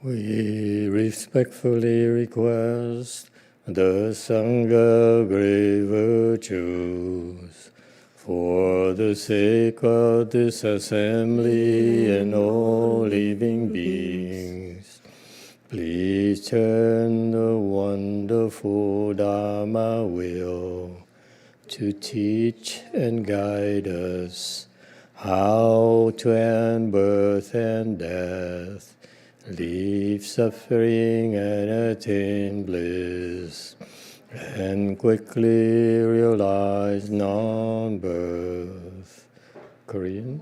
We respectfully request the Sangha great virtues for the sake of this assembly and all living beings. Please turn the wonderful Dharma wheel to teach and guide us how to end birth and death, leave suffering and attain bliss, and quickly realize non-birth. Korean?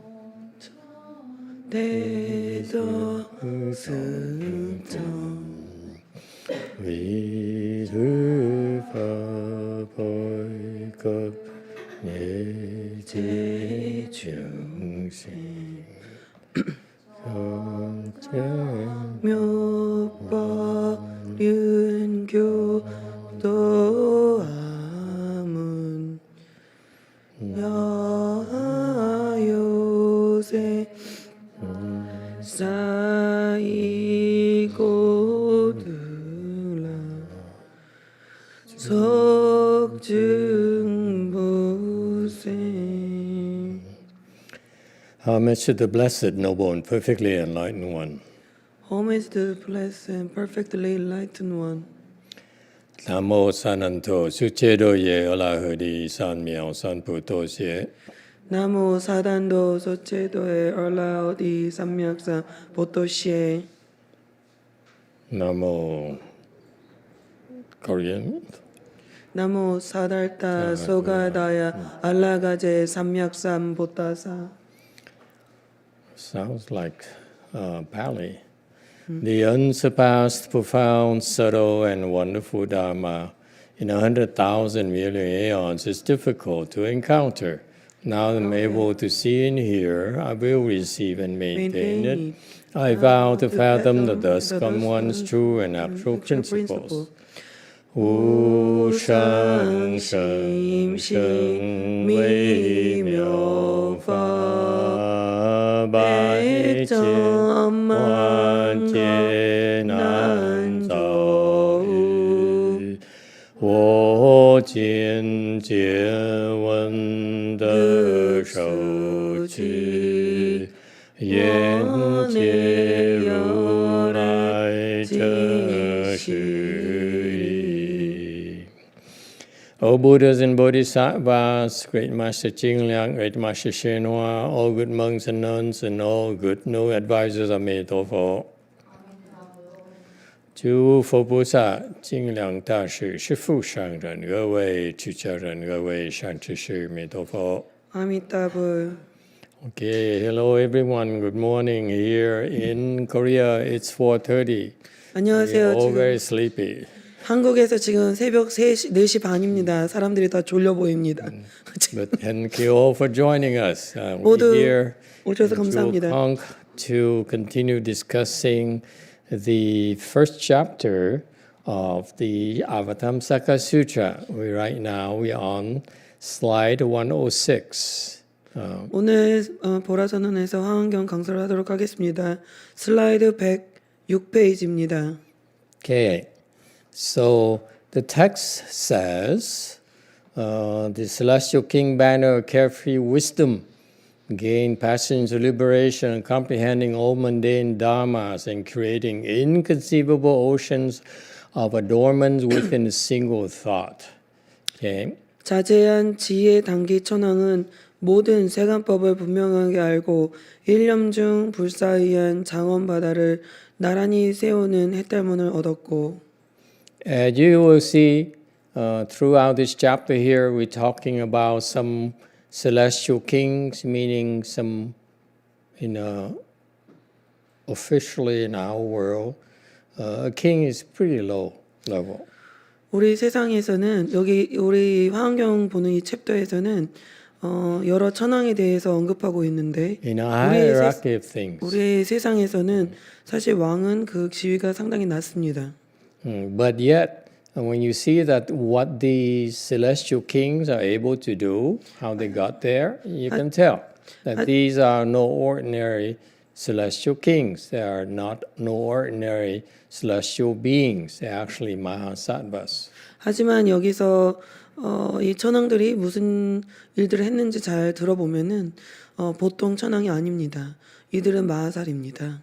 묘법륜교도아문 야요새 쌓이고들라 속증보생. Homage to the Blessed, Noble, and Perfectly Enlightened One. Homage to the blessed and perfectly enlightened one. 南无三难陀su戒多耶阿拉诃提三藐三菩提谢。 나무 사단도 소체도에 얼라어디 삼맥사 보토시에. 나무 Korean. 나무 사달타 소가다야 알라가제 삼맥삼 보타사. Sounds like Pali. The unsurpassed, profound, subtle, and wonderful Dharma in 100,000 million aeons is difficult to encounter. Now I'm able to see and hear, I will receive and maintain it. I vow to fathom the dusk on one's true and actual principles. Wu sheng sheng sheng wei miao fa bai jian wan jian nan zhao yu wo jian jian wen de shou qu yan jie ru lai zhe shi. O Buddhas and Bodhisattvas, Great Master Jingliang, Great Master Shenhua, all good monks and nuns, and all good new advisors of Meitofo. 诸佛菩萨、精良大士、师父上人、各位出家人、各位善知识、弥陀佛。 아미타불. Okay, hello everyone. Good morning. Here in Korea, it's 4:30. 안녕하세요. We're all 지금 very sleepy. 한국에서 지금 새벽 4시 반입니다. 사람들이 다 졸려 보입니다. But thank you all for joining us. We're 모두 here 오셔서 in 감사합니다. Chugong to continue discussing the first chapter of the Avatamsaka Sutra. Right now we're on slide 106. 오늘 보라선언에서 화환경 강사를 하도록 하겠습니다. 슬라이드 106페이지입니다. Okay, so the text says, the celestial king banner of carefree wisdom gain passions of liberation, comprehending all mundane dharmas and creating inconceivable oceans of adornments within a single thought. Okay. 자제한 지혜 단기 천왕은 모든 세간법을 분명하게 알고 일념 중 불사의한 장원 바다를 나란히 세우는 해탈문을 얻었고. As you will see throughout this chapter here, we're talking about some celestial kings, meaning some, officially in our world, a king is pretty low level. 우리 세상에서는 여기 우리 화환경 보는 이 챕터에서는 여러 천왕에 대해서 언급하고 있는데 In a hierarchy of things. 우리의 세상에서는 사실 왕은 그 지위가 상당히 낮습니다. But yet, when you see that what these celestial kings are able to do, how they got there, you can tell that these are no ordinary celestial kings. They are not no ordinary celestial beings. They're actually mahasattvas. 하지만 여기서 이 천왕들이 무슨 일들을 했는지 잘 들어보면은 보통 천왕이 아닙니다. 이들은 마하살입니다.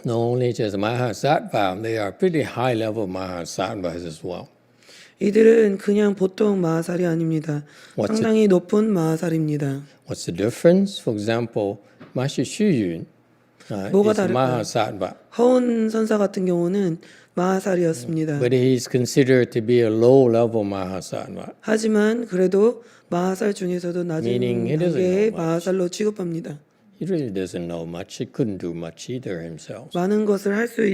Not only just mahasattva, they are pretty high level mahasattvas as well. 이들은 그냥 보통 마하살이 아닙니다. 상당히 높은 마하살입니다. What's the difference? For example, Master Xu 뭐가 is a 다를까요? mahasattva, 허운 선사 같은 경우는 마하살이었습니다. but he is considered to be a low level mahasattva. 하지만 그래도 마하살 중에서도 낮은 Meaning he doesn't 단계의 know much. 마하살로 취급합니다. He really doesn't know much. He couldn't do much either himself. 많은 것을 할 수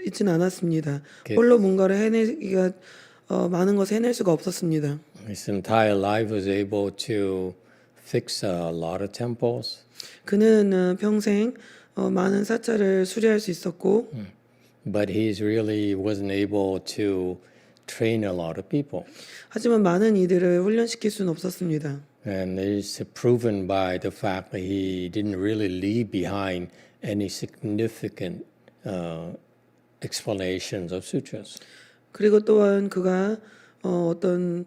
있지는 않았습니다. 홀로 뭔가를 해내기가 많은 것을 해낼 수가 없었습니다. His entire life was able to fix a lot of temples, 그는 평생 많은 사찰을 수리할 수 있었고 but he really wasn't able to train a lot of people. 하지만 많은 이들을 훈련시킬 수는 없었습니다. And it's proven by the fact that he didn't really leave behind any significant explanations of sutras. 그리고 또한 그가 어떤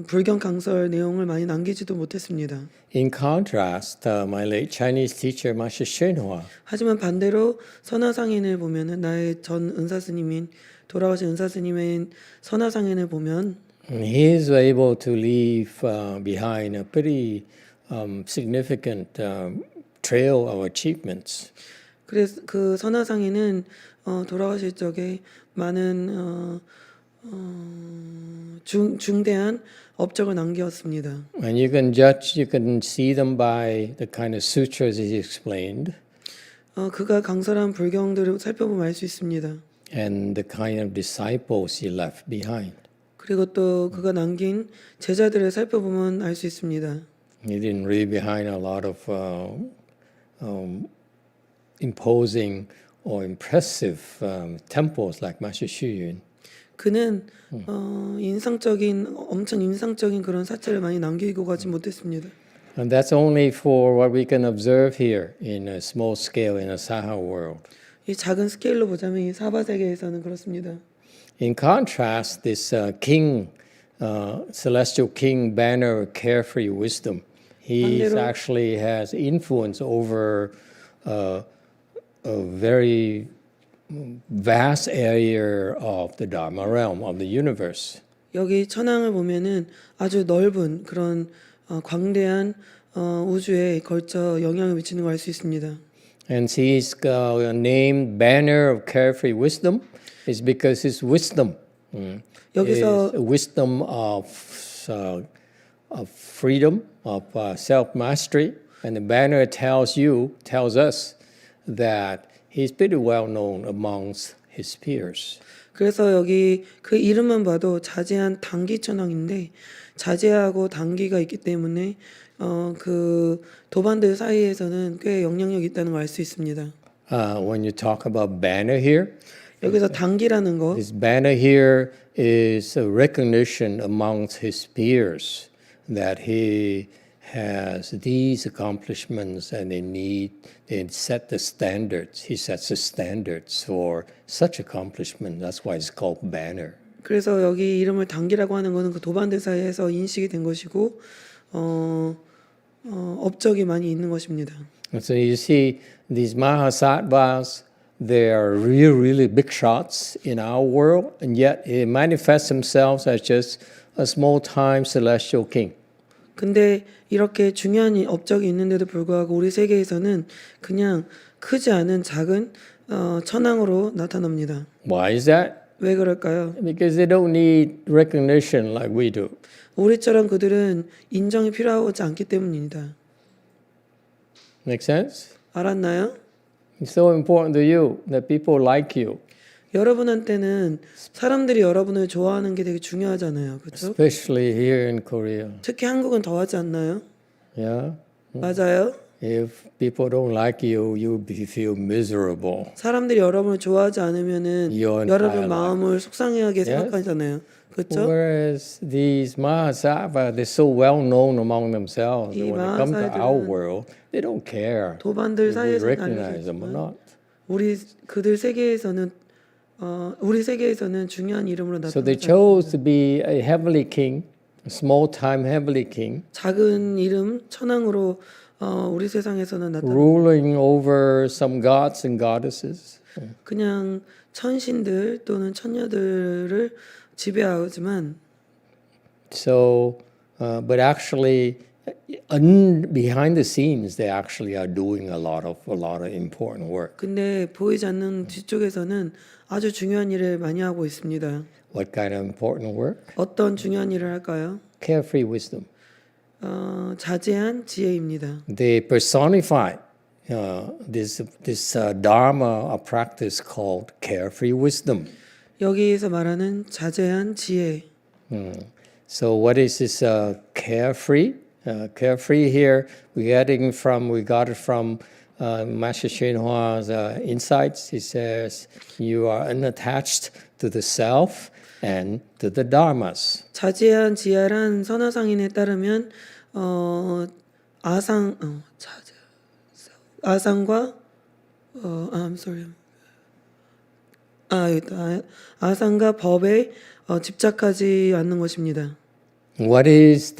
불경 강설 내용을 많이 남기지도 못했습니다. In contrast, my late Chinese teacher, Master Shenhua, 하지만 반대로 선화상인을 보면은 나의 전 은사스님인 돌아가신 은사스님의 선화상인을 보면 he is able to leave behind a pretty significant trail of achievements. 그래서 그 선화상인은 돌아가실 적에 많은 중대한 업적을 남겼습니다. And you can judge, you can see them by the kind of sutras he explained 그가 강설한 불경들을 살펴보면 알 수 있습니다. and the kind of disciples he left behind. 그리고 또 그가 남긴 제자들을 살펴보면 알 수 있습니다. He didn't leave behind a lot of imposing or impressive temples like Master Xu. 그는 엄청 인상적인 그런 사찰을 많이 남기고 가지 못했습니다. And that's only for what we can observe here in a small scale in a Saha world. 이 작은 스케일로 보자면 이 사바 세계에서는 그렇습니다. In contrast, this celestial king banner of carefree wisdom, he actually has influence over a very vast area of the Dharma realm of the universe. 여기 천왕을 보면은 아주 넓은 그런 광대한 우주에 걸쳐 영향을 미치는 걸 알 수 있습니다. And his named banner of carefree wisdom is because his wisdom 여기서 is a wisdom of freedom, of self-mastery. And the banner tells us that he's pretty well known amongst his peers. 그래서 여기 그 이름만 봐도 자제한 단기 천왕인데 자제하고 단기가 있기 때문에 그 도반들 사이에서는 꽤 영향력이 있다는 걸 알 수 있습니다. When you talk about banner here, 여기서 단기라는 거 this banner here is a recognition amongst his peers that he has these accomplishments and they set the standards. He sets the standards for such accomplishment. That's why it's called banner. 그래서 여기 이름을 단기라고 하는 것은 그 도반들 사이에서 인식이 된 것이고 업적이 많이 있는 것입니다. And so you see these mahasattvas, they are really big shots in our world, and yet it manifests themselves as just a small-time celestial king. 근데 이렇게 중요한 업적이 있는데도 불구하고 우리 세계에서는 그냥 크지 않은 작은 천왕으로 나타납니다. Why is that? 왜 그럴까요? Because they don't need recognition like we do. 우리처럼 그들은 인정이 필요하지 않기 때문입니다. Make sense? 알았나요? It's so important to you that people like you, 여러분한테는 사람들이 여러분을 좋아하는 게 되게 중요하잖아요. 그렇죠? especially here in Korea. 특히 한국은 더하지 않나요? Yeah. 맞아요. If people don't like you, you feel miserable. 사람들이 여러분을 좋아하지 않으면은 Your entire 여러분 life. 마음을 속상하게 Yes. 생각하잖아요. 그렇죠? Whereas these Mahasava, they're so well known among themselves. 이 When they come to our 마하사들은 world, they don't care 도반들 if we 사이에서 recognize them or 알려졌지만 not. 우리 그들 세계에서는 우리 세계에서는 중요한 이름으로 So they 나타나지 chose to be a heavenly king, a small-time heavenly king, 작은 이름 천왕으로 우리 세상에서는 나타나 ruling over some gods and goddesses. 그냥 천신들 또는 천녀들을 지배하지만 So, but actually, behind the scenes, they actually are doing a lot of important work. 근데 보이지 않는 뒤쪽에서는 아주 중요한 일을 많이 하고 있습니다. What kind of important work? 어떤 중요한 일을 할까요? Carefree wisdom. 자제한 지혜입니다. They personify this dharma, a practice called carefree wisdom. 여기에서 말하는 자제한 지혜. So what is this carefree? Carefree here we got it from Master Hsuan Hua's insights. He says you are unattached to the self and to the dharmas. 자제한 지혜란 선화상인에 따르면 아상과 I'm sorry. 여기 있다. 아상과 법에 집착하지 않는 것입니다. What is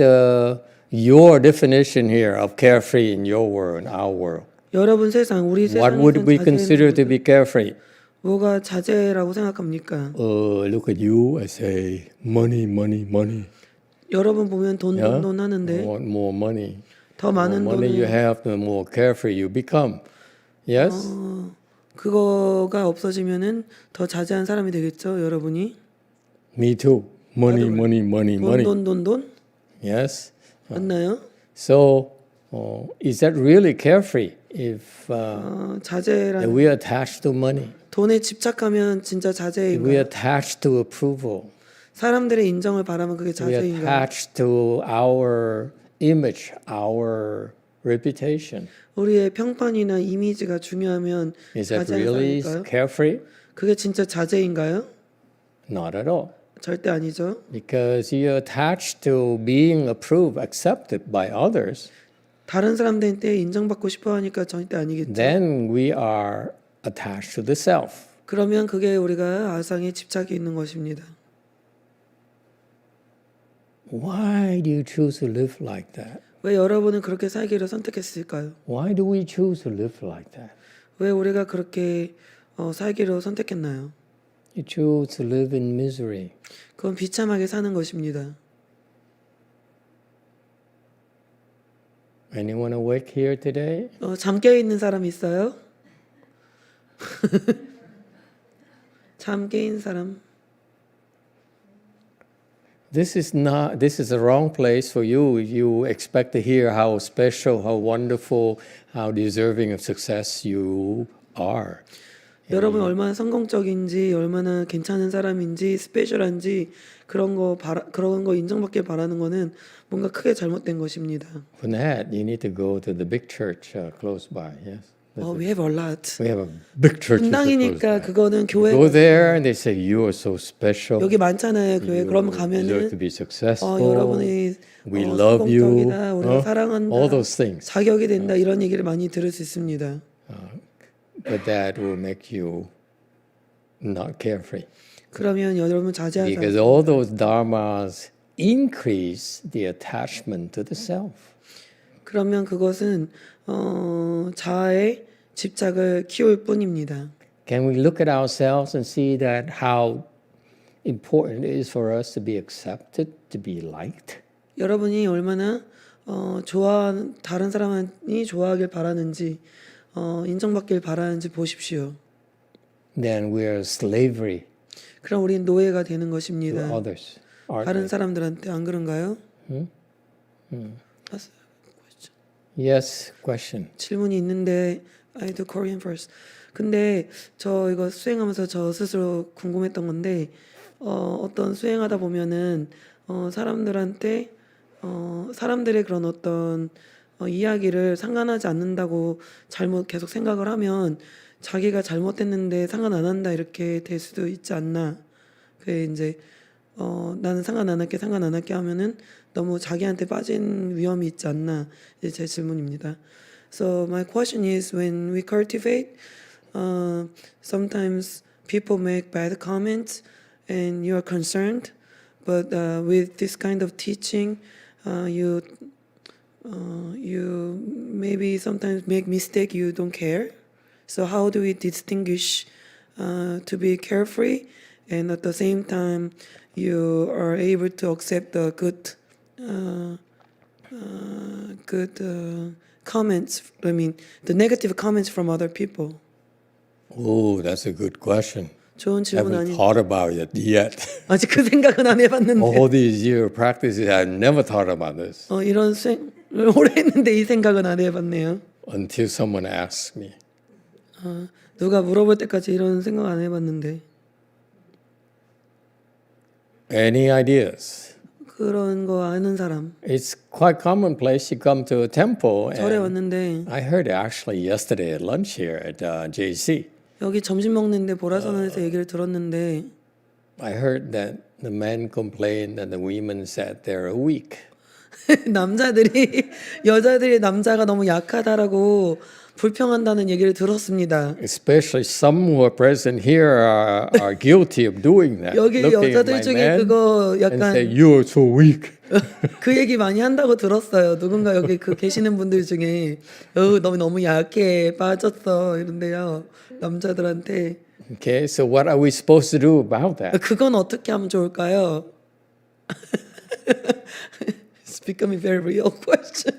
your definition here of carefree in your world, our world? 여러분 세상, 우리 What would we 세상에서 consider to be carefree? 뭐가 자제라고 생각합니까? Look at you. I say money, money, money. 여러분 보면 돈 하는데 Want more money. 더 많은 The more money you 돈을 have, the more carefree you become. Yes? 그거가 없어지면은 더 자제한 사람이 되겠죠, 여러분이? Me too. Money, money, money, money. 돈? Yes? 맞나요? So, is that really carefree if 자제란 we are attached to money? 돈에 집착하면 진짜 If we are 자제인가요? attached to approval? 사람들의 인정을 바라면 그게 We are 자제인가요? attached to our image, our reputation? 우리의 평판이나 이미지가 중요하면 Is that 자제한 really 사람일까요? carefree? 그게 진짜 자제인가요? Not at all. 절대 아니죠. Because you're attached to being approved, accepted by others, 다른 사람들한테 인정받고 싶어 하니까 절대 아니겠죠. then we are attached to the self. 그러면 그게 우리가 아상에 집착이 있는 것입니다. Why do you choose to live like that? 왜 여러분은 그렇게 살기를 선택했을까요? Why do we choose to live like that? 왜 우리가 그렇게 살기로 선택했나요? You choose to live in misery. 그건 비참하게 사는 것입니다. Anyone awake here today? 잠 깨 있는 사람 있어요? 잠 깨인 사람. This is the wrong place for you. You expect to hear how special, how wonderful, how deserving of success you are. 여러분 얼마나 성공적인지, 얼마나 괜찮은 사람인지, 스페셜한지 그런 거 인정받길 바라는 거는 뭔가 크게 잘못된 것입니다. For that, you need to go to the big church close by. Yes. We have a lot. We have a big church. 분당이니까 그거는 교회 Go there and they say you are so special. 여기 많잖아요 교회. 그러면 You deserve 가면은 to be successful. 여러분이 We love you. 성공적이다, 우리가 사랑한다, All those things. 자격이 된다 이런 얘기를 많이 들을 수 있습니다. But that will make you not carefree. 그러면 여러분 자제하지 Because 않습니다. all those dharmas increase the attachment to the self. 그러면 그것은 자아의 집착을 키울 뿐입니다. Can we look at ourselves and see that how important it is for us to be accepted, to be liked? 여러분이 얼마나 다른 사람이 좋아하길 바라는지 인정받길 바라는지 보십시오. Then we are slavery 그럼 우리는 노예가 되는 to 것입니다. others. aren't 다른 we? 사람들한테 안 그런가요? Yes, question. 질문이 있는데 I do Korean first. 근데 저 이거 수행하면서 저 스스로 궁금했던 건데 어떤 수행하다 보면은 사람들한테 사람들의 그런 어떤 이야기를 상관하지 않는다고 계속 생각을 하면 자기가 잘못했는데 상관 안 한다 이렇게 될 수도 있지 않나. 그게 이제 나는 상관 안 할게 하면은 너무 자기한테 빠진 위험이 있지 않나. 이제 제 질문입니다. So my question is, when we cultivate, sometimes people make bad comments and you are concerned, but with this kind of teaching, you maybe sometimes make mistake, you don't care. So how do we distinguish to be carefree and at the same time you are able to accept the good comments, I mean the negative comments from other people? Oh, that's a good question. 좋은 질문 Haven't 아니 thought about it yet. 아직 그 생각은 안 해봤는데 All these years of practice, I never thought about this 이런 오래 했는데 이 생각은 안 해봤네요. until someone asked me. 누가 물어볼 때까지 이런 생각 안 해봤는데 Any ideas? 그런 거 아는 사람 It's quite commonplace. You come to a temple, 절에 and 왔는데 I heard it actually yesterday at lunch here at JC. 여기 점심 먹는데 보라선에서 얘기를 들었는데 I heard that the men complained that the women said they're weak. 여자들이 남자가 너무 약하다라고 불평한다는 얘기를 들었습니다. Especially some who are present here are guilty of doing that. 여기 Looking at 여자들 my 중에 man 그거 and say, 약간 "You're so weak." 그 얘기 많이 한다고 들었어요. 누군가 여기 계시는 분들 중에 너무 약해 빠졌어 이런데요. 남자들한테 Okay, so what are we supposed to do about that? 그건 어떻게 하면 좋을까요? It's becoming a very real question.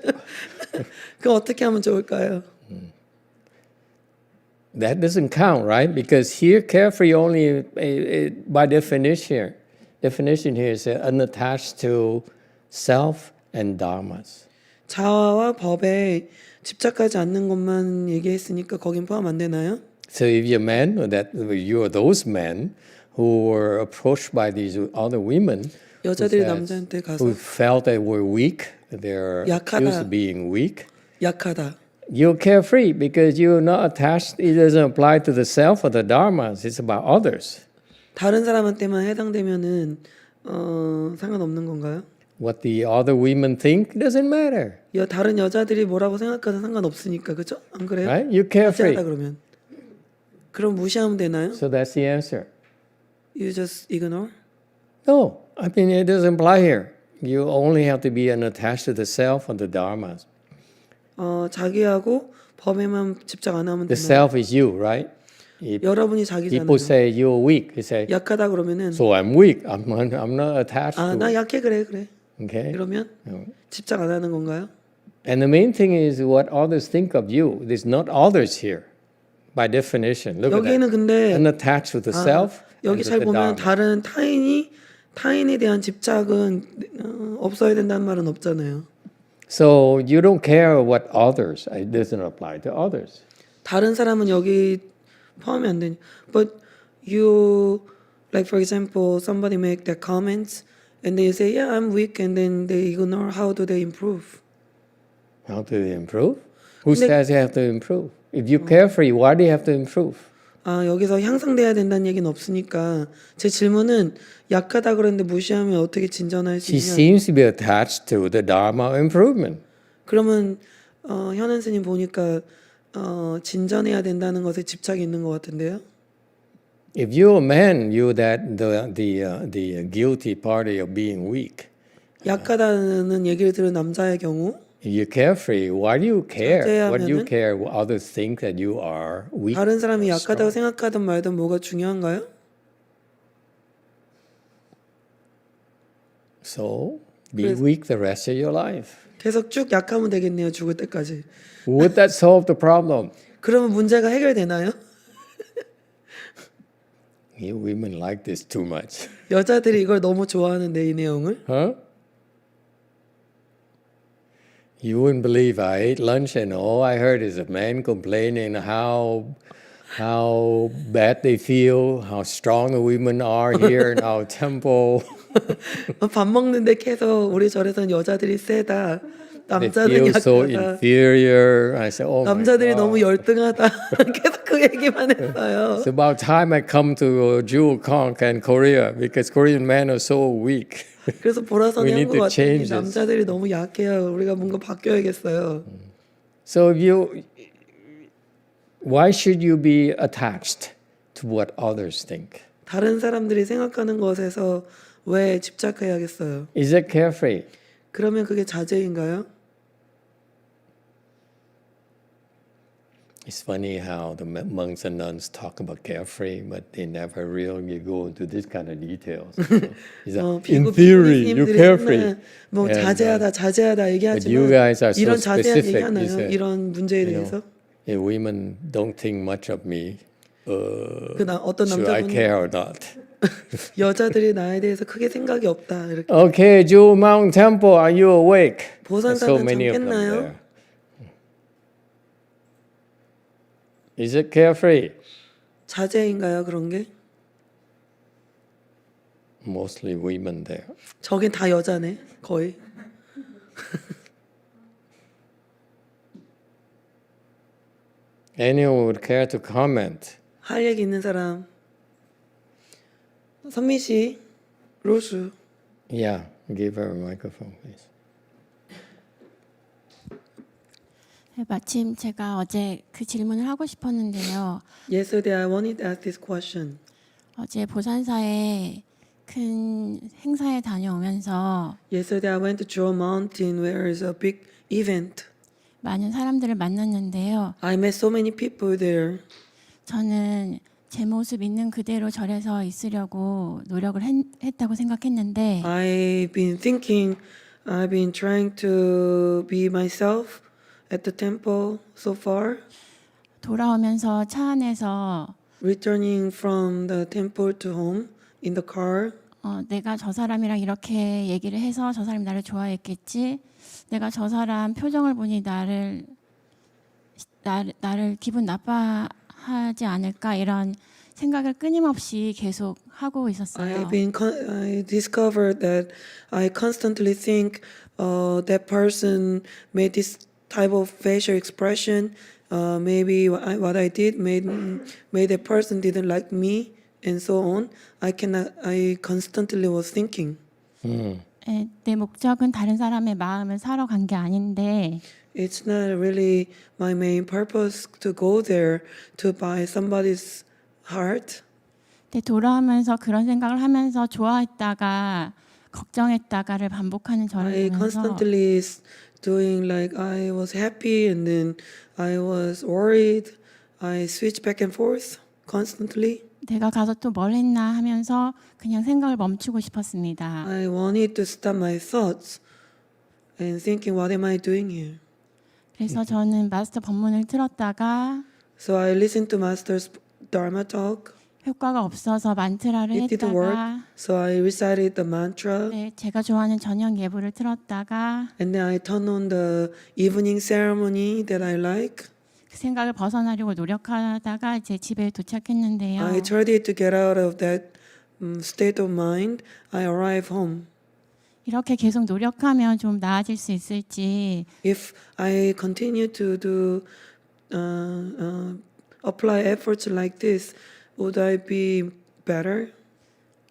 그건 어떻게 하면 좋을까요? That doesn't count, right? Because here, carefree only by definition here is unattached to self and dharmas. 자아와 법에 집착하지 않는 것만 얘기했으니까 거긴 포함 안 되나요? So if you're men, or that you are those men who were approached by these other women 여자들이 남자한테 가서 who felt they were weak, they're 약하다. accused of being weak, 약하다. you're carefree because you're not attached. It doesn't apply to the self or the dharmas. It's about others. 다른 사람한테만 해당되면은 상관없는 건가요? What the other women think doesn't matter, 다른 여자들이 뭐라고 생각하든 상관없으니까 그죠? 안 그래요? right? You're carefree. 하다 그러면 그럼 무시하면 되나요? So that's the answer. You just ignore? No, I mean it doesn't apply here. You only have to be unattached to the self or the dharmas. 자기하고 법에만 집착 안 하면 The 되나요? self is you, right? If 여러분이 자기잖아요. people say you're weak, you say, 약하다 그러면은 so I'm weak. I'm not attached to 나 it. 약해 그래. Okay. 이러면 집착 안 하는 건가요? And the main thing is what others think of you. There's not others here, by definition. Look at 여기는 that. 근데 Unattached to the self and 여기 to 잘 the 보면 dharma. 다른 타인에 대한 집착은 없어야 된다는 말은 없잖아요. So you don't care what others. It doesn't apply to others. 다른 사람은 여기 포함이 안 되니. But you, like for example, somebody make that comments and they say, yeah, I'm weak, and then they ignore. How do they improve? How do they improve? Who 근데- says they have to improve? If you're carefree, why do you have to improve? 여기서 향상돼야 된다는 얘기는 없으니까 제 질문은 약하다 그랬는데 무시하면 어떻게 진전할 수 She 있냐? seems to be attached to the dharma improvement. 그러면 현은 스님 보니까 진전해야 된다는 것에 집착이 있는 것 같은데요. If you're a man, you're the guilty party of being weak. 약하다는 얘기를 들은 남자의 경우 If you're carefree, why do you care? What do you 자제하면은- care what others think that you are weak? 다른 사람이 or 약하다고 strong? 생각하든 말든 뭐가 중요한가요? So be weak the rest of your life. 계속 쭉 약하면 되겠네요. 죽을 때까지. Would that solve the problem? 그러면 문제가 해결되나요? You women like this too much. 여자들이 이걸 너무 좋아하는데 이 내용을. Huh? You wouldn't believe I ate lunch and all I heard is a man complaining how bad they feel, how strong the women are here in our temple. 밥 먹는데 계속 우리 절에서는 여자들이 세다. they 남자는 feel so 약하다. inferior. I said, oh my 남자들이 너무 God. 열등하다. 계속 그 얘기만 했어요. It's about time I come to Jewel-Kong and Korea because Korean men are so weak. 그래서 보라성이 We 한 need 것 to 같더니 change this. 남자들이 너무 약해요. 우리가 뭔가 바뀌어야겠어요. So why should you be attached to what others think? 다른 사람들이 생각하는 것에서 왜 집착해야겠어요? Is it carefree? 그러면 그게 자제인가요? It's funny how the monks and nuns talk about carefree, but they never really go into this kind of details. It's like, in theory, you're carefree. 뭐 자제하다 But you 얘기하지만 guys are so 이런 자제한 specific. 얘기 You 하나요? say, 이런 문제에 you 대해서? know, if women don't think much of me, 어떤 should I 남자분 care or not? 여자들이 나에 대해서 크게 생각이 없다 이렇게. Okay, Jewel Mountain Temple, are you awake? There's so 보산사는 many of them 잠깼나요? there. Is it carefree? 자제인가요 그런 게? Mostly women there. 저긴 다 여자네 거의. Anyone would care to comment? 할 얘기 있는 사람. 선미 씨, 로수. Yeah, give her a microphone, please. 네, 마침 제가 어제 그 질문을 하고 싶었는데요. Yesterday I wanted to ask this question. 어제 보산사에 큰 행사에 다녀오면서 Yesterday I went to Jewel Mountain where is a big event. 많은 사람들을 만났는데요. I met so many people there. 저는 제 모습 있는 그대로 절에서 있으려고 노력을 했다고 생각했는데 I've been trying to be myself at the temple so far. 돌아오면서 차 안에서 Returning from the temple to home in the car. 내가 저 사람이랑 이렇게 얘기를 해서 저 사람이 나를 좋아했겠지. 내가 저 사람 표정을 보니 나를 기분 나빠하지 않을까 이런 생각을 끊임없이 계속 하고 있었어요. I discovered that I constantly think that person made this type of facial expression. Maybe what I did made that person didn't like me, and so on. I constantly was thinking. 내 목적은 다른 사람의 마음을 사러 간 게 아닌데 It's not really my main purpose to go there to buy somebody's heart. 근데 돌아오면서 그런 생각을 하면서 좋아했다가 걱정했다가를 반복하는 I 저를 보면서 constantly doing like I was happy and then I was worried. I switched back and forth constantly. 내가 가서 또 뭘 했나 하면서 그냥 생각을 멈추고 싶었습니다. I wanted to stop my thoughts and thinking, what am I doing here? 그래서 저는 마스터 법문을 틀었다가 So I listened to Master's Dharma talk. 효과가 없어서 만트라를 It didn't work. 했다가 So I recited the mantra. 네, 제가 좋아하는 저녁 예불을 틀었다가 And then I turned on the evening ceremony that I like. 그 생각을 벗어나려고 노력하다가 제 집에 도착했는데요. I tried to get out of that state of mind. I arrived home. 이렇게 계속 노력하면 좀 나아질 수 있을지 If I continue to do apply efforts like this, would I be better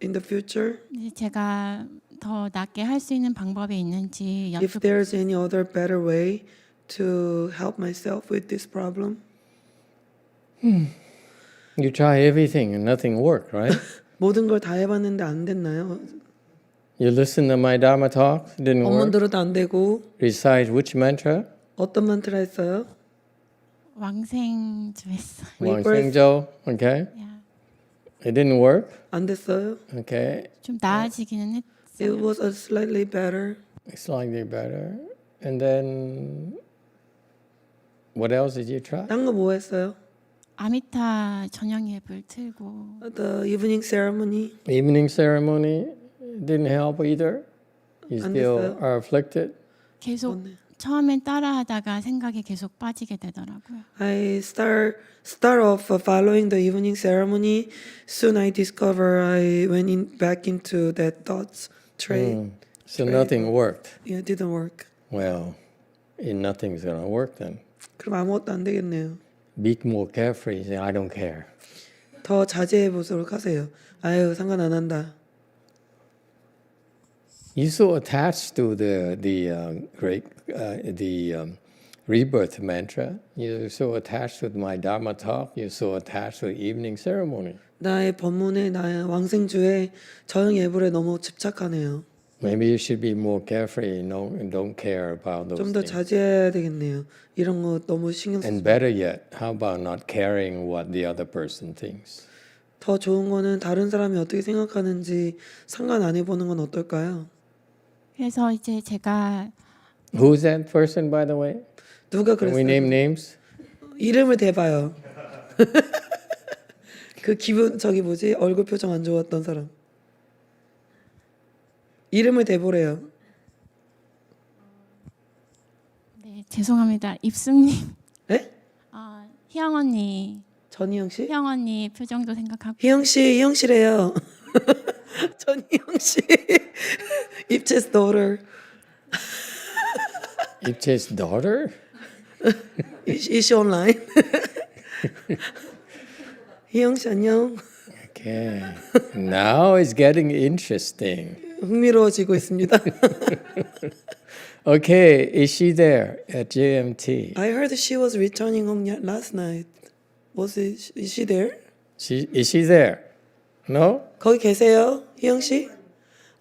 in the future? 이제 제가 더 낫게 할 수 있는 방법이 있는지 If there's any other better way to help myself with this problem? You try everything and nothing worked, right? 모든 걸 다 해봤는데 안 됐나요? You listen to my Dharma talk, didn't 법문 work. 들어도 안 되고 Recite which mantra? 어떤 만트라 했어요? 왕생주 했어요. Wangshengzhou, okay? 야, It didn't work, 안 됐어요? okay? 좀 나아지기는 It 했어요. was slightly better. Slightly better. And then, what else did you try? 딴 거 뭐 했어요? 아미타 저녁 예불 틀고 The evening ceremony. Evening ceremony didn't help either. You 안 still 됐어요? are afflicted. 계속 처음엔 따라하다가 생각이 계속 빠지게 되더라고요. I start off following the evening ceremony. Soon I discover I went back into that thoughts train. So nothing worked. Yeah, it didn't work. Well, nothing's going to work then. 그럼 아무것도 안 되겠네요. Be more carefree. Say, I don't care. 더 자제해 보도록 하세요. 아유, 상관 안 한다. You're so attached to the rebirth mantra. You're so attached to my Dharma talk. You're so attached to the evening ceremony. 나의 법문에 나의 왕생주에 저녁 예불에 너무 집착하네요. Maybe you should be more carefree and don't care about those 좀 더 things. 자제해야 되겠네요. 이런 거 너무 신경 And 쓰지. better yet, how about not caring what the other person thinks? 더 좋은 거는 다른 사람이 어떻게 생각하는지 상관 안 해보는 건 어떨까요? 그래서 이제 제가 Who's that person, by the way? 누가 Can we 그랬어요? name names? 이름을 대봐요. 그 기분 저기 뭐지? 얼굴 표정 안 좋았던 사람. 이름을 대보래요. 네, 죄송합니다. 입승님, 에? 희영 언니, 전희영 씨? 희영 언니 표정도 생각하고 희영 씨래요. 전희영 씨. 입체's daughter. Ibche's daughter? Is she online? 희영 씨 안녕. Okay. Now it's getting interesting. 흥미로워지고 있습니다. Okay, is she there at JMT? I heard she was returning home last night. Is she there? Is she there? No? 거기 계세요, 희영 씨?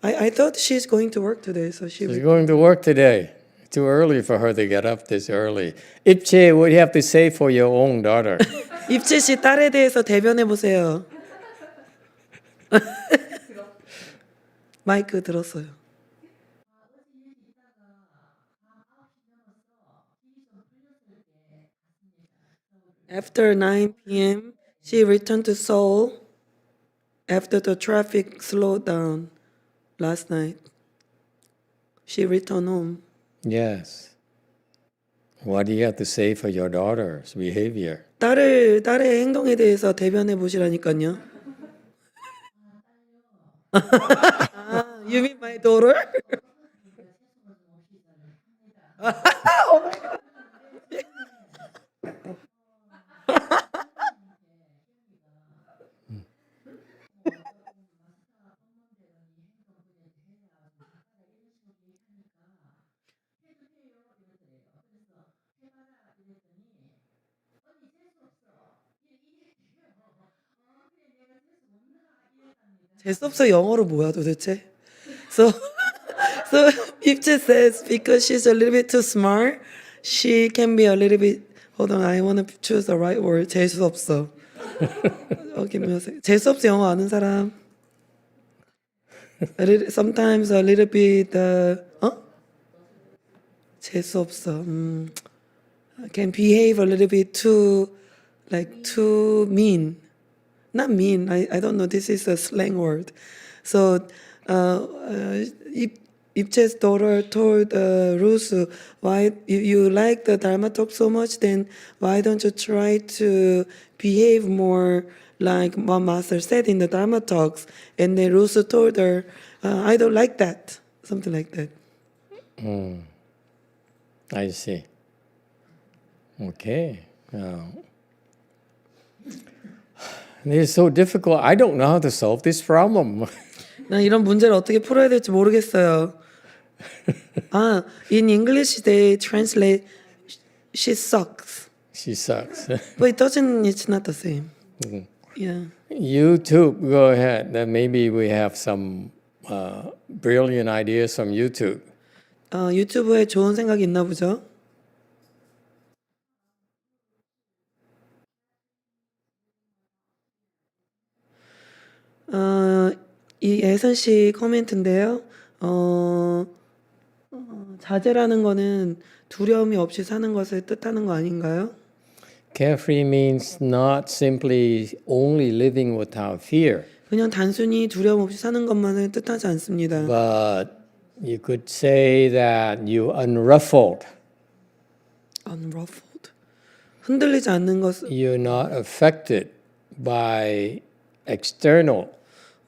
I thought she's going to work today, so she. She's going to work today. Too early for her to get up this early. Ibche, what do you have to say for your own daughter? 입채 씨 딸에 대해서 대변해 보세요. 마이크 들었어요. After 9 p.m., she returned to Seoul after the traffic slowed down last night. She returned home. Yes. What do you have to say for your daughter's behavior? 딸의 행동에 대해서 대변해 보시라니까요. You mean my daughter? 재수없어 영어로 뭐야 도대체? So Ipche says because she's a little bit too smart, she can be a little bit. Hold on, I want to choose the right word. 재수없어. give me a second. 재수없어 영어 아는 사람? Sometimes a little bit. 재수없어. Can behave a little bit too mean. Not mean. I don't know. This is a slang word. So, Ipche's daughter told Rusu, "Why you like the Dharma talk so much? Then why don't you try to behave more like what Master said in the Dharma talks?" And then Rusu told her, "I don't like that." Something like that. I see. Okay. It's so difficult. I don't know how to solve this problem. 나 이런 문제를 어떻게 풀어야 될지 모르겠어요. In English they translate she sucks. She sucks. But it's not the same. Yeah. YouTube, go ahead. Then maybe we have some brilliant ideas from YouTube. 유튜브에 좋은 생각이 있나 보죠? 이 예선 씨 코멘트인데요. 자제라는 거는 두려움이 없이 사는 것을 뜻하는 거 아닌가요? Carefree means not simply only living without fear, 그냥 단순히 두려움 없이 사는 것만을 뜻하지 않습니다. but you could say that you unruffled. Unruffled. 흔들리지 않는 것은 You're not affected by external.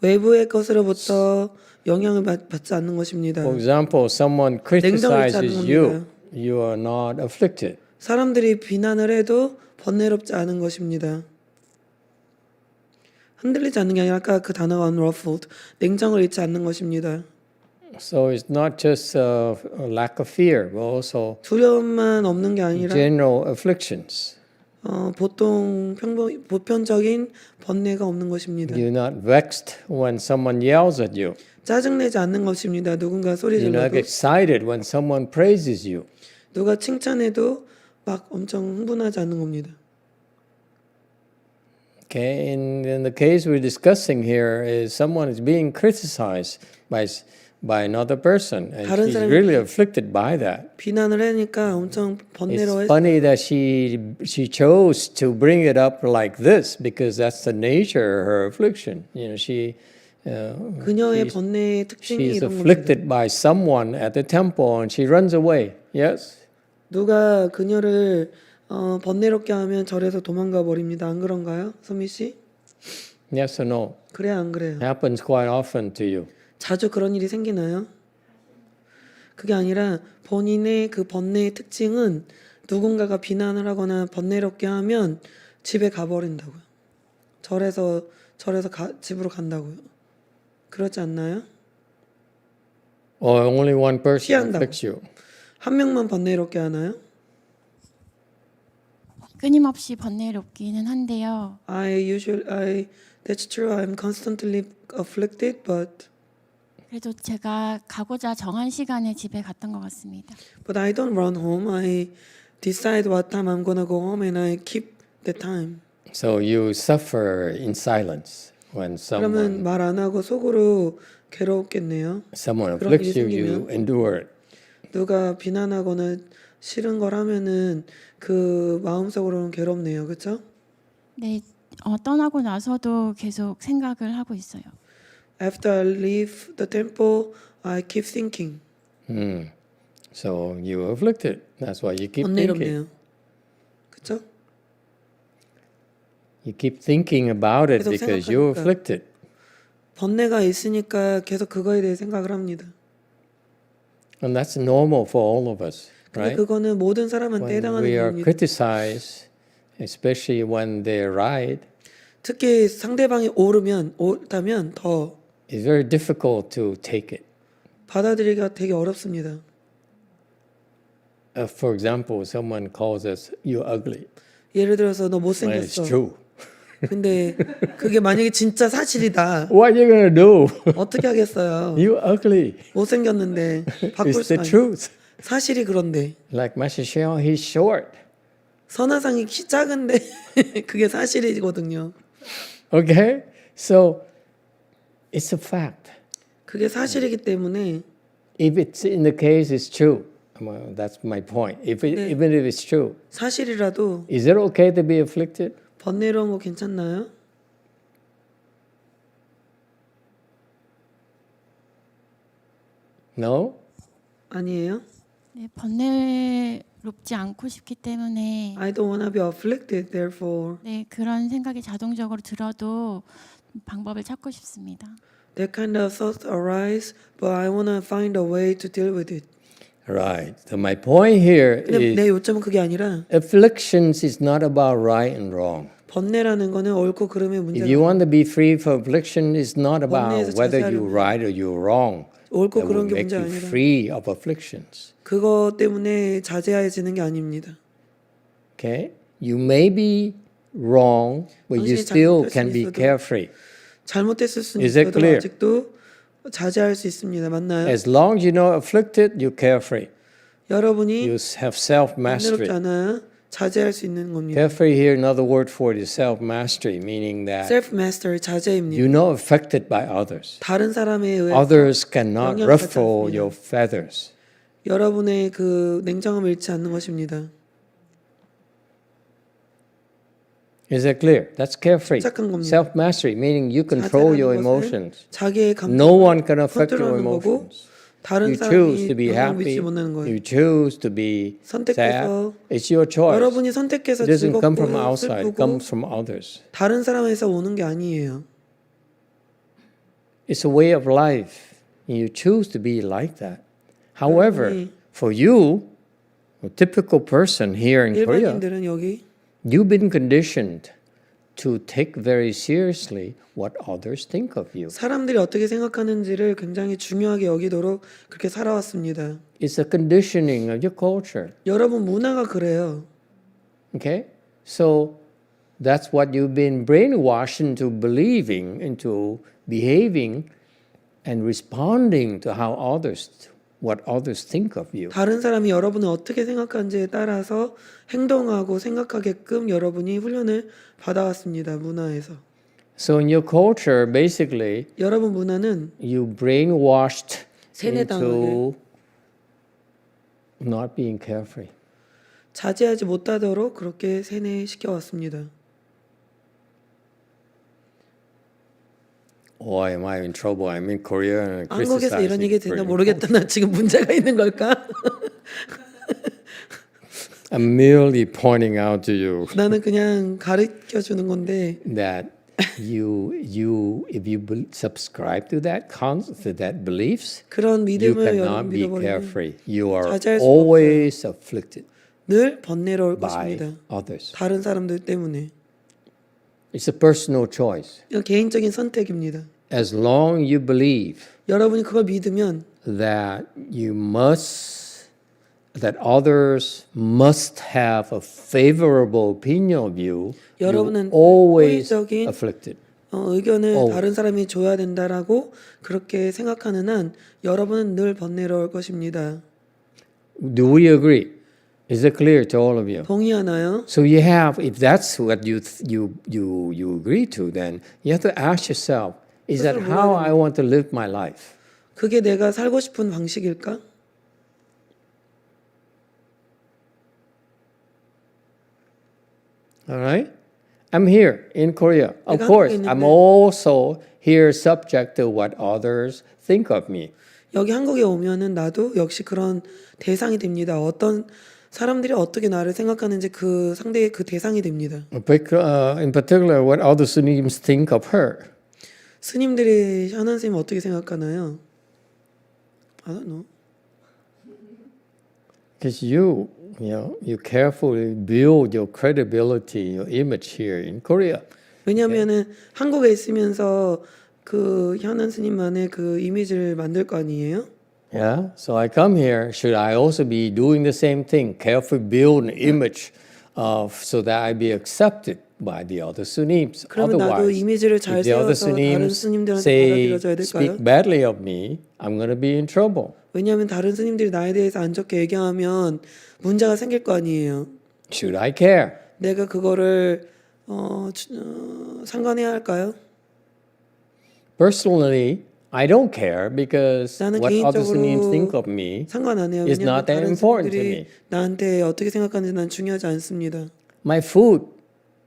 외부의 것으로부터 영향을 받지 않는 것입니다. For example, someone 냉정하지 않는 criticizes you. 겁니다. you are not afflicted. 사람들이 비난을 해도 번뇌롭지 않은 것입니다. 흔들리지 않는 게 아니라 아까 그 단어가 unruffled, 냉정을 잃지 않는 것입니다. So it's not just a lack of fear, but also 두려움만 없는 게 아니라 general afflictions. 보통 보편적인 번뇌가 없는 것입니다. You're not vexed when someone yells at you. 짜증내지 않는 것입니다. 누군가 소리 You're not 질러도 excited when someone praises you. 누가 칭찬해도 막 엄청 흥분하지 않는 겁니다. Okay, in the case we're discussing here is someone is being criticized by another person, and 다른 she's 사람이 really afflicted by that. 비난을 하니까 엄청 It's 번뇌로워해서 funny that she chose to bring it up like this because that's the nature of her affliction. You know, 그녀의 번뇌의 특징이 she's 이런 겁니다. afflicted by someone at the temple and she runs away. Yes? 누가 그녀를 번뇌롭게 하면 절에서 도망가 버립니다. 안 그런가요, 선미 씨? Yes or no? 그래요, 안 그래요? Happens quite often to you. 자주 그런 일이 생기나요? 그게 아니라 본인의 그 번뇌의 특징은 누군가가 비난을 하거나 번뇌롭게 하면 집에 가버린다고요. 절에서 집으로 간다고요. 그렇지 않나요? Or only one person 피한다고. afflicts you. 한 명만 번뇌롭게 하나요? 끊임없이 번뇌롭기는 한데요. That's true. I'm constantly afflicted, but 제가 가고자 정한 시간에 집에 갔던 것 같습니다. I don't run home. I decide what time I'm gonna go home, and I keep the time. So you suffer in silence when 그러면 말 안 하고 속으로 괴로웠겠네요. someone 그런 afflicts 일이 you, you 생기면 endure it. 누가 비난하거나 싫은 걸 하면은 그 마음속으로는 괴롭네요. 그렇죠? 네, 떠나고 나서도 계속 생각을 하고 있어요. After I leave the temple, I keep thinking. So you are afflicted. That's why you keep thinking. 번뇌롭네요. 그렇죠? You keep thinking about it 계속 because you're 생각하니까. afflicted. 번뇌가 있으니까 계속 그거에 대해 생각을 합니다. And that's normal for all of us, 근데 right? 그거는 모든 사람한테 When 해당하는 we are 일입니다. criticized, especially when they're right, 특히 상대방이 옳다면 더 it's very difficult to take it. 받아들이기가 되게 어렵습니다. For example, someone calls us, you're ugly. 예를 들어서 너 Well, it's 못생겼어. true. 근데 그게 만약에 진짜 사실이다. What are you going to do? 어떻게 하겠어요? You're ugly. 못생겼는데 바꿀 It's 수 the 아니 truth. 사실이 그런데 Like Master Xiao, he's short. 선화상이 키 작은데 그게 사실이거든요. Okay? So it's a fact. 그게 사실이기 때문에 If it's in the case, it's true. Well, that's my point. Even if it's true, 사실이라도 is it okay to be afflicted? 번뇌로운 거 괜찮나요? No? 아니에요. 네, 번뇌롭지 않고 싶기 때문에 I don't want to be afflicted, therefore. 네, 그런 생각이 자동적으로 들어도 방법을 찾고 싶습니다. That kind of thoughts arise, but I want to find a way to deal with it. Right. So my point here 근데 내 is 요점은 그게 아니라 afflictions is not about right and wrong. 번뇌라는 거는 옳고 그름의 If 문제가 you want to be free from affliction, it's not 번뇌에서 about whether 자제하려면 you're right or you're wrong. 옳고 That 그런 will 게 make 문제 you 아니라 free of afflictions. 그거 때문에 자제해지는 게 아닙니다. Okay? You may be wrong, but you 당신이 still 잘못할 can 수는 be 있어도 carefree. 잘못됐을 수는 Is that 있어도 clear? 아직도 자제할 수 있습니다. 맞나요? As long as you're not afflicted, you're carefree. 여러분이 You have 번뇌롭지 self-mastery. 않아야 자제할 수 있는 겁니다. Carefree here, another word for it is self-mastery, meaning that Self-mastery, 자제입니다. you're not affected by others. 다른 사람에 의해 Others cannot 영향을 받지 ruffle 않습니다. your feathers. 여러분의 그 냉정함을 잃지 않는 것입니다. Is that clear? That's carefree. 침착한 겁니다. Self-mastery, meaning you control your 자제라는 것은 emotions. 자기의 No one 감정을 can affect your 컨트롤하는 거고 emotions. 다른 You choose 사람이 to be 영향을 happy. 미치지 못하는 거예요. You choose to be sad. 선택해서 It's your choice. 여러분이 선택해서 It doesn't come from 즐겁고 outside. It 슬프고 comes from others. 다른 사람에서 오는 게 아니에요. It's a way of life. You choose to be like that. However, 여러분이 for you, a typical person here in Korea, 일반인들은 여기 you've been conditioned to take very seriously what others think of you. 사람들이 어떻게 생각하는지를 굉장히 중요하게 여기도록 그렇게 살아왔습니다. It's a conditioning of your culture. 여러분 문화가 그래요. Okay? So that's what you've been brainwashed into believing, into behaving and responding to how what others think of you. 다른 사람이 여러분을 어떻게 생각하는지에 따라서 행동하고 생각하게끔 여러분이 훈련을 받아왔습니다. 문화에서. So in your culture, basically, 여러분 문화는 you brainwashed 세뇌당하게 into not being carefree. 자제하지 못하도록 그렇게 세뇌시켜 왔습니다. Oh, am I in trouble? I'm in Korea and 한국에서 이런 criticizing 얘기 되나 Korean 모르겠다. 나 지금 문제가 있는 걸까? I'm merely pointing out to you 나는 그냥 가르쳐 주는 건데 that if you subscribe to that beliefs, 그런 you 믿음을 cannot 여러분 be 믿어버리면 carefree. You are 자제할 수가 always afflicted 늘 번뇌로울 by 것입니다. others. 다른 사람들 때문에. It's a personal choice. 이건 개인적인 선택입니다. As long you believe 여러분이 그걸 믿으면 that that others must have a favorable opinion of you, you're 여러분은 always 호의적인 afflicted. 의견을 다른 사람이 줘야 된다라고 그렇게 생각하는 한 여러분은 늘 번뇌로울 것입니다. Do we agree? Is it clear to all of you? 동의하나요? So you have, if that's what you agree to, then you have to ask yourself, is that how I want to live my life? 그게 내가 살고 싶은 방식일까? All right? I'm here in Korea. Of 내가 course, 한국에 I'm 있는데 also here subject to what others think of me. 여기 한국에 오면은 나도 역시 그런 대상이 됩니다. 어떤 사람들이 어떻게 나를 생각하는지 그 상대의 그 대상이 됩니다. In particular, what other Sunnis think of her. 스님들이 현안 선생님 어떻게 생각하나요? I don't know. Because you carefully build your credibility, your image here in Korea. 왜냐하면은 한국에 있으면서 그 현안 스님만의 그 이미지를 만들 거 아니에요? Yeah, so I come here. Should I also be doing the same thing? Carefully build an image so that I be accepted by the other Sunnis. 그러면 나도 Otherwise, 이미지를 잘 if the other 세워서 다른 Sunnis 스님들한테 say 받아들여져야 될까요? speak badly of me, I'm going to be in trouble. 왜냐하면 다른 스님들이 나에 대해서 안 좋게 얘기하면 문제가 생길 거 아니에요. Should I care? 내가 그거를 상관해야 할까요? Personally, I don't care because 나는 what other 개인적으로 Sunnis think of me 상관 안 해요. is 왜냐하면 not that 다른 important to 스님들이 me. 나한테 어떻게 생각하는지 난 중요하지 않습니다. My food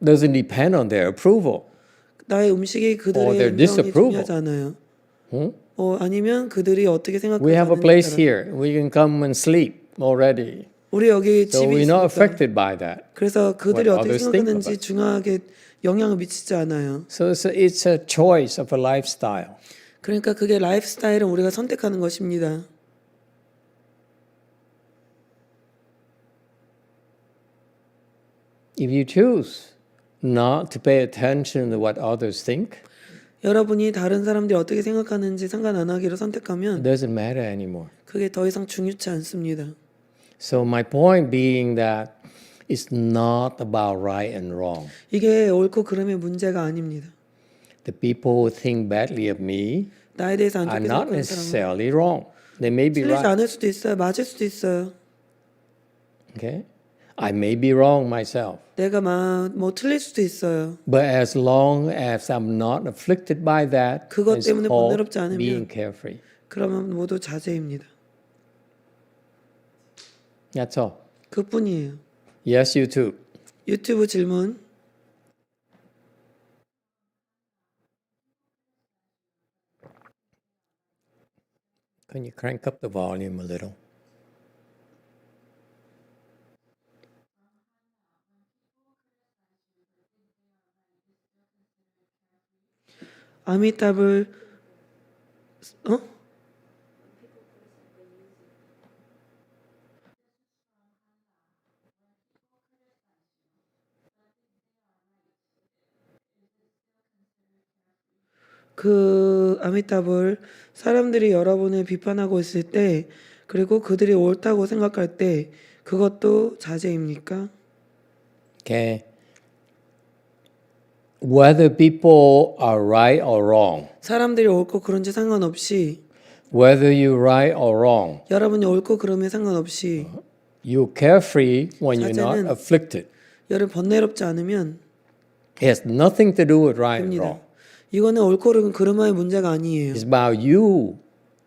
doesn't depend on their approval. 나의 음식이 Or 그들의 their 인정이 disapproval. 중요하지 않아요. 아니면 그들이 어떻게 We have a place 생각하는지 here. We can come and sleep already. 우리 여기 So 집이 we're not 있으니까 affected by that. 그래서 그들이 what 어떻게 others think 생각하는지 about. 중요하게 영향을 미치지 않아요. So it's a choice of a lifestyle. 그러니까 그게 라이프스타일은 우리가 선택하는 것입니다. If you choose not to pay attention to what others think, 여러분이 다른 사람들이 어떻게 생각하는지 상관 안 하기로 선택하면 it doesn't matter anymore. 그게 더 이상 중요치 않습니다. So my point being that it's not about right and wrong. 이게 옳고 그름의 문제가 아닙니다. The people who think badly of me 나에 대해서 안 are 좋게 not 생각하는 사람은 necessarily wrong. They may be 틀리지 right. 않을 수도 있어요. 맞을 수도 있어요. Okay? I may be wrong myself. 내가 뭐 틀릴 수도 있어요. But as long as I'm not afflicted by that, 그것 it's 때문에 called 번뇌롭지 않으면 being carefree. 그러면 모두 자제입니다. That's all. 그뿐이에요. Yes, you too. 유튜브 질문. Can you crank up the volume a little? 아미타불 그 아미타불 사람들이 여러분을 비판하고 있을 때 그리고 그들이 옳다고 생각할 때 그것도 자제입니까? Okay. Whether people are right or wrong, 사람들이 옳고 그런지 상관없이 whether you're right or wrong, 여러분이 옳고 그름에 상관없이 you're carefree when you're not 자제는 afflicted. 여러분 번뇌롭지 않으면 It has nothing to do with right and 됩니다. wrong. 이거는 옳고 그름의 문제가 아니에요. It's about you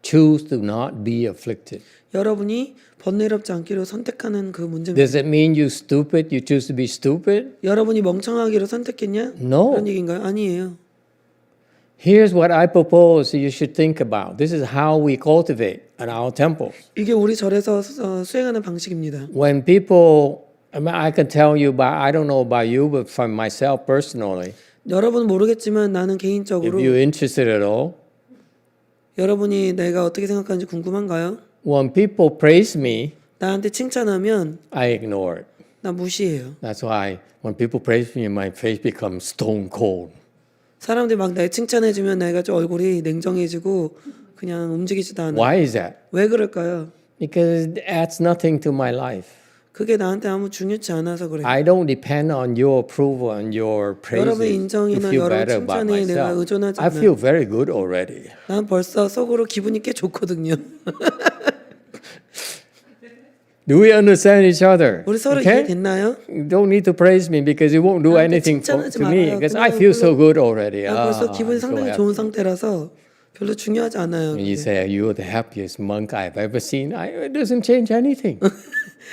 choose to not be afflicted. 여러분이 번뇌롭지 않기로 선택하는 그 문제입니다. Does it mean you stupid? You choose to be stupid? 여러분이 멍청하기로 선택했냐? No. 그런 얘기인가요? 아니에요. Here's what I propose you should think about. This is how we cultivate at our temples. 이게 우리 절에서 수행하는 방식입니다. When people, I can tell you, but I don't know about you, but from myself personally, 여러분은 모르겠지만 나는 if 개인적으로 you're interested at all, 여러분이 내가 어떻게 생각하는지 궁금한가요? when people praise me, 나한테 칭찬하면 I ignore it. 나 무시해요. That's why when people praise me, my face becomes stone cold. 사람들이 막 날 칭찬해주면 내가 좀 얼굴이 냉정해지고 그냥 움직이지도 않아. Why is that? 왜 그럴까요? Because it adds nothing to my life. 그게 나한테 아무 중요치 않아서 그래요. I don't depend on your approval and your praises 여러분의 to 인정이나 feel 여러분 better about 칭찬에 내가 myself. 의존하지 I 않아요. feel very good already. 난 벌써 속으로 기분이 꽤 좋거든요. Do we understand each other? 우리 서로 Okay? 이해됐나요? You don't need to praise me because it won't do anything to 칭찬하지 me 말아요. because I 그냥 feel so good already. 나 벌써 기분이 I'm so 상당히 happy. 좋은 상태라서 별로 중요하지 않아요. When you 그게. say you're the happiest monk I've ever seen, it doesn't change anything.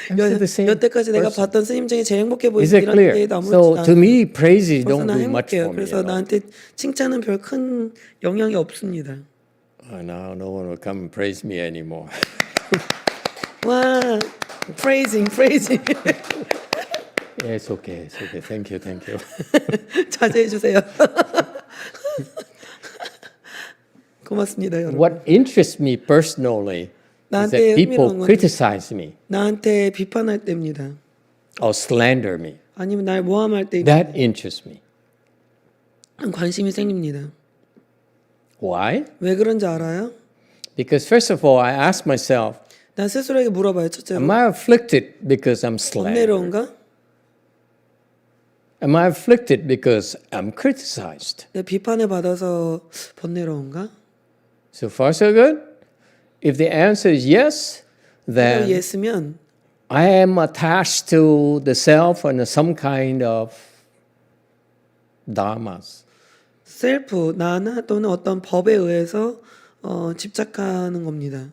I'm still the same 여태까지 내가 person. 봤던 스님 중에 제일 행복해 Is 보이는 it 이런 clear? 얘기도 아무렇지 So to 않아요. me, praises 벌써 don't 나 do much 행복해요. for me. 그래서 나한테 칭찬은 별 큰 영향이 없습니다. Now no one will come and praise me anymore. 와, praising. Yeah, it's okay. It's okay. Thank you. 자제해 주세요. 고맙습니다, 여러분. What interests me personally is 나한테 that people 흥미로운 건 criticize me 나한테 비판할 때입니다. or slander me. 아니면 날 모함할 때 That interests me. 관심이 생깁니다. Why? 왜 그런지 알아요? Because first of all, I ask myself, 난 스스로에게 물어봐요. 첫째로 am I afflicted because I'm slandered? 번뇌로운가? Am I afflicted because I'm criticized? 내 비판을 받아서 번뇌로운가? So far, so good? If the answer is yes, then 예스면 I am attached to the self and some kind of dharmas. 셀프, 나나 또는 어떤 법에 의해서 집착하는 겁니다.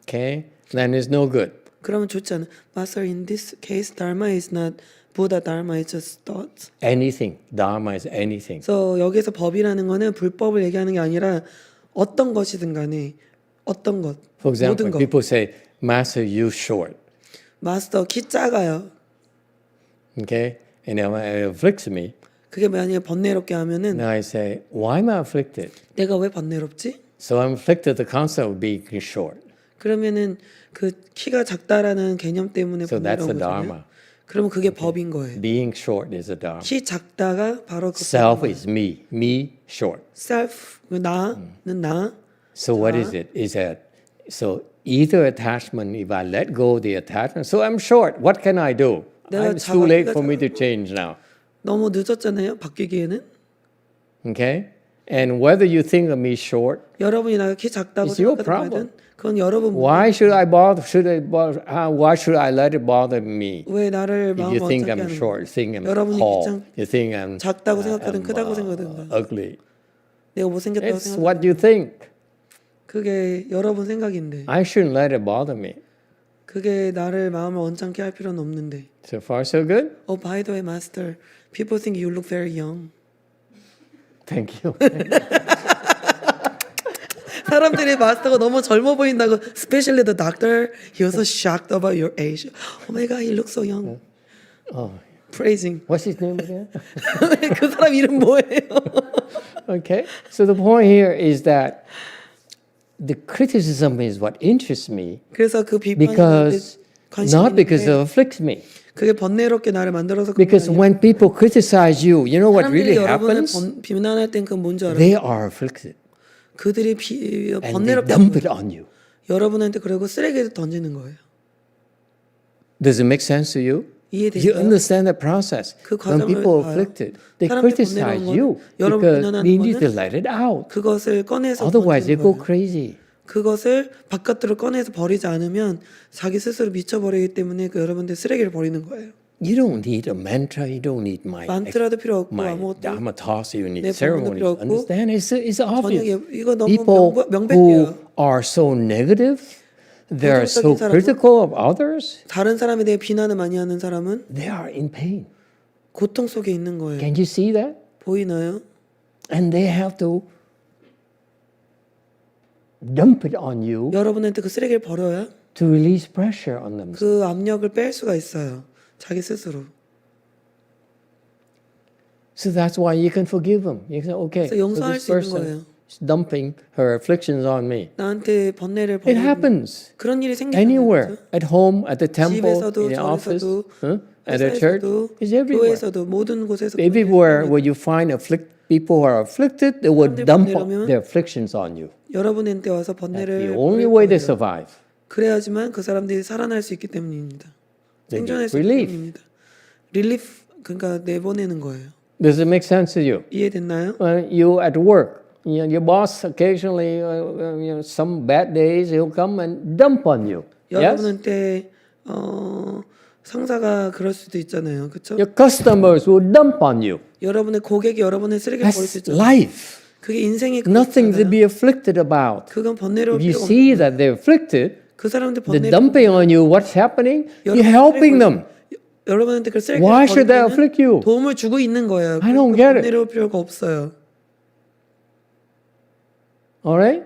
Okay? Then it's no good. 그러면 좋지 않아. Master, in this case, Dharma is not Buddha Dharma, it's just thoughts. Anything. Dharma is anything. 그래서 여기서 법이라는 거는 불법을 얘기하는 게 아니라 어떤 것이든 간에 어떤 것, For example, 모든 것. people say, Master, you short. 마스터 키 작아요. Okay? And if it afflicts me, 그게 만약에 번뇌롭게 하면은 now I say, why am I afflicted? 내가 왜 번뇌롭지? So I'm afflicted the concept of being short. 그러면은 그 키가 작다라는 개념 때문에 So that's 번뇌로운 a 거잖아요. dharma. 그러면 그게 법인 거예요. Being short is a dharma. 키 작다가 바로 그 Self is me. Me short. self, 나는 나. So what is it? Is that so either attachment, if I let go of the attachment, so I'm short. What can I do? 내가 It's too late 자기가 for me to change now. 너무 늦었잖아요. 바뀌기에는. Okay? And whether you think of me short, 여러분이 나가 키 작다고 It's your 생각하든 problem. 말든 그건 여러분 why should I bother? Why should I let it bother me? 왜 나를 If 마음 you think 어떻게 I'm 하는 short, you think I'm 여러분이 tall, 키장 you think I'm 작다고 생각하든 크다고 생각하든 ugly. 내가 못생겼다고 It's 생각. what you think. 그게 여러분 생각인데 I shouldn't let it bother me. 그게 나를 마음을 언짢게 할 필요는 없는데. So far, so good. Oh, by the way, master, people think you look very young. Thank you. 사람들이 마스터가 너무 젊어 보인다고. Especially the doctor, he was so shocked about your age. Oh my God, he looks so young. Oh, Praising. what's his name again? 그 사람 이름 뭐예요? Okay. So the point here is that the criticism is what interests me 그래서 그 비판이 because 관심이 not because it 있는데 afflicts me. 그게 번뇌롭게 나를 만들어서 그런 거 Because 아니에요? when people criticize you, you know what 사람들이 really 여러분을 happens? 비난할 땐 그건 뭔지 알아요? They are afflicted 그들이 and they 번뇌롭다는 dump it 거예요. on you. 여러분한테 그리고 쓰레기를 던지는 거예요. Does it make sense to you? You 이해되세요? understand the process. 그 When 과정을 people are 봐요. afflicted, they 사람들이 criticize 번뇌로운 you 거는 여러분 because 비난하는 they need to 거는 let it out. 그것을 꺼내서 Otherwise, they 던지는 go 거예요. crazy. 그것을 바깥으로 꺼내서 버리지 않으면 자기 스스로 미쳐버리기 때문에 그 여러분들 쓰레기를 버리는 거예요. You don't need a mantra. You don't need my 만트라도 필요 없고 my 아무것도 dharmatas. You need 내 부모도 필요 ceremonies. 없고 Understand? It's obvious. 저녁에 이거 너무 People who 명백해요. are so negative, they are so 부정적인 사람은 critical of others. 다른 사람에 대해 비난을 많이 하는 사람은 They are in pain. 고통 속에 있는 거예요. Can you see that? 보이나요? And they have to dump it on you 여러분한테 그 쓰레기를 버려야 to release pressure on them. 그 압력을 뺄 수가 있어요. 자기 스스로. So that's why you can forgive them. You can say, okay, 그래서 so 용서할 this 수 있는 person 거예요. is dumping her afflictions on me. 나한테 번뇌를 It 버리는 happens 그런 일이 생기잖아요. anywhere, at home, at the temple, 집에서도 in the office, 절에서도 at the church. 회사에서도 It's everywhere. 교회에서도 모든 곳에서 Everywhere where you find people who are afflicted, they will 사람들이 dump 번뇌로면 their afflictions on you. 여러분한테 와서 That's 번뇌를 the only 버릴 way they 거예요. survive. 그래야지만 그 사람들이 살아날 수 있기 때문입니다. They 생존할 get 수 있기 relief. 때문입니다. 릴리프 그러니까 내보내는 거예요. Does it make sense to you? 이해됐나요? You at work, your boss occasionally, some bad days, he'll come and dump on you. Yes? 여러분한테 상사가 그럴 수도 있잖아요. 그렇죠? Your customers will dump on you. 여러분의 고객이 여러분의 쓰레기를 버릴 수 That's 있잖아요. life. 그게 인생이 Nothing to 그렇잖아요. be afflicted about. 그건 번뇌로울 If you 필요가 see 없는 that they're afflicted, 그 사람들 the 번뇌를 dumping on you, what's happening? You're 여러분 helping 쓰레기 them. 여러분한테 그 쓰레기를 Why should they 버리면 afflict you? 도움을 주고 있는 거예요. I don't 그러니까 get it. 번뇌로울 필요가 없어요. All right?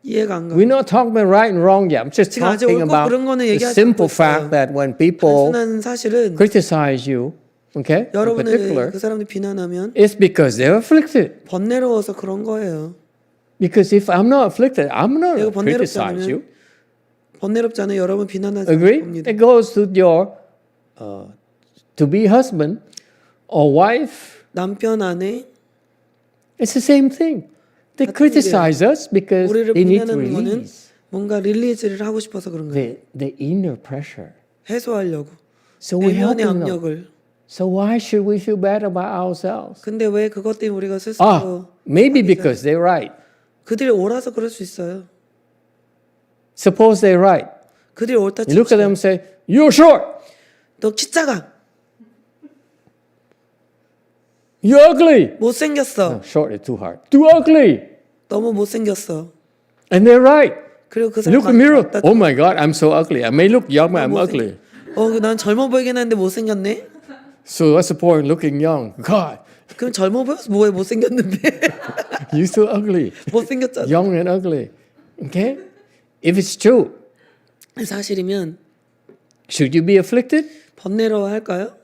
이해가 안 가요. We're not talking about right and wrong yet. I'm just 지금 아직 talking 옳고 about 그른 거는 the 얘기하지 simple 않고 있어요. fact that when people 단순한 사실은 criticize you, okay, in 여러분을 particular, 그 사람들 비난하면 it's because they're afflicted. 번뇌로워서 그런 거예요. Because if I'm not afflicted, I'm not 내가 going to 번뇌롭지 criticize you. 않으면 번뇌롭지 않은 여러분 비난하지 Agree? 않을 겁니다. It goes to your to-be husband or wife. 남편 아내 It's the same thing. They 같은 criticize us because 우리를 they need to 비난하는 거는 release 뭔가 릴리즈를 하고 싶어서 그런 거예요. the inner pressure. 해소하려고 So we're 내면의 helping them. 압력을. So why should we feel bad about ourselves? 근데 왜 그것 때문에 우리가 스스로 Maybe because they're right. 그들이 옳아서 그럴 수 있어요. Suppose they're right. 그들이 옳다 You look at them 칩시다. and say, "You're short. 너 키 작아. You're ugly." 못생겼어. Short is too hard. Too ugly. 너무 못생겼어. And they're right. 그리고 그 You 사람 look in the mirror. Oh my God, I'm so ugly. I may look young, but I'm ugly. 난 젊어 보이긴 하는데 못생겼네. So what's the point looking young? God, 그럼 젊어 보여서 뭐해 못생겼는데. you're so ugly. 못생겼잖아. Young and ugly. Okay? If it's true, 사실이면 should you be afflicted? 번뇌로워할까요?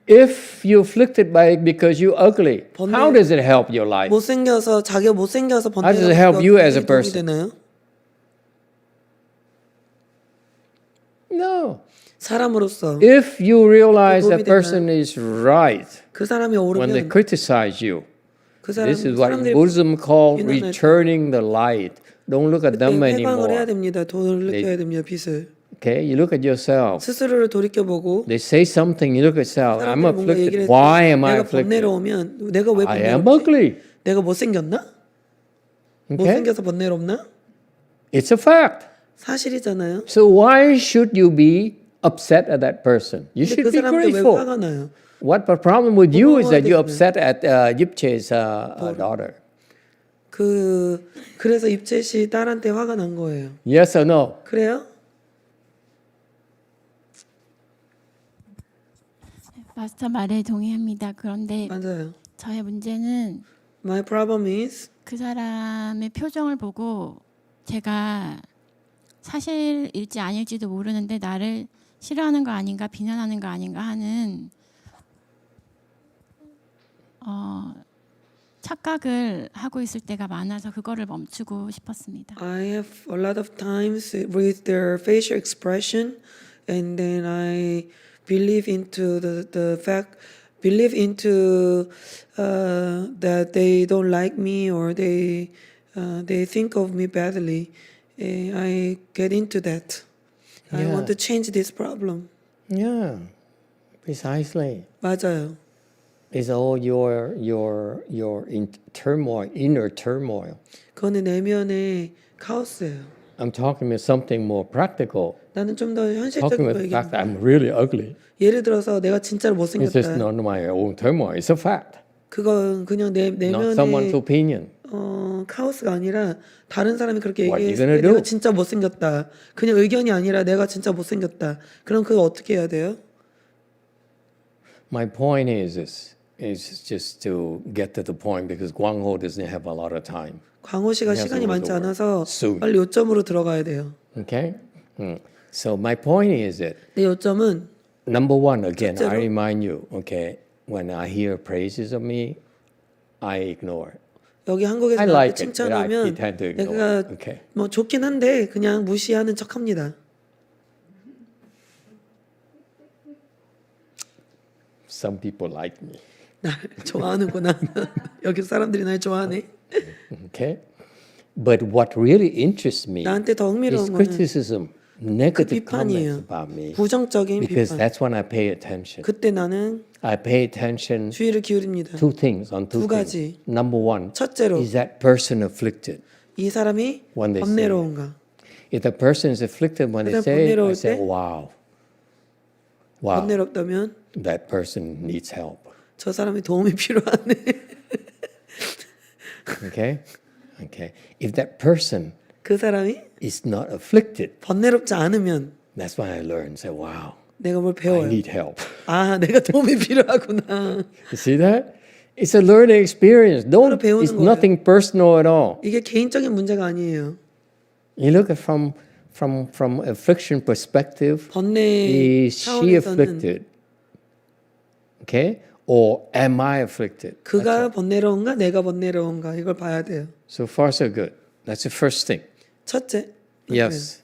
If you're afflicted by it because you're ugly, how does it help your life? 못생겨서 자기가 못생겨서 How does it help you as a 도움이 person? 되나요? No. 사람으로서 If you realize 도움이 that person is right 그 사람이 when they 오르면 criticize you, 그 사람 this is what 사람들이 Buddhism called 비난할 때 returning the light. Don't look at them 회방을 해야 anymore. 됩니다. 돈을 느껴야 됩니다. 빛을 Okay, you look at yourself. 스스로를 돌이켜보고 They say something, you look at yourself. I'm 사람들이 뭔가 얘기를 afflicted. 해서 Why am I 내가 afflicted? 번뇌로우면 내가 왜 I am 번뇌롭지? ugly. 내가 못생겼나? Okay? 못생겨서 번뇌롭나? It's a fact. 사실이잖아요. So why should you be upset at that person? You 근데 should 그 be 사람들 왜 grateful. 화가 나요? What the problem with you is that you're 되잖아요. upset at Yipche's daughter. 그래서 입채씨 딸한테 화가 난 거예요. Yes or no? 그래요? 마스터 말에 동의합니다. 그런데 맞아요. 저의 문제는 My problem is 그 사람의 표정을 보고 제가 사실일지 아닐지도 모르는데 나를 싫어하는 거 아닌가 비난하는 거 아닌가 하는 착각을 하고 있을 때가 많아서 그거를 멈추고 싶었습니다. I have a lot of times with their facial expression and then I believe into the fact, believe into that they don't like me or they think of me badly. I get into that. I Yeah. want to change this problem. Yeah, precisely. 맞아요. It's all your turmoil, inner turmoil. 그거는 내면의 카오스예요. I'm talking about something more practical. 나는 좀 더 Talking 현실적인 about 거 the fact that 얘기합니다. I'm really ugly. 예를 들어서 내가 진짜로 It's just 못생겼다. not my own turmoil. It's a fact, 그건 그냥 내 not someone's 내면의 opinion. 카오스가 아니라 다른 사람이 그렇게 What you 얘기했을 gonna 때 내가 do? 진짜 못생겼다. 그냥 의견이 아니라 내가 진짜 못생겼다. 그럼 그거 어떻게 해야 돼요? My point is this: is just to get to the point because Guang Ho doesn't have a lot of time. 광호 씨가 Yes, 시간이 it was 많지 over. 않아서 Soon. 빨리 요점으로 들어가야 돼요. Okay. So my point is that 내 요점은 number one, again, I 첫째로. remind you. Okay, when I hear praises of me, I ignore. 여기 한국에서 I 나한테 like it, but I 칭찬하면 pretend to ignore. 내가 it. Okay. 뭐 좋긴 한데 그냥 무시하는 척합니다. Some people like me. 날 좋아하는구나. 여기 사람들이 날 좋아하네. Okay. But what really interests me 나한테 더 is 흥미로운 거는 criticism, negative comments 비판이에요. about me. 부정적인 Because 비판. that's when I pay attention. 그때 나는 I pay attention 주의를 기울입니다. two things on two 두 가지. things. Number one, 첫째로 is that person afflicted? 이 사람이 When they 번뇌로운가? If the person is afflicted, when they 그다음 say, I 번뇌로울 say, 때? wow, wow, 번뇌롭다면 that person needs help. 저 사람이 도움이 필요하네. Okay, okay. If that person 그 사람이 is not afflicted, 번뇌롭지 않으면 that's when I learn. Say, wow, 내가 뭘 I 배워요. need help. 아, 내가 도움이 필요하구나. You see that? It's a learning experience. Don't. 배우는 It's 거예요. nothing personal at all. 이게 개인적인 문제가 아니에요. You look at from affliction perspective. 번뇌 Is she 차원에서는 afflicted? Okay, or am I afflicted? 그가 번뇌로운가 내가 번뇌로운가 이걸 봐야 돼요. So far, so good. That's the first thing. 첫째. Yes.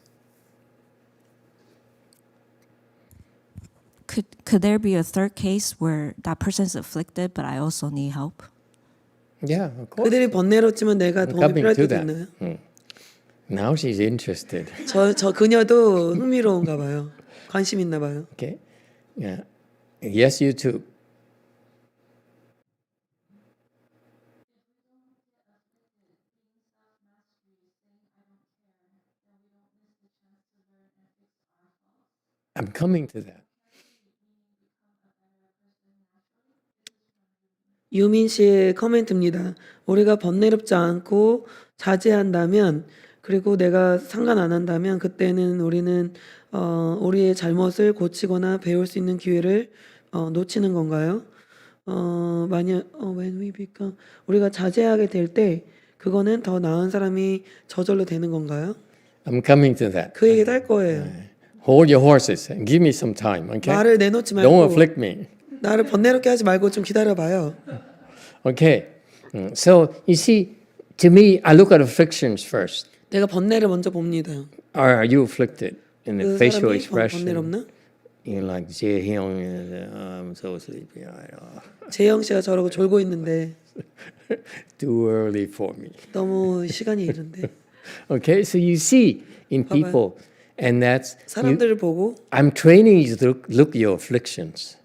Could there be a third case where that person is afflicted, but I also need help? Yeah, of course. 그들이 번뇌롭지만 내가 도움이 Coming 필요할 to 때도 that. 있나요? Now she's interested. 저 그녀도 흥미로운가 봐요. 관심 있나 봐요. Okay. Yeah. Yes, you too. I'm coming to that. 유민 씨의 커멘트입니다. 우리가 번뇌롭지 않고 자제한다면 그리고 내가 상관 안 한다면 그때는 우리는 우리의 잘못을 고치거나 배울 수 있는 기회를 놓치는 건가요? 만약 when we become 우리가 자제하게 될 때 그거는 더 나은 사람이 저절로 되는 건가요? I'm coming to that. 그 얘기도 할 거예요. Hold your horses and give me some time, okay? 말을 내놓지 Don't 말고 afflict me. 나를 번뇌롭게 하지 말고 좀 기다려봐요. Okay. So you see, to me, I look at afflictions first. 내가 번뇌를 먼저 봅니다. Are you afflicted in the 그 facial 사람이 expression? 번뇌롭나? You're like, I'm so sleepy. I know. 재영 씨가 저러고 졸고 있는데 Too early for me. 너무 시간이 이른데 Okay, so you see in people, and that's you, 사람들을 보고 I'm training you to look your afflictions.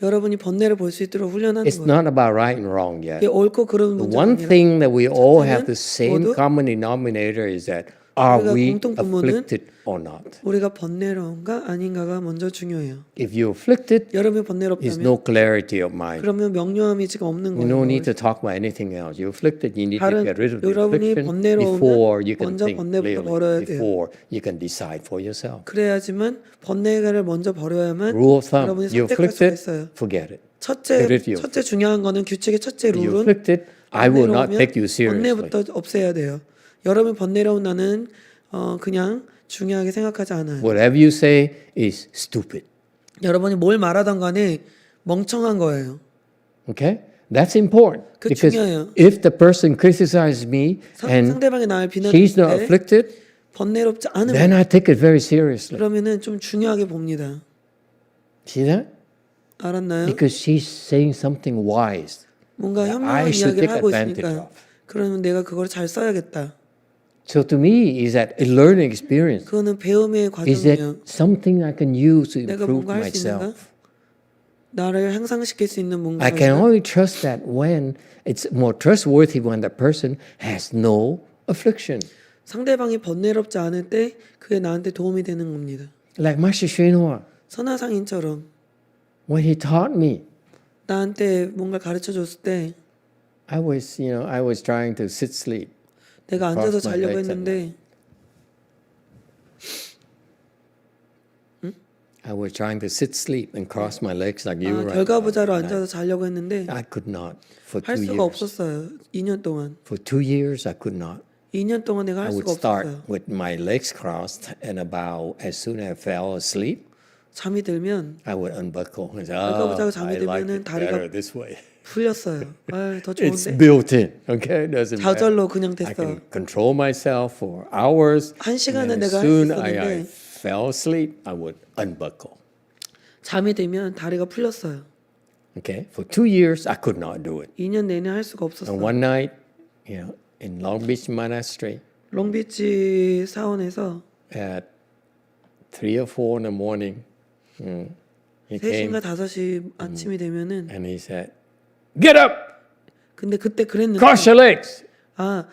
여러분이 번뇌를 볼 수 있도록 훈련하는 It's 거예요. not about right and wrong yet. 이게 옳고 그른 The 문제가 one 아니라 thing that we all have 첫째는 the same 모두 common denominator is that are 우리가 we 공통 분모는 afflicted or not? 우리가 번뇌로운가 아닌가가 먼저 중요해요. If you're afflicted, 여러분이 there's 번뇌롭다면 no clarity of mind. 그러면 명료함이 지금 없는 You don't need 거예요. to talk about anything else. You're afflicted. You need to 다른 get rid of the 여러분이 affliction 번뇌로우면 before you can 먼저 think 번뇌부터 버려야 clearly. 돼요. Before you can decide for yourself. 그래야지만 번뇌를 먼저 버려야만 Rule of thumb: 여러분이 you're 선택할 수가 afflicted. 있어요. Forget it. 첫째 Get rid of 첫째 중요한 거는 규칙의 첫째 You're 룰은 afflicted. I will not 번뇌로우면 take you seriously. 번뇌부터 없애야 돼요. 여러분 번뇌로운 나는 그냥 중요하게 생각하지 않아요. Whatever you say is stupid. 여러분이 뭘 말하던 간에 멍청한 거예요. Okay, that's important 그 because 중요해요. if the person criticizes me and 상대방이 나를 she's not 비난할 때 afflicted, 번뇌롭지 않으면 then I take it very seriously. 그러면은 좀 중요하게 봅니다. See that? 알았나요? Because she's saying something wise. 뭔가 I 현명한 should 이야기를 take 하고 advantage 있으니까 of. 그러면 내가 그걸 잘 써야겠다. So to me, is that a learning experience? 그거는 배움의 Is that 과정이며 something I can use to 내가 improve 뭔가 할 수 있는가? myself? 나를 향상시킬 수 있는 뭔가 I can only trust that when it's more trustworthy when the person has no affliction. 상대방이 번뇌롭지 않을 때 그게 나한테 도움이 되는 겁니다. Like Master Shinua, 선화상인처럼 when he taught me, 나한테 뭔가 가르쳐 줬을 때 I was trying to sit sleep. 내가 앉아서 Cross my 자려고 legs at 했는데 I was trying to sit sleep and cross my legs like you right 결과부자로 now. 앉아서 자려고 했는데 I could not for 할 2 수가 years. 없었어요. 2년 동안. For 2 years, I could not. 2년 동안 내가 I 할 would 수가 start 없었어요. with my legs crossed, and about as soon as I fell asleep, 잠이 들면 I would unbuckle and say, 결과부자가 "Oh, 잠이 I like 들면은 it better 다리가 this way." 풀렸어요. 더 It's 좋은데. built in. Okay, it doesn't matter. 좌절로 그냥 I 됐어. can control myself for hours. 한 시간은 And then 내가 as 할 수 soon as I 있었는데 fell asleep, I would unbuckle. 잠이 들면 다리가 풀렸어요. Okay, for 2 years, I could not do it. 2년 내내 할 수가 And 없었어요. one night, in Long Beach Monastery, 롱비치 사원에서 at 3 or 4 in the morning, he came 3시인가 5시 아침이 되면은 and he said, "Get up, 근데 그때 그랬는데 cross your legs."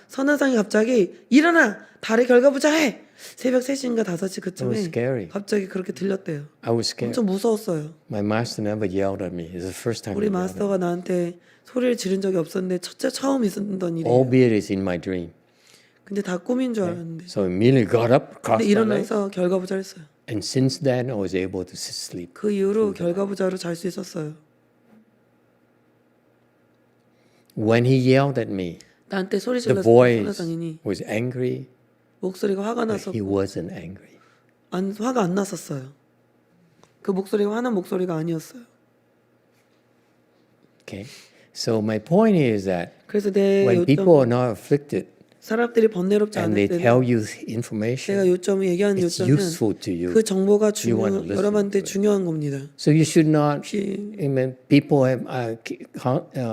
선화상이 갑자기 일어나 다리 결과부자해 새벽 3시인가 5시 It was 그쯤에 scary. 갑자기 그렇게 들렸대요. I was scared. 엄청 무서웠어요. My master never yelled at me. It's the first time. 우리 he yelled at me. 마스터가 나한테 소리를 지른 적이 없었는데 처음 있었던 일이에요. Albeit it's in my dream. 근데 다 꿈인 줄 알았는데 So I immediately got up, 근데 crossed my legs, 일어나서 결과부자를 했어요. and since then I was able to sleep. 그 이후로 결과부자로 잘 수 있었어요. When he yelled at me, 나한테 소리 the 질렀던 voice 선화상인이 was angry, 목소리가 화가 but 나서 he wasn't angry. 화가 안 났었어요. 그 목소리가 화난 목소리가 아니었어요. Okay. So my point is that 그래서 내 when people are not afflicted 사람들이 번뇌롭지 and 않을 they 때는 tell you 내가 information, 요점을 얘기하는 it's 요점은 useful to you. 그 정보가 You want to listen 여러분한테 to it. 중요한 겁니다. So you should not. 혹시 I mean, people have,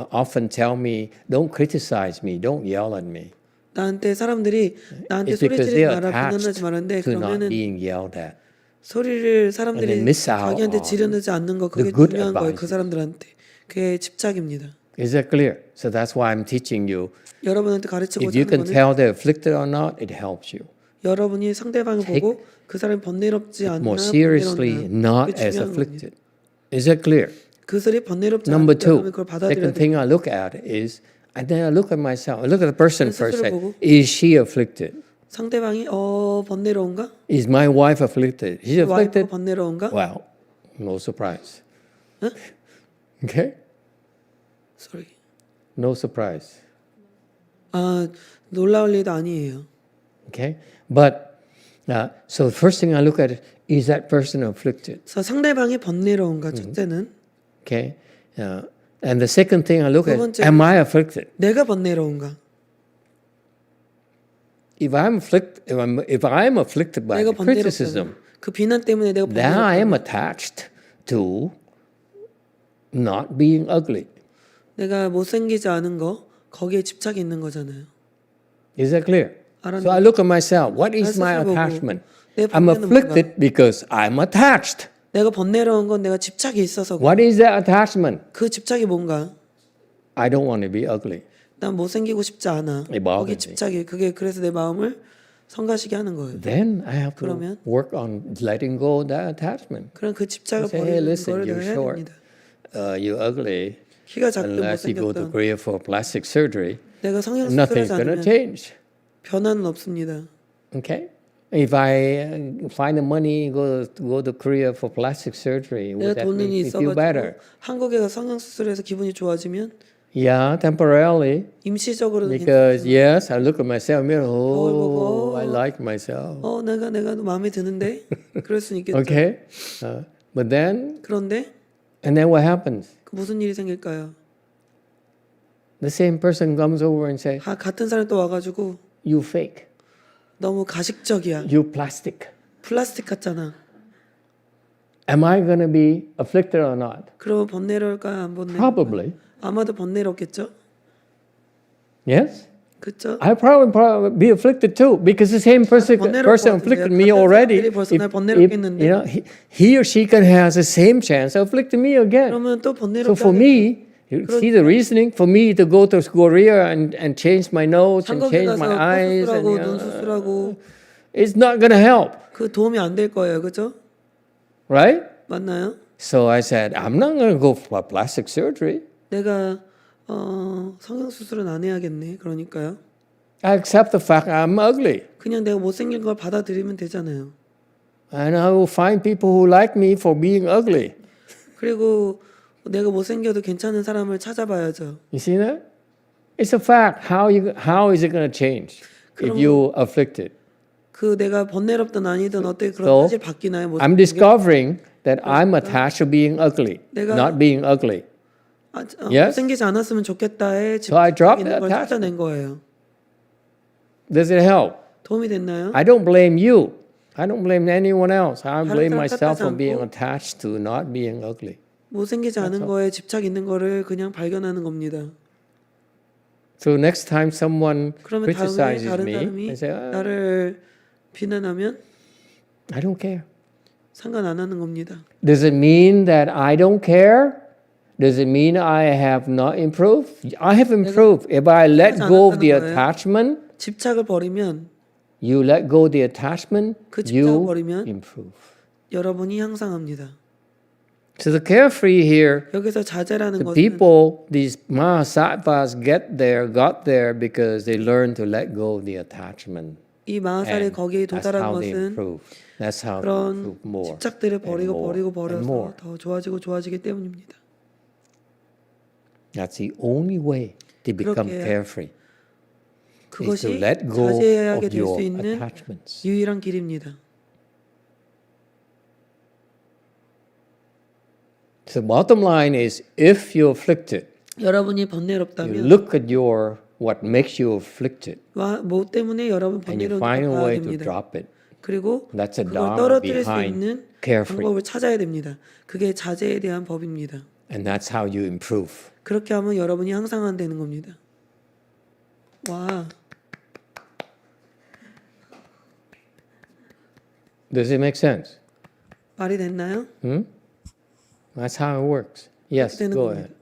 often tell me, "Don't criticize me. Don't yell at me." 나한테 사람들이 나한테 It's 소리 because 지르지 they are 마라 비난하지 attached 말았는데 to not 그러면은 being yelled at. 소리를 And 사람들이 they miss out 자기한테 on 지르지 않는 거 그게 the good 중요한 거예요. 그 advices. 사람들한테 그게 집착입니다. Is that clear? So that's why I'm teaching you. 여러분한테 If 가르치고자 you 하는 can 거는 tell they're afflicted or not, it helps you. 여러분이 상대방을 Take 보고 그 사람이 번뇌롭지 않나 More seriously, 번뇌롭나 not 그게 as 중요한 겁니다. afflicted. Is that clear? 그 사람이 번뇌롭지 Number 않다면 two, 그걸 받아들여야 second 돼요. thing I look at is, and then I look at myself. I look at the person first. 스스로 Say, 보고. is she afflicted? 상대방이 번뇌로운가? Is my wife afflicted? Is she 와이프가 afflicted? 번뇌로운가? Well, no surprise. Okay? Sorry. No surprise. 놀라울 일도 아니에요. Okay? But, so the first thing I look at is that person afflicted? 그래서 상대방이 번뇌로운가 첫째는 Okay? And the second thing I look 두 at, 번째는 am I afflicted? 내가 번뇌로운가? If I'm afflicted by 내가 the criticism, 번뇌롭다면 그 비난 때문에 내가 then I am 번뇌롭다면 attached to not being ugly. 내가 못생기지 않은 거 거기에 집착이 있는 거잖아요. Is that clear? 알았네. So I look at myself. What is my 스스로 보고 attachment? 내 I'm 번뇌는 afflicted because I'm attached. 내가 번뇌로운 건 내가 집착이 있어서 What is that attachment? 그 집착이 뭔가? I don't want to be ugly. 난 못생기고 싶지 않아. 이 마음이지. 거기 집착이 그게 그래서 내 마음을 성가시게 하는 거예요. Then I have to 그러면? work on letting go of that attachment. 그럼 그 집착을 Say, hey, 버리는 listen, 걸 내가 you're 해야 short. 됩니다. You're ugly. 키가 작든 Unless you go to 못생겼든 Korea for plastic surgery, 내가 성형 nothing's 수술하지 going to 않으면 change. 변화는 없습니다. Okay? If I find the money, go to Korea for plastic surgery, would 내가 that make 돈이 me feel 있어가지고 better? 한국에 가 성형 수술해서 기분이 좋아지면 Yeah, temporarily. 임시적으로는 Because 괜찮지만 yes, I look at myself in the mirror. 거울 보고, Oh, I like myself. 내가 마음에 드는데 그럴 수는 있겠죠. Okay? But then, 그런데 and then what happens? 그 무슨 일이 생길까요? The same person comes over and says, 같은 사람이 또 와가지고 you fake. 너무 가식적이야. You plastic. 플라스틱 같잖아. Am I going to be afflicted or not? 그러면 번뇌로울까요? 안 번뇌? Probably. 아마도 번뇌롭겠죠? Yes? 그렇죠? I probably be afflicted too because the same person afflicted me already. 벌써 날 번뇌롭겠는데. You know, he or she can have the same chance of afflicting me again. 그러면 또 So 번뇌롭게 for me, you see the reasoning for me to go to Korea and change my nose and 한국에 change my 가서 코 eyes 수술하고 and 눈 수술하고 it's not going to help, 그 도움이 안 될 거예요. 그죠? right? 맞나요? So I said, I'm not going to go for plastic surgery. 내가 성형 수술은 안 해야겠네. 그러니까요. I accept the fact I'm ugly. 그냥 내가 못생긴 걸 받아들이면 되잖아요. And I will find people who like me for being ugly. 그리고 내가 못생겨도 괜찮은 사람을 찾아봐야죠. You see that? It's a fact. How is it going to change if you afflicted? 그 내가 번뇌롭든 아니든 어떻게 그런 So, 사실 바뀌나요? I'm discovering that I'm attached to being ugly, not being ugly. Yes? 못생기지 않았으면 좋겠다에 So I dropped 있는 the 걸 attachment. 찾아낸 거예요. Does it help? 도움이 됐나요? I don't blame you. I don't blame anyone else. I blame 사람 myself 탓하지 for being 않고 attached to not being ugly. 못생기지 않은 거에 집착 있는 거를 그냥 발견하는 겁니다. So next time someone 그러면 다음에 criticizes 다른 me, I 사람이 say, 나를 비난하면 I don't care. 상관 안 하는 겁니다. Does it mean that I don't care? Does it mean I have not improved? I have improved. If I let go of the attachment, 집착을 버리면 you let go of the attachment, 그 집착을 you 버리면 improve. 여러분이 향상합니다. So the carefree here, 여기서 자제라는 the 것은 people, these Mahasattvas got there because they learned to let go of the attachment. 이 마하살이 And 거기에 that's 도달한 how they 것은 improve. That's how they 그런 improve more. 집착들을 버리고 and more, 버리고 and 버려서 more. 더 좋아지기 때문입니다. That's the only way to become 그렇게 carefree. Is to 그것이 let go 자제하게 of 될 수 your 있는 attachments. 유일한 길입니다. So the bottom line is, if you're afflicted, 여러분이 you 번뇌롭다면 look at what makes you afflicted, 뭐 때문에 여러분 and you 번뇌로운지 find a 봐야 way to 됩니다. drop it. 그리고 That's a 그걸 dharma 떨어뜨릴 수 behind 있는 carefree. 방법을 찾아야 됩니다. 그게 자제에 대한 법입니다. And that's how you improve. 그렇게 하면 여러분이 향상되는 겁니다. 와, Does it make sense? 말이 됐나요? That's how it works. Yes, 되는 go 겁니다. ahead.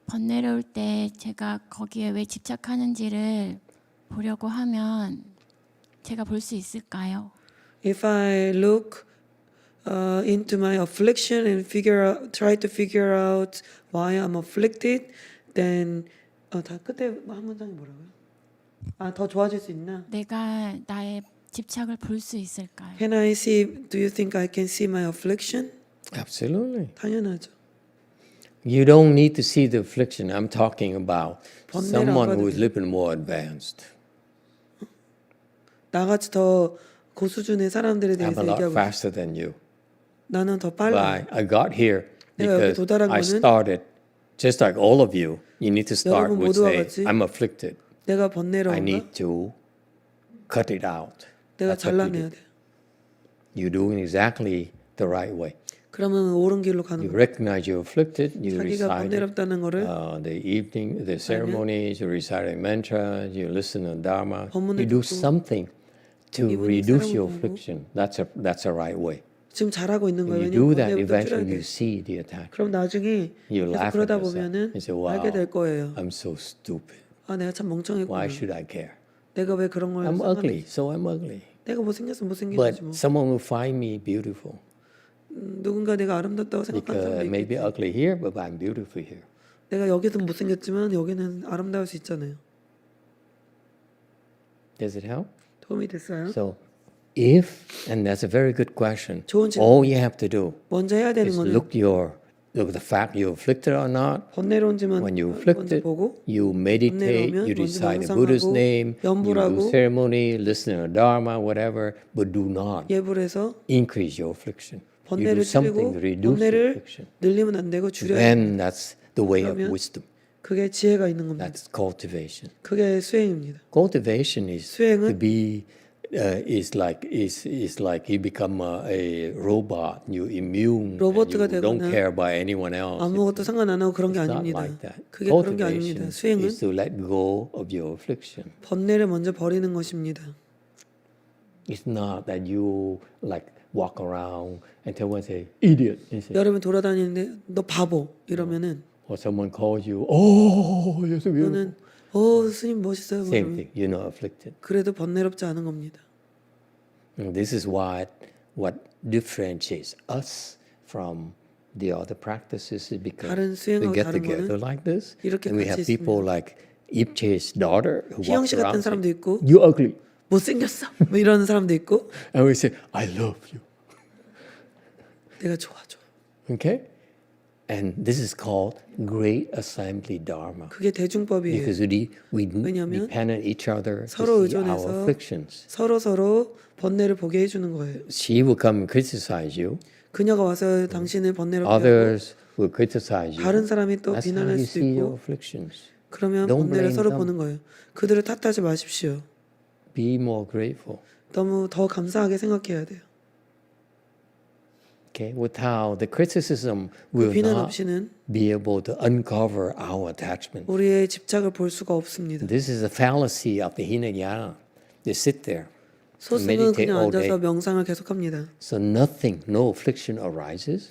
번뇌로울 때 제가 거기에 왜 집착하는지를 보려고 하면 제가 볼 수 있을까요? If I look into my affliction and try to figure out why I'm afflicted, then 다 끝에 한 문장이 뭐라고요? 더 좋아질 수 있나? 내가 나의 집착을 볼 수 있을까요? Do you think I can see my affliction? Absolutely. 당연하죠. You don't need to see the affliction. I'm talking about 번뇌를 안 someone 봐도 who is 돼요. living more advanced. 나같이 더 고수준의 사람들에 I'm 대해서 a lot 얘기하고 있어요. faster than you. 나는 더 But 빨라. I got here 내가 여기 because 도달한 I 거는 started, just like all of you, you need to start 여러분 with 모두와 say, 같이 I'm afflicted. 내가 I 번뇌로운가? need to cut it out. 내가 That's what you 잘라내야 do. 돼. You're doing exactly the right way. 그러면 옳은 길로 가는 You 거야. recognize you're afflicted, you 자기가 recite it. 번뇌롭다는 거를 The ceremonies, you recite a mantra, you listen to Dharma. 법문을 You do 듣고 something to 이분이 reduce your 사람을 보고 affliction. That's a right way. 지금 잘하고 있는 거예요. When you do 왜냐면 that, 번뇌부터 eventually 줄여야 you 돼. see the attachment. 그럼 나중에 You 계속 laugh at 그러다 yourself. 보면은 You say, wow, 알게 될 거예요. I'm so stupid. 내가 참 멍청했구나. Why should I care? 내가 왜 그런 걸 I'm 상관해? ugly, so I'm ugly. 내가 못생겼으면 못생긴 But 거지 뭐. someone will find me beautiful 누군가 내가 아름답다고 생각하는 because I 사람도 may be 있겠지. ugly here, but I'm beautiful here. 내가 여기서 못생겼지만 여기는 아름다울 수 있잖아요. Does it help? 도움이 됐어요? So, and that's a very good question. 좋은 질문. All you have to do 먼저 해야 되는 is 거는 look at the fact you're afflicted or not. 번뇌로운지만 When you're 먼저 afflicted, 보고 you meditate, 번뇌로우면 you 먼저 recite the Buddha's 명상하고, name, you 염불하고, do ceremony, listen to Dharma, whatever, but do not 예불 해서 increase your affliction. You do 번뇌를 something 줄이고 to reduce the 번뇌를 affliction. 늘리면 안 되고 줄여야 Then that's the way of 그러면 wisdom. 그게 지혜가 있는 겁니다. That's cultivation. 그게 수행입니다. Cultivation is 수행은 to be is like you become a robot. You immune. And 로봇가 you don't 되거나 care about anyone else. 아무것도 상관 안 하고 그런 게 It's not 아닙니다. like that. 그게 그런 게 Cultivation 아닙니다. 수행은 is to let go of your affliction. 번뇌를 먼저 버리는 것입니다. It's not that you like walk around and tell one say idiot. You say, 여러분 돌아다니는데 너 바보 이러면은 or someone calls you, oh, you're so beautiful. 너는 스님 멋있어요. 뭐 Same 이러면 thing. You're not afflicted. 그래도 번뇌롭지 않은 겁니다. And this is what differentiates us from the other practices is because 다른 we 수행하고 get 다른 together 거는 like this, 이렇게 and we 같이 have people like Ibche's daughter who 희영 walks 씨 같은 around 사람도 saying, 있고 you ugly. 못생겼어. 뭐 이러는 사람도 있고 And we say, I love you. 내가 좋아. Okay? And this is called Great Assembly Dharma. 그게 대중법이에요. Because we 왜냐하면 depend on each other to 서로 see our 의존해서 afflictions. 서로 번뇌를 보게 해주는 거예요. She will come and criticize you. 그녀가 와서 당신을 번뇌롭게 하고 Others will criticize you. 다른 사람이 또 That's how 비난할 you 수도 see your 있고 afflictions. 그러면 Don't 번뇌를 blame 서로 them. 보는 거예요. 그들을 탓하지 마십시오. Be more grateful. 너무 더 감사하게 생각해야 돼요. Okay, without the criticism, 그 will 비난 not 없이는 be able to uncover our attachment. 우리의 집착을 볼 수가 없습니다. This is a fallacy of the Hinayana. They sit there, 소승은 meditate 그냥 all 앉아서 day. 명상을 계속합니다. So nothing, no affliction arises.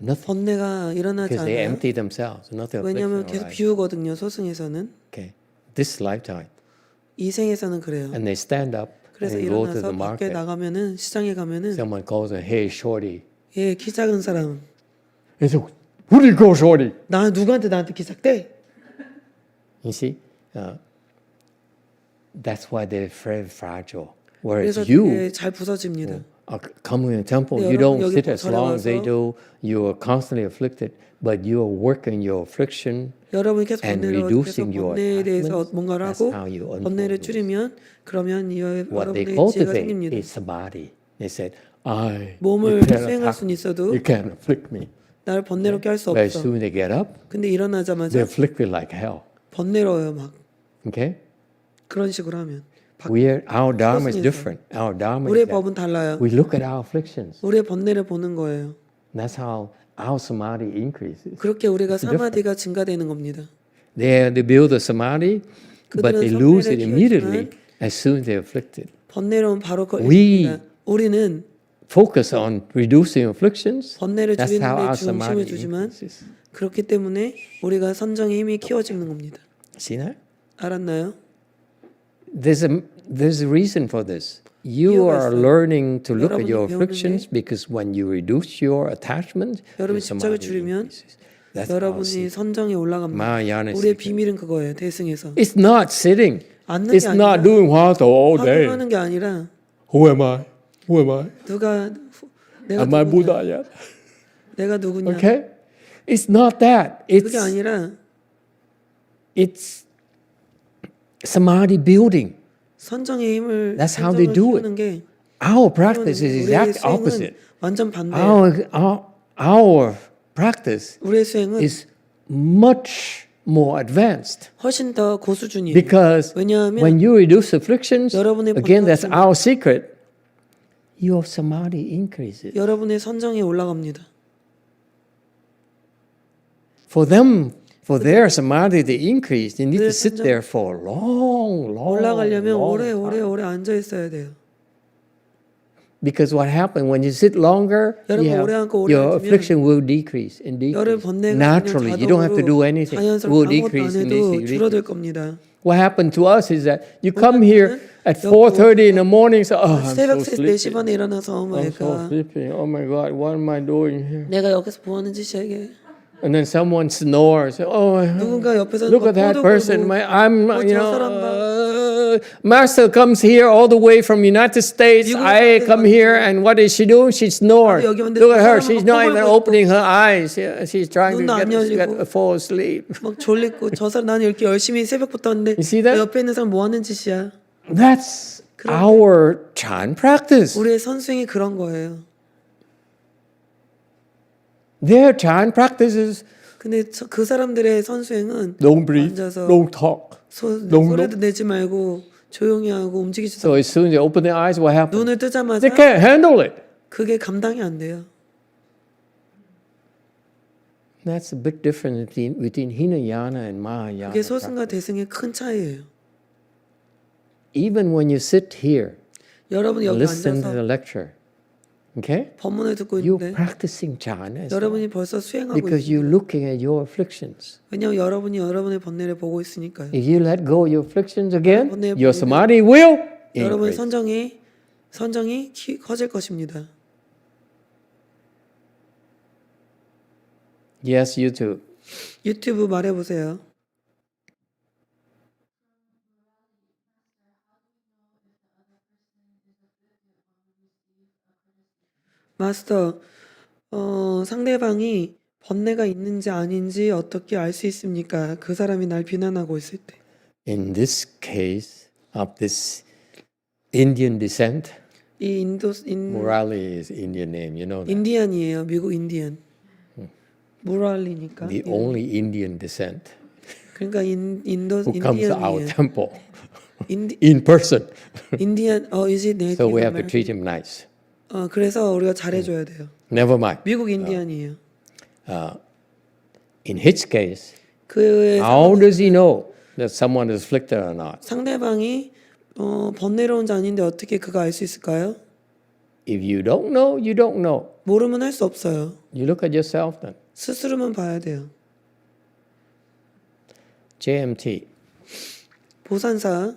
Nothing, 번뇌가 일어나지 because they 않아요. empty themselves. Nothing 왜냐하면 affliction 계속 arises. 비우거든요. 소승에서는 Okay, this lifetime, 이 생에서는 그래요. and they stand up and 그래서 they go to the 일어나서 밖에 market. 나가면은 시장에 가면은 Someone calls them, "Hey, shorty." 키 작은 사람 They say, "Who do you call shorty?" 누구한테 나한테 키 작대? You see, that's why they're very fragile. Whereas 그래서 you 되게 잘 부서집니다. come in the temple, 네, you 여러분 don't 여기 sit as 절에 long as they 와서 do. You are constantly afflicted, but you are working your affliction. 여러분이 계속 and 번뇌를 reducing 계속 your 번뇌에 대해서 attachments, 뭔가를 that's 하고 how you unfold 번뇌를 this. 줄이면 그러면 What they 여러분의 지혜가 cultivate 생깁니다. is samadhi. They said, "I 몸을 you can't 수행할 attack 수는 me. 있어도 You can't afflict me." 나를 번뇌롭게 할 수 But as 없어. soon as they get up, 근데 they 일어나자마자 afflict me like hell. 번뇌로워요 막. Okay, 그런 식으로 하면 our dharma is 소승에서. different. Our dharma 우리의 is that 법은 달라요. we look at our afflictions. 우리의 번뇌를 보는 거예요. That's how our samadhi increases. 그렇게 우리가 It's different. 사마디가 증가되는 겁니다. They build a samadhi, but 그들은 they lose it 성례를 immediately 키우지만 as soon as they're afflicted. 번뇌로는 바로 We 거입니다. 우리는 Focus on reducing afflictions. 번뇌를 That's how 줄이는 데 our 중심을 samadhi 두지만 increases. 그렇기 때문에 우리가 선정의 힘이 키워지는 겁니다. See that? 알았나요? There's a reason for this. You 이유가 are 있어요. learning to look at 여러분이 your 배우는 afflictions because when you reduce your attachment, your 여러분이 집착을 samadhi 줄이면 increases. That's our 여러분이 secret. 선정에 올라갑니다. Mahayana 우리의 secret. 비밀은 그거예요. 대승에서. It's not sitting. 앉는 It's 게 not 아니라 doing what all day. 하는 게 아니라 Who am I? Who am I? 내가 Am I 누구냐? Buddha yet? 내가 누구냐? Okay? It's not that. 그게 아니라 It's samadhi building. 선정의 힘을 That's how they do it. 키우는 게 Our practice is 우리의 exact 수행은 opposite. 완전 반대예요. Our practice 우리의 수행은 is much more advanced 훨씬 더 고수준이에요. because 왜냐하면 when you reduce afflictions, 여러분의 again, that's 번뇌가 our secret. Your samadhi increases. 여러분의 선정에 올라갑니다. For their samadhi to increase, they need to sit 선정- there for a long, 올라가려면 long 오래 time. 앉아 있어야 돼요. Because what happens when you sit longer, 여러분 오래 앉고 오래 your 앉으면 affliction will decrease and 열의 decrease. 번뇌가 Naturally, you don't have to do 자동으로 anything. It 자연스럽게 will 아무것도 안 decrease and 해도 decrease. 줄어들 겁니다. What happened to us is that you come here at 여기 4:30 in the morning, so I'm so 새벽 4시 sleepy. 반에 일어나서 I'm so sleepy. Oh my God, what am I doing here? 내가 여기서 뭐 하는 짓이야 이게. And then someone snores. Oh, 누군가 옆에서 look 막 at that 토도 person. 부르고, I'm, 저 사람 봐. Master comes here all the way from United States. 미국 I 사람들 come here, and what is she doing? She snores. 여기 왔는데 Look at her. 사람은 She's 막 not even 꼬불고 opening her eyes. She's trying to 눈도 안 열리고. get fall asleep. 막 졸리고 저 사람 나는 이렇게 열심히 새벽부터 하는데 You see that? 내 옆에 있는 사람 뭐 하는 짓이야. That's our Chan practice. 우리의 선수행이 그런 거예요. Their Chan practices 근데 그 사람들의 선수행은 Don't breathe. 앉아서 Don't talk. 소리도 내지 말고 조용히 하고 움직이지도 So as soon as they open their eyes, what happens? 눈을 They 뜨자마자 can't handle it. 그게 감당이 안 돼요. That's a big difference between Hinayana and Mahayana. 그게 소승과 대승의 큰 차이예요. Even when you sit here, 여러분이 여기 listen to the 앉아서 lecture, okay? 법문을 듣고 You're 있는데 practicing jhana as well, 여러분이 벌써 수행하고 because you're 있어요. looking at your afflictions. 왜냐하면 여러분이 여러분의 번뇌를 보고 있으니까요. If you let go of your afflictions again, 여러분의 your 번뇌- samadhi will 여러분의 increase. 선정이 커질 것입니다. Yes, you too. 유튜브 말해보세요. 마스터, 상대방이 번뇌가 있는지 아닌지 어떻게 알 수 있습니까? 그 사람이 날 비난하고 있을 때. In this case of this Indian descent, 이 Murali is Indian name, you know that. 인디안이에요. 미국 인디안. 무랄리니까. The only Indian descent 그러니까 인도 who comes to our 인디안이에요. temple 인디 in person. 인디안 이제 네이티브 So we have to 아메리칸. treat him nice. 그래서 우리가 잘해줘야 돼요. Never mind. 미국 인디안이에요. In his case, 그의 how does he know that someone is afflicted or not? 상대방이 번뇌로운 자인데 어떻게 그거 알 수 있을까요? If you don't know, you don't know. 모르면 할 수 없어요. You look at yourself then. 스스로만 봐야 돼요. JMT. 보산사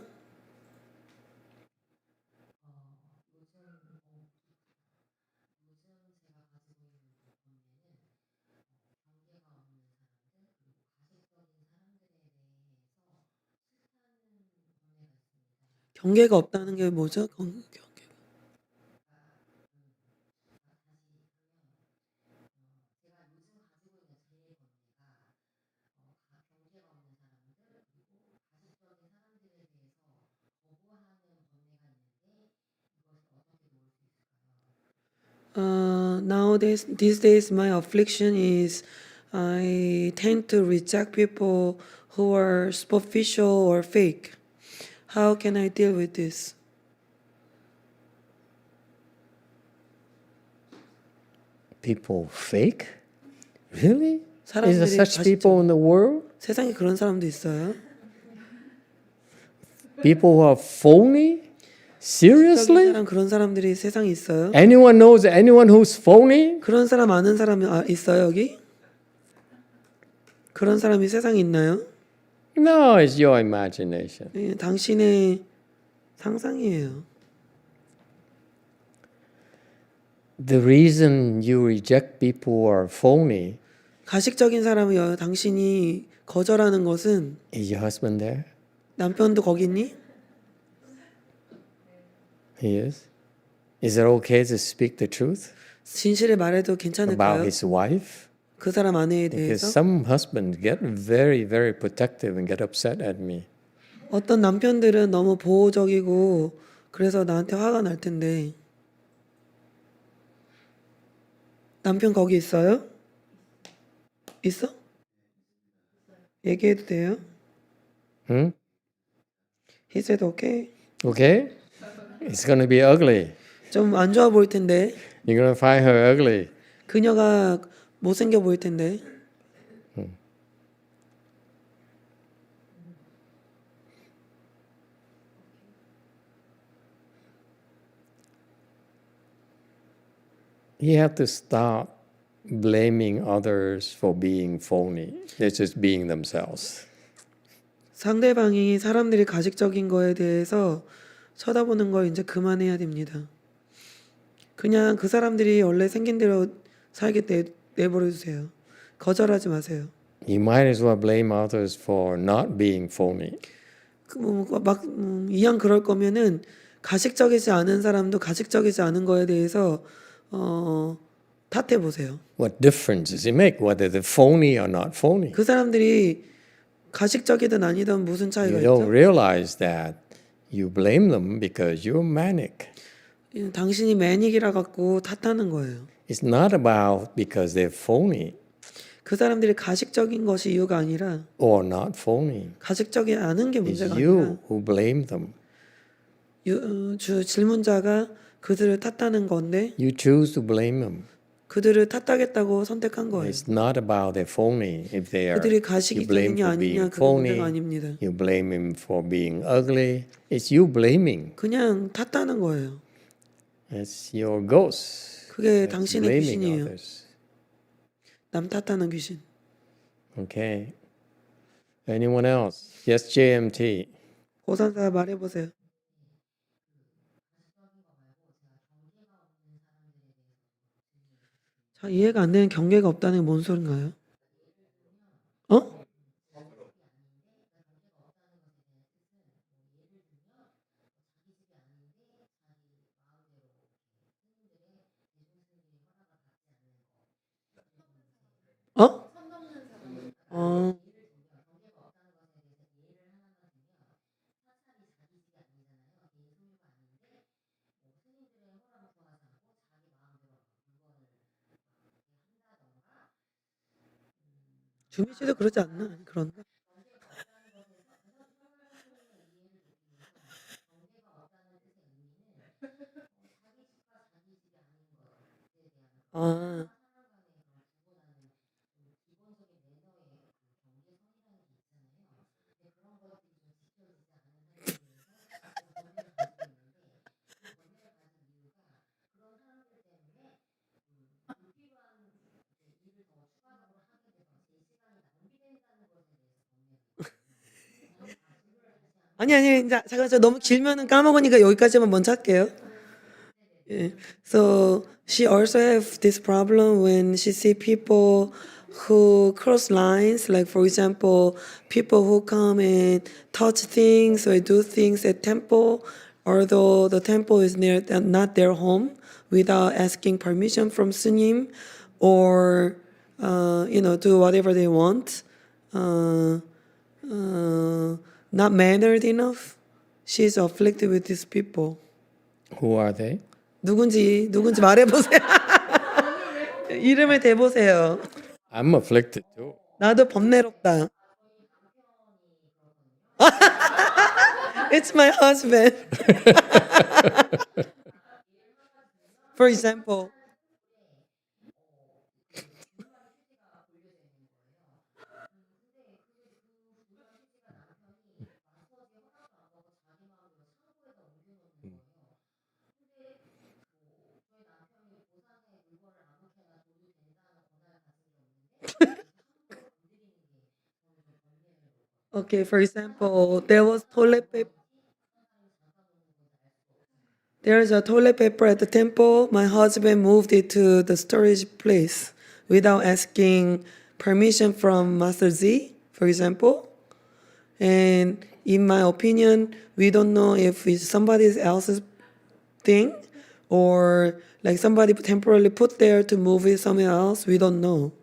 경계가 없다는 게 뭐죠? These days, my affliction is I tend to reject people who are superficial or fake. How can I deal with this? People fake? Really? Is there 사람들이 such people in the world? 세상에 그런 사람도 있어요. People who are phony? Seriously? 사람 그런 사람들이 세상에 있어요. Anyone knows anyone who's phony? 그런 사람 아는 사람이 있어요 여기? 그런 사람이 세상에 있나요? No, it's your imagination. 예, 당신의 상상이에요. The reason you reject people who are phony, 가식적인 사람을 당신이 거절하는 것은 is your husband there? 남편도 거기 있니? He is. Is it okay to speak the truth 진실을 말해도 about 괜찮을까요? his wife? 그 사람 아내에 Because 대해서 some husbands get very, very protective and get upset at me. 어떤 남편들은 너무 보호적이고 그래서 나한테 화가 날 텐데 남편 거기 있어요? 있어? 얘기해도 돼요? Hmm? He said okay. Okay? It's going to be ugly. 좀 안 좋아 보일 텐데 You're going to find her ugly. 그녀가 못생겨 보일 텐데 You have to stop blaming others for being phony. They're just being themselves. 상대방이 사람들이 가식적인 거에 대해서 쳐다보는 걸 이제 그만해야 됩니다. 그냥 그 사람들이 원래 생긴 대로 살게 내버려 두세요. 거절하지 마세요. You might as well blame others for not being phony. 이왕 그럴 거면은 가식적이지 않은 사람도 가식적이지 않은 거에 대해서 탓해 보세요. What difference does it make whether they're phony or not phony? 그 사람들이 가식적이든 아니든 무슨 차이가 You don't 있죠? realize that you blame them because you're manic. 당신이 매닉이라 갖고 탓하는 거예요. It's not about because they're phony. 그 사람들이 가식적인 것이 이유가 아니라 or not phony. 가식적이 않은 게 It's 문제가 you 아니라 who blame them. 주 질문자가 그들을 탓하는 건데 You choose to blame them. 그들을 탓하겠다고 선택한 거예요. It's not about their phony. If they are, 그들이 you blame 가식적이냐 for 아니냐 being 그게 문제가 phony. 아닙니다. You blame him for being ugly. It's you blaming. 그냥 탓하는 거예요. It's your ghost. 그게 It's 당신의 blaming 귀신이에요. others. 남 탓하는 귀신. Okay. Anyone else? Yes, JMT. 고산사 말해보세요. 자, 이해가 안 되는 경계가 없다는 게 뭔 소린가요? 어? 어? 어. 주미 씨도 그러지 않나? 그런가? 아, 아니, 자, 잠깐 저 너무 길면은 까먹으니까 여기까지만 먼저 할게요. 예. So she also have this problem when she see people who cross lines, like for example, people who come and touch things or do things at temple, although the temple is not their home, without asking permission from 스님, or do whatever they want. Not mannered enough. She's afflicted with these people. Who are they? 누군지 말해보세요. 이름을 대보세요. I'm afflicted too. 나도 번뇌롭다. It's my husband. For example. Okay, for example, there's a toilet paper at the temple. My husband moved it to the storage place without asking permission from Master Z, for example. And in my opinion, we don't know if it's somebody else's thing or like somebody temporarily put there to move it somewhere else. We don't know.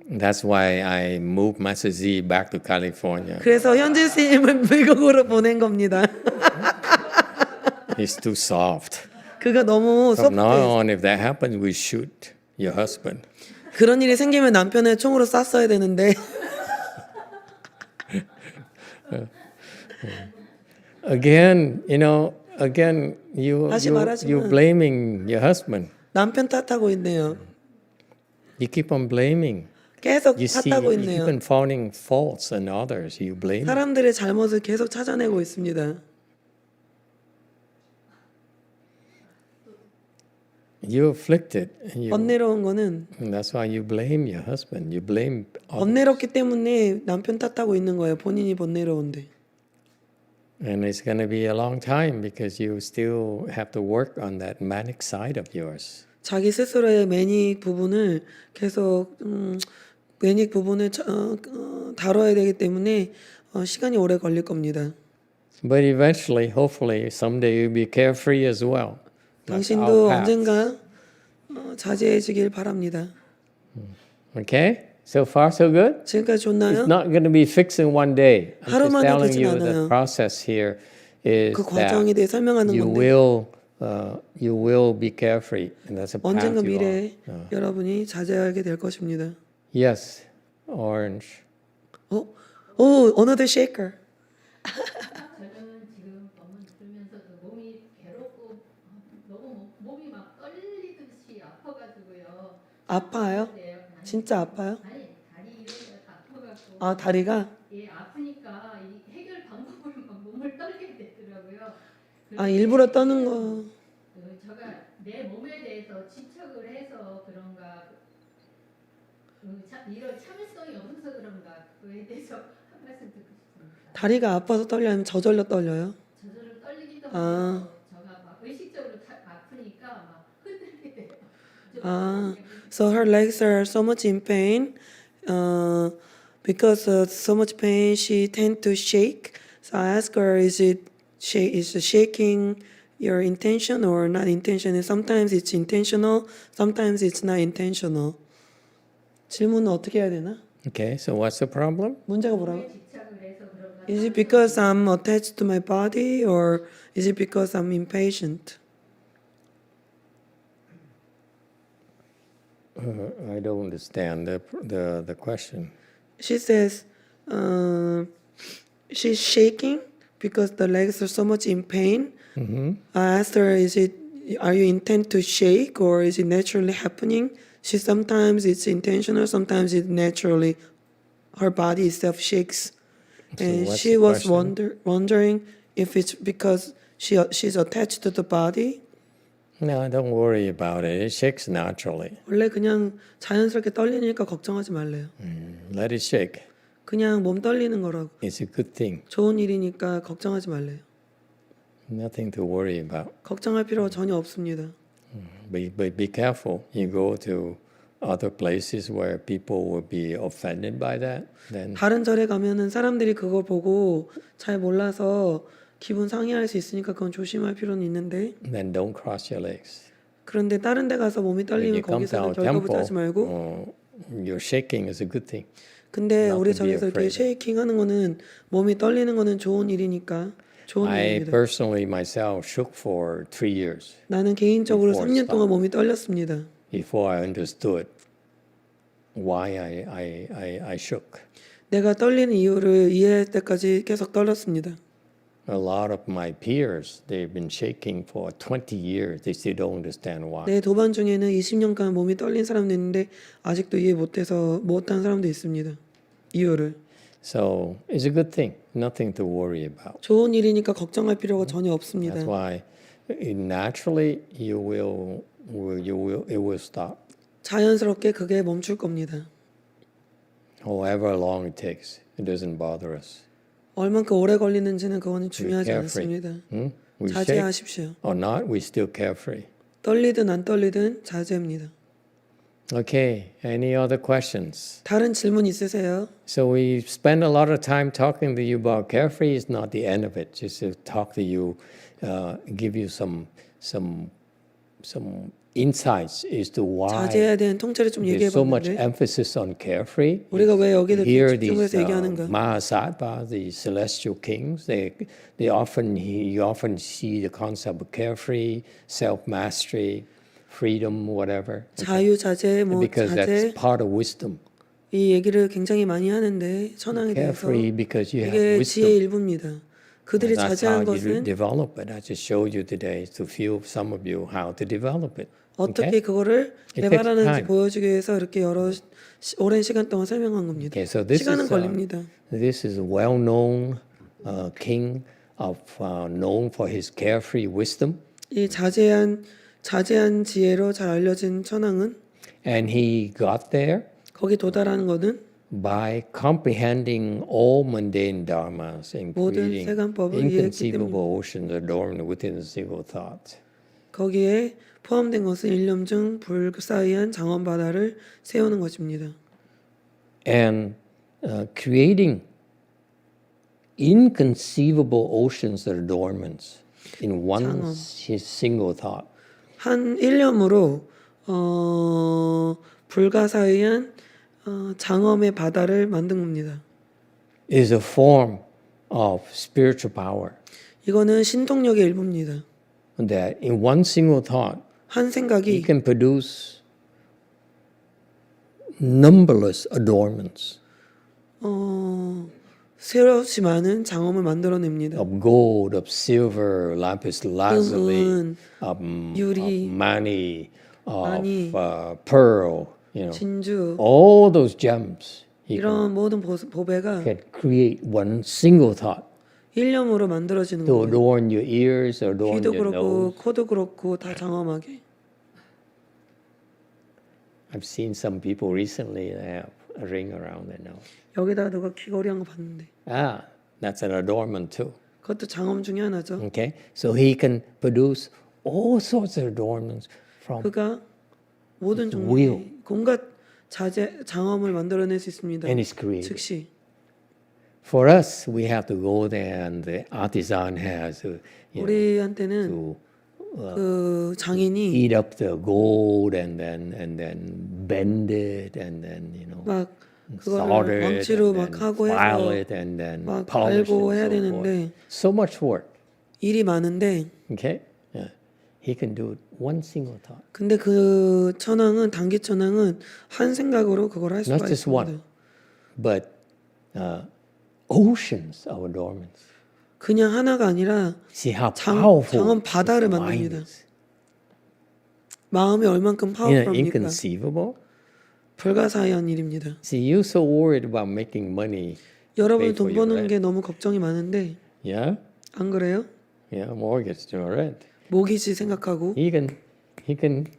That's why I moved Master Z back to California. 그래서 현진 스님을 미국으로 보낸 겁니다. He's too soft. 그가 너무 From now 소프트해. on, if that happens, we shoot your husband. 그런 일이 생기면 남편을 총으로 쐈어야 되는데 Again, 다시 you're 말하지만 blaming your husband. 남편 탓하고 있네요. You keep on blaming. 계속 You see, 탓하고 you keep 있네요. on finding faults in others. You blame. 사람들의 잘못을 계속 찾아내고 있습니다. You're afflicted. And 번뇌로운 거는 that's why you blame your husband. You blame others. 번뇌롭기 때문에 남편 탓하고 있는 거예요. 본인이 번뇌로운데. And it's going to be a long time because you still have to work on that manic side of yours. 자기 스스로의 매닉 부분을 계속 매닉 부분을 다뤄야 되기 때문에 시간이 오래 걸릴 겁니다. But eventually, hopefully, someday you'll be carefree as well. That's our 당신도 path. 언젠가 자제해지길 바랍니다. Okay? So far, so good? 지금까지 It's 좋나요? not going to be fixed in one day. I'm just 하루만에 telling 되진 you the 않아요. process here is 그 과정에 대해 that 설명하는 you 건데 will be carefree. And that's a path 언젠가 you 미래에 are. 여러분이 자제하게 될 것입니다. Yes. orange. Another shaker. 저는 지금 너무 들으면서도 몸이 괴롭고 너무 몸이 막 떨리듯이 아파가지고요. 아파요? 네, 진짜 아파요? 아니 다리 이런 데가 다 아파가지고 아, 다리가? 예 아프니까 이 해결 방법을 막 몸을 떨게 되더라고요. 아, 일부러 떠는 거. 제가 내 몸에 대해서 집착을 해서 그런가 이런 참을성이 없어서 그런가 그거에 대해서 한 말씀 듣고 싶습니다. 다리가 아파서 떨려 아니면 저절로 떨려요? 저절로 떨리기도 아. 하고 제가 막 의식적으로 아프니까 막 흔들리게 돼요. Ah, so her legs are so much in pain. Because of so much pain, she tend to shake. So I ask her, is shaking your intention or not intentional? Sometimes it's intentional, sometimes it's not intentional. 질문은 어떻게 해야 되나? Okay, so what's the problem? 문제가 뭐라고? 집착을 해서 그런가. Is it because I'm attached to my body or is it because I'm impatient? I don't understand the question. She says she's shaking because the legs are so much in pain. I asked her, are you intent to shake or is it naturally happening? She sometimes it's intentional, sometimes it naturally, her body itself shakes. So And what's she the was question? wondering if it's because she's attached to the body. No, don't worry about it. It shakes naturally. 원래 그냥 자연스럽게 떨리니까 걱정하지 말래요. Let it shake. 그냥 몸 떨리는 거라고. It's a good thing. 좋은 일이니까 걱정하지 말래요. Nothing to worry about. 걱정할 필요가 전혀 없습니다. But be careful. You go to other places where people will be offended by that. Then 다른 절에 가면은 사람들이 그걸 보고 잘 몰라서 기분 상해할 수 있으니까 그건 조심할 필요는 있는데 don't cross your legs. 그런데 다른 데 가서 몸이 When 떨리면 you come to 거기서는 our 결과부터 temple, 하지 말고 your shaking is a good thing. 근데 not 우리 to be 절에서 이렇게 afraid. 쉐이킹 하는 거는 몸이 떨리는 거는 좋은 일이니까 좋은 I 일입니다. personally myself shook for 3 years 나는 개인적으로 before 3년 동안 stop. 몸이 떨렸습니다. before I understood why I shook. 내가 떨리는 이유를 이해할 때까지 계속 떨렸습니다. A lot of my peers, they've been shaking for 20 years. They still don't understand why. 내 도반 중에는 20년간 몸이 떨린 사람도 있는데 아직도 이해 못한 사람도 있습니다. 이유를. So it's a good thing. Nothing to worry about. 좋은 일이니까 걱정할 필요가 전혀 없습니다. That's why naturally it will stop. 자연스럽게 그게 멈출 겁니다. However long it takes, it doesn't bother us. 얼만큼 오래 걸리는지는 그거는 We're 중요하지 carefree. 않습니다. We shake 자제하십시오. or not, we still carefree. 떨리든 안 떨리든 자제입니다. Okay, any other questions? 다른 질문 있으세요? So we spend a lot of time talking to you about carefree is not the end of it. Just to talk to you, give you some insights as to why 자제해야 되는 통째로 좀 얘기해 there's so much 봤는데 emphasis on carefree. 우리가 왜 여기에 Here 집중해서 these 얘기하는가? Mahasattva, the celestial kings, they often you often see the concept of carefree, self-mastery, freedom, whatever. 자유, 자제, 뭐 Because 자제 that's part of wisdom. 이 얘기를 굉장히 많이 하는데 천황에 대해서 Carefree because you have 이게 지혜의 wisdom. 일부입니다. 그들이 That's 자제한 how you 것은 develop it. I just showed you today to feel some of you how to develop it. 어떻게 Okay? 그거를 It takes 개발하는지 time. 보여주기 위해서 이렇게 오랜 시간 동안 설명한 겁니다. Okay, so this 시간은 is 걸립니다. this is a well-known king of known for his carefree wisdom, 이 자제한 지혜로 잘 알려진 천황은 and he got there 거기 도달하는 것은 by comprehending all mundane dharmas and 모든 creating 세간법을 이해했기 inconceivable oceans adorned within a single thought. 거기에 포함된 것은 일념 중 불사의한 장원 바다를 세우는 것입니다. And creating inconceivable oceans that are dormant in one 장엄. single thought. 한 일념으로 불가사의한 장엄의 바다를 만든 겁니다. Is a form of spiritual power 이거는 신동력의 일부입니다. that in one single thought 한 he 생각이 can produce numberless adornments 새롭지 많은 장엄을 만들어냅니다. of gold, of silver, lapis lazuli, 금은, of 유리, money, of 많이, pearl, you know, 진주 all those gems. He 이런 모든 보배가 can create one single thought 일념으로 만들어지는 to 거예요. adorn your ears, adorn 귀도 your 그렇고 nose. 코도 그렇고 다 장엄하게. I've seen some people recently that have a ring around their nose. 여기다가 누가 귀걸이 한 거 봤는데 Ah, that's an adornment too. 그것도 장엄 중에 하나죠. Okay, so he can produce all sorts of adornments from 그가 모든 will. 종류의 온갖 장엄을 만들어낼 수 있습니다. and he's created. 즉시 For us, we have to go there, and the artisan has to, 우리한테는 to 그 장인이 eat up the gold and then bend it and then 막 solder 그거를 it 왕치로 and 막 then 하고 file 해서 it and then 막 polish it 알고 and 해야 so 되는데 forth. So much work. 일이 많은데 Okay, yeah. He can do it one single thought, 근데 그 천왕은 단기 천왕은 한 생각으로 그걸 할 수가 not just 있습니다. one, but oceans of adornments. 그냥 하나가 아니라 See how powerful 장엄 바다를 his mind 만듭니다. is. 마음이 얼만큼 파워풀합니까? Inconceivable. 불가사의한 일입니다. See, you're so worried about making money. 여러분 pay for 돈 your 버는 rent. 게 너무 걱정이 많은데 Yeah, 안 그래요? yeah, mortgage to rent. 모기지 생각하고 He can,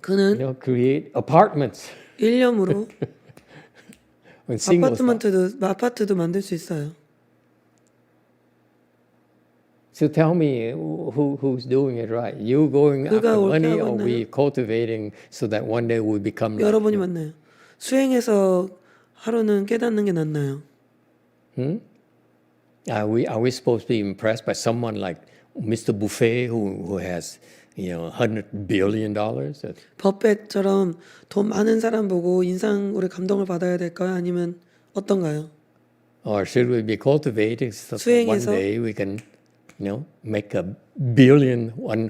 그는 create apartments. 일념으로 When single thought. 아파트도 만들 수 있어요. So tell me, who's doing it right? You going after 그가 옳게 money, 하고 or we cultivating so that one day we become like 여러분이 you? 맞나요? 수행해서 하루는 깨닫는 게 낫나요? Are we supposed to be impressed by someone like Mr. Buffet who has $100 billion? 버펫처럼 돈 많은 사람 보고 인상으로 감동을 받아야 될까요? 아니면 어떤가요? Or should we be cultivating so that one 수행해서 day we can, make $100 billion in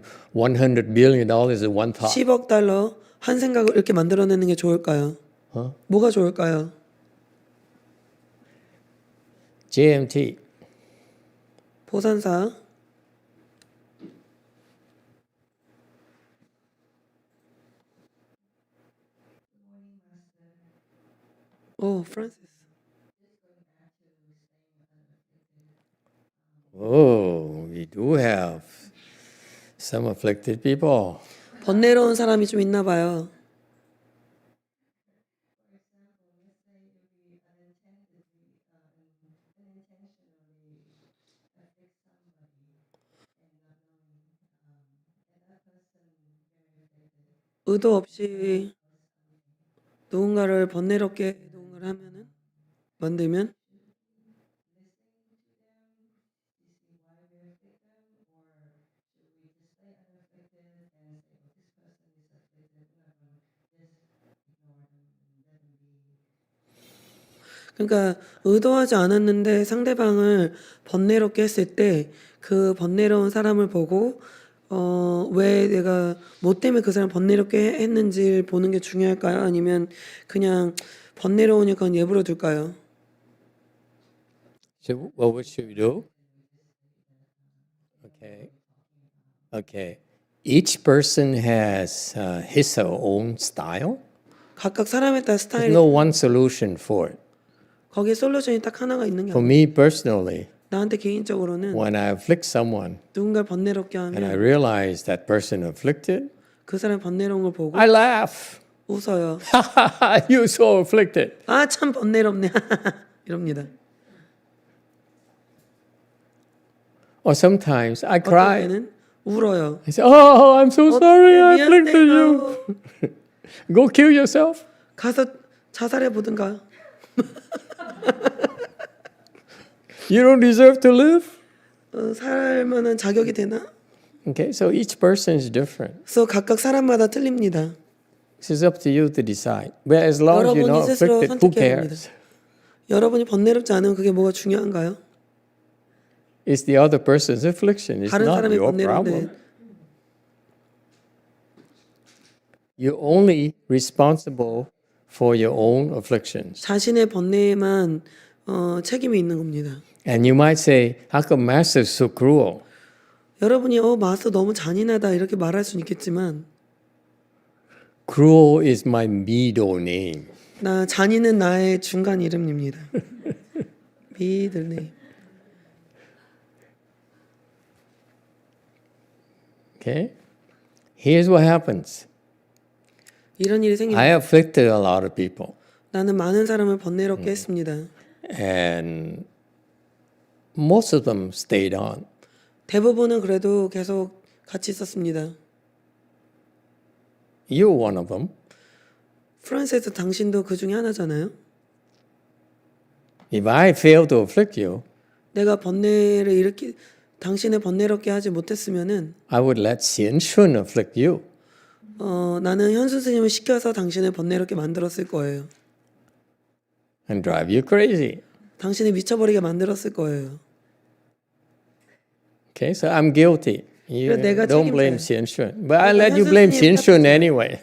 one thought? 10억 달러 한 생각을 이렇게 만들어내는 게 좋을까요? 뭐가 좋을까요? JMT. 보산사 프란시스 Oh, we do have some afflicted people. 번뇌로운 사람이 좀 있나 봐요. 의도 없이 누군가를 번뇌롭게 행동을 만들면 그러니까 의도하지 않았는데 상대방을 번뇌롭게 했을 때 그 번뇌로운 사람을 보고 왜 내가 뭐 때문에 그 사람 번뇌롭게 했는지를 보는 게 중요할까요? 아니면 그냥 번뇌로우니까 예부러 둘까요? So what should we do? Okay. Each person has his or own style. 각각 사람에 따라 There's 스타일이 no one solution for it. 거기에 솔루션이 딱 하나가 있는 게 For 아니에요. me personally, 나한테 개인적으로는 when I afflict someone 누군가를 번뇌롭게 and I 하면 realize that person afflicted, 그 사람 번뇌로운 걸 보고 I laugh. 웃어요. You're so afflicted. 아 참 번뇌롭네. 이럽니다. Or sometimes I 어떨 cry. 때는 울어요. I say, "Oh, I'm so sorry. I afflicted you. 미안해요. Go kill yourself." 가서 자살해 보든가. You don't deserve to live. 살 만한 자격이 되나? Okay, so each person is different. 그래서 각각 사람마다 틀립니다. It's up to you to decide. But as long as you're not 여러분이 스스로 afflicted, who 선택해야 됩니다. cares? 여러분이 번뇌롭지 않으면 그게 뭐가 중요한가요? It's the other person's affliction. It's 다른 not 사람이 your 번뇌로운데 problem. You're only responsible for your own afflictions. 자신의 번뇌에만 책임이 있는 겁니다. And you might say, how come Master is so cruel? 여러분이 마스터 너무 잔인하다 이렇게 말할 수는 있겠지만 Cruel is my middle name. 잔인은 나의 중간 이름입니다. middle name. Okay? Here's what happens. 이런 일이 생기면 I afflicted a lot of people. 나는 많은 사람을 번뇌롭게 했습니다. And most of them stayed on. 대부분은 그래도 계속 같이 있었습니다. You're one of them. 프랑스에서 당신도 그 중에 하나잖아요. If I fail to afflict you, 내가 번뇌를 당신을 번뇌롭게 하지 못했으면은 I would let Xianshun afflict you. 나는 현수 스님을 시켜서 당신을 번뇌롭게 만들었을 거예요. And drive you crazy. 당신을 미쳐버리게 만들었을 거예요. Okay, so I'm guilty. You 내가 don't blame 책임져요. Xianshun. But I let you blame Xianshun anyway.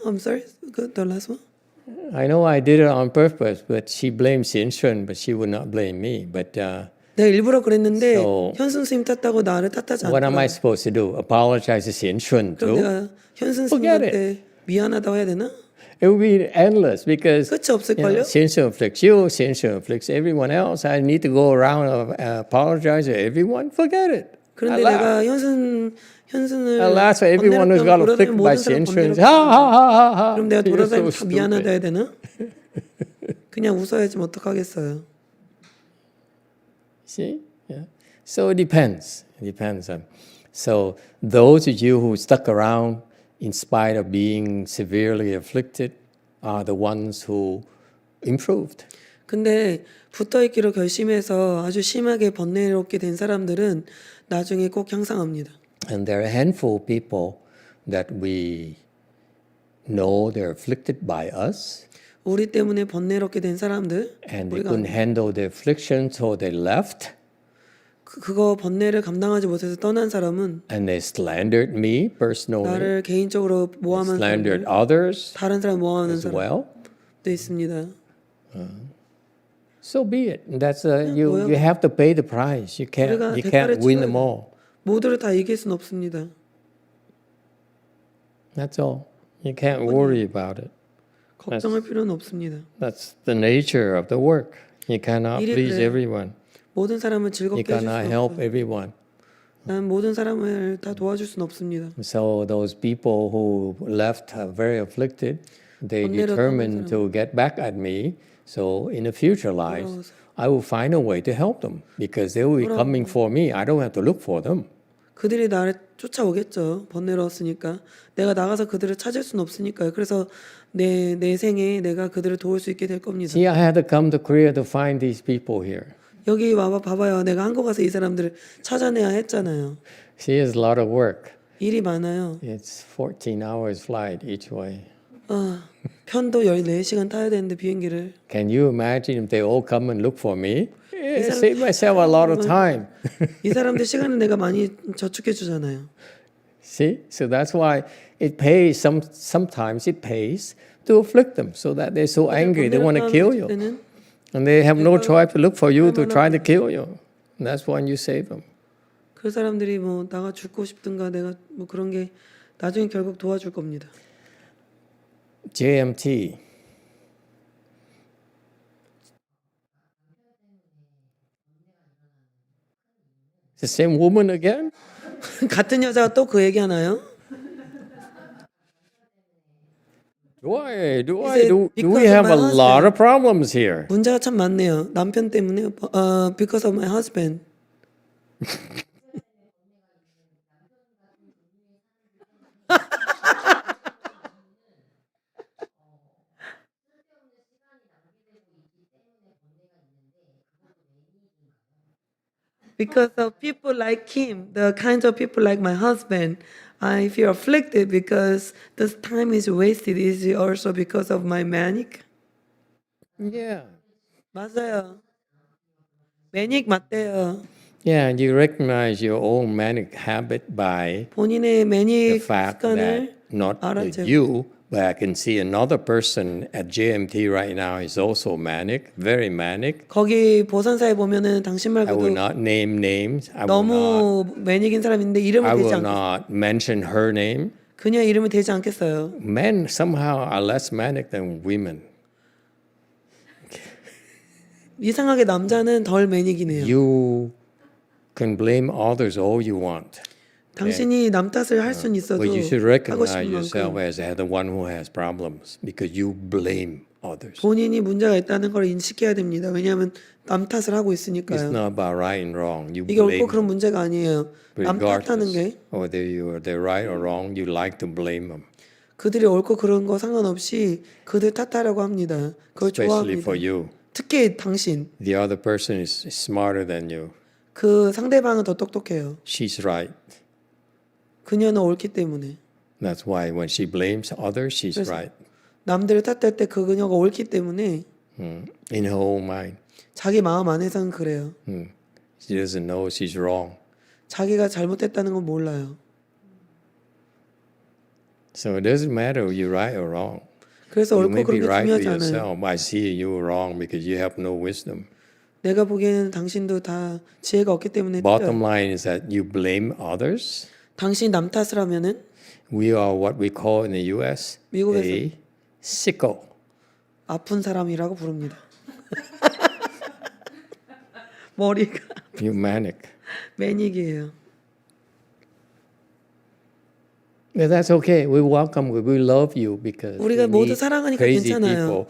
I'm sorry. The last one. I know I did it on purpose, but she blamed Xianshun, but she would not blame me. But 내가 일부러 그랬는데 So- 현순 스님 탓하고 나를 탓하지 what am I 않더라. supposed to do? Apologize to Xianshun 그럼 too? 내가 현순 Forget 스님한테 미안하다고 해야 되나? It would be endless because 끝이 없을걸요? Xianshun afflicts you, Xianshun afflicts everyone else. I need to go around apologize to everyone. Forget it. 그런데 Alas. 내가 현순을 Alas, for everyone who's got afflicted by Xianshun. Ha ha ha ha ha. 그럼 내가 You're 돌아다니면서 so 다 미안하다 stupid. 해야 되나? 그냥 웃어야지 뭐 어떡하겠어요. See? Yeah. So it depends. It depends on. So those of you who stuck around in spite of being severely afflicted are the ones who improved. 근데 붙어있기로 결심해서 아주 심하게 번뇌롭게 된 사람들은 나중에 꼭 향상합니다. And there are a handful of people that we know they're afflicted by us 우리 때문에 번뇌롭게 된 사람들 and they 우리가 couldn't handle the affliction so they left 그거 번뇌를 감당하지 못해서 떠난 사람은 and they slandered me personally, 나를 개인적으로 모함한 slandered 사람들 others 다른 사람 모함하는 as well. 사람도 있습니다. So be it. That's you 뭐야? have to pay the price. You 우리가 can't 대가를 win 치러야 them 돼. all. 모두를 다 이길 수는 없습니다. That's all. You can't worry about it. 걱정할 필요는 없습니다. That's the nature of the work. You cannot 일이 please 그래요. everyone. 모든 사람을 You 즐겁게 해줄 cannot 수 help 없어요. everyone. 난 모든 사람을 다 도와줄 수는 없습니다. So those people who left very afflicted, they 번뇌로 determined 떠난 to get back at me. So in the future lives, 돌아와서. I will find a way to help them because they will be coming for me. I don't have to look for them. 그들이 나를 쫓아오겠죠. 번뇌로웠으니까. 내가 나가서 그들을 찾을 수는 없으니까요. 그래서 내 생에 내가 그들을 도울 수 있게 될 겁니다. See, I had to come to Korea to find these people here. 여기 와봐 봐봐요. 내가 한국 가서 이 사람들을 찾아내야 했잖아요. See, it's a lot of work. 일이 많아요. It's 14 hours flight each way. 편도 14시간 타야 되는데 비행기를. Can you imagine if they all come and look for me? Save myself a lot of time. 이 사람들 시간을 내가 많이 저축해 주잖아요. See, so that's why it pays. Sometimes it pays to afflict them, so that they're so angry they want to kill you, 때는 and they have no choice to look for you to try to kill you. And that's when you save them. 그 사람들이 뭐 나가 죽고 싶든가 내가 뭐 그런 게 나중에 결국 도와줄 겁니다. JMT. The same woman again? 같은 여자가 또 그 얘기하나요? Do Is it we because have of a my lot husband? of problems here? 문제가 참 많네요. 남편 때문에 because of my husband. Because of people like him, the kinds of people like my husband, I feel afflicted because this time is wasted. Is it also because of my manic? Yeah. 맞아요. 매닉 맞대요. Yeah, and you recognize your own manic habit by 본인의 the 매닉 fact 습관을 that not 알아채고. you, But I can see another person at JMT right now is also manic, very manic. 거기 보선사에 보면은 당신 I will 말고도 not name names. I 너무 매닉인 사람이 있는데 이름을 대지 will 않겠어요. not mention her name. 그녀 이름을 대지 않겠어요. Men somehow are less manic than women. 이상하게 남자는 덜 매닉이네요. You can blame others all you want. 당신이 남 탓을 할 수는 있어도 But you should 하고 recognize 싶은 yourself 만큼 as the one who has problems because you blame others. 본인이 문제가 있다는 걸 인식해야 됩니다. 왜냐하면 남 탓을 하고 It's 있으니까요. not about right and wrong. You 이게 옳고 blame 그런 문제가 아니에요. 남 탓하는 regardless 게 whether they're right or wrong. You like to blame them, 그들이 옳고 그런 거 상관없이 그들 탓하려고 합니다. 그걸 especially 좋아합니다. for you. 특히 당신, The other person is smarter than you. 그 상대방은 더 똑똑해요. She's right. 그녀는 옳기 때문에. That's why when she blames others, she's 그래서 right. 남들을 탓할 때 그 그녀가 옳기 때문에 In her own mind. 자기 마음 안에서는 그래요. She doesn't know she's wrong. 자기가 잘못했다는 건 몰라요. So it doesn't matter if you're right or wrong. 그래서 You 옳고 may be 그런 게 right with 중요하지 않아요. yourself. I see you were wrong because you have no wisdom. 내가 보기에는 당신도 다 지혜가 없기 때문에 Bottom 틀려요. line is that you blame others. 당신 남 탓을 하면은 We are what we call in the U.S. 미국에서 a sicko. 아픈 사람이라고 부릅니다. 머리가 You're manic. 매닉이에요. But that's okay. We welcome you. We love you because we 우리가 모두 need 사랑하니까 crazy 괜찮아요. people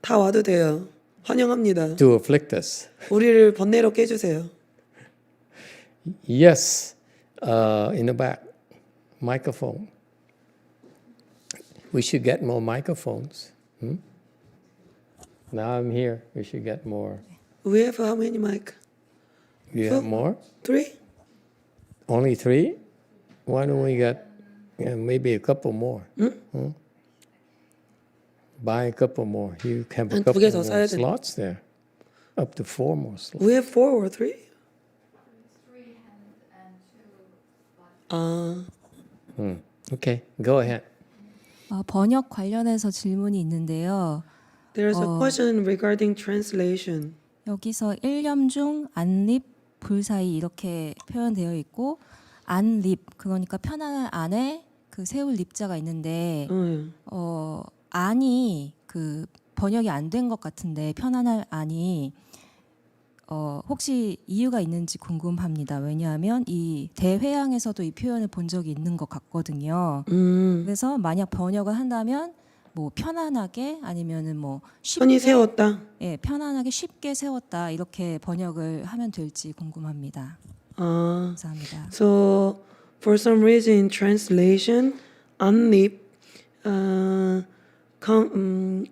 다 와도 돼요. 환영합니다. to afflict us. 우리를 번뇌롭게 해주세요. Yes, in the back, microphone. We should get more microphones. Now I'm here. We should get more. We have how many mic? You have more? 3? Only 3? Why don't we get maybe a couple more? Buy a couple more. You have a 한 couple 두 개 더 more 사야 돼. slots there. Up to 4 more slots. We have 4 or 3? Three and two. Okay, go ahead. 번역 관련해서 질문이 있는데요. There's a question regarding translation. 여기서 일념중 안립 불사이 이렇게 표현되어 있고 안립 그러니까 편안한 안에 그 세울 립자가 있는데 안이 그 번역이 안 된 것 같은데 편안할 안이 혹시 이유가 있는지 궁금합니다. 왜냐하면 이 대회양에서도 이 표현을 본 적이 있는 것 같거든요. 그래서 만약 번역을 한다면 뭐 편안하게 아니면은 뭐 편히 쉽게 세웠다. 예, 편안하게 쉽게 세웠다 이렇게 번역을 하면 될지 궁금합니다. 아, 감사합니다. so for some reason in translation, anlip,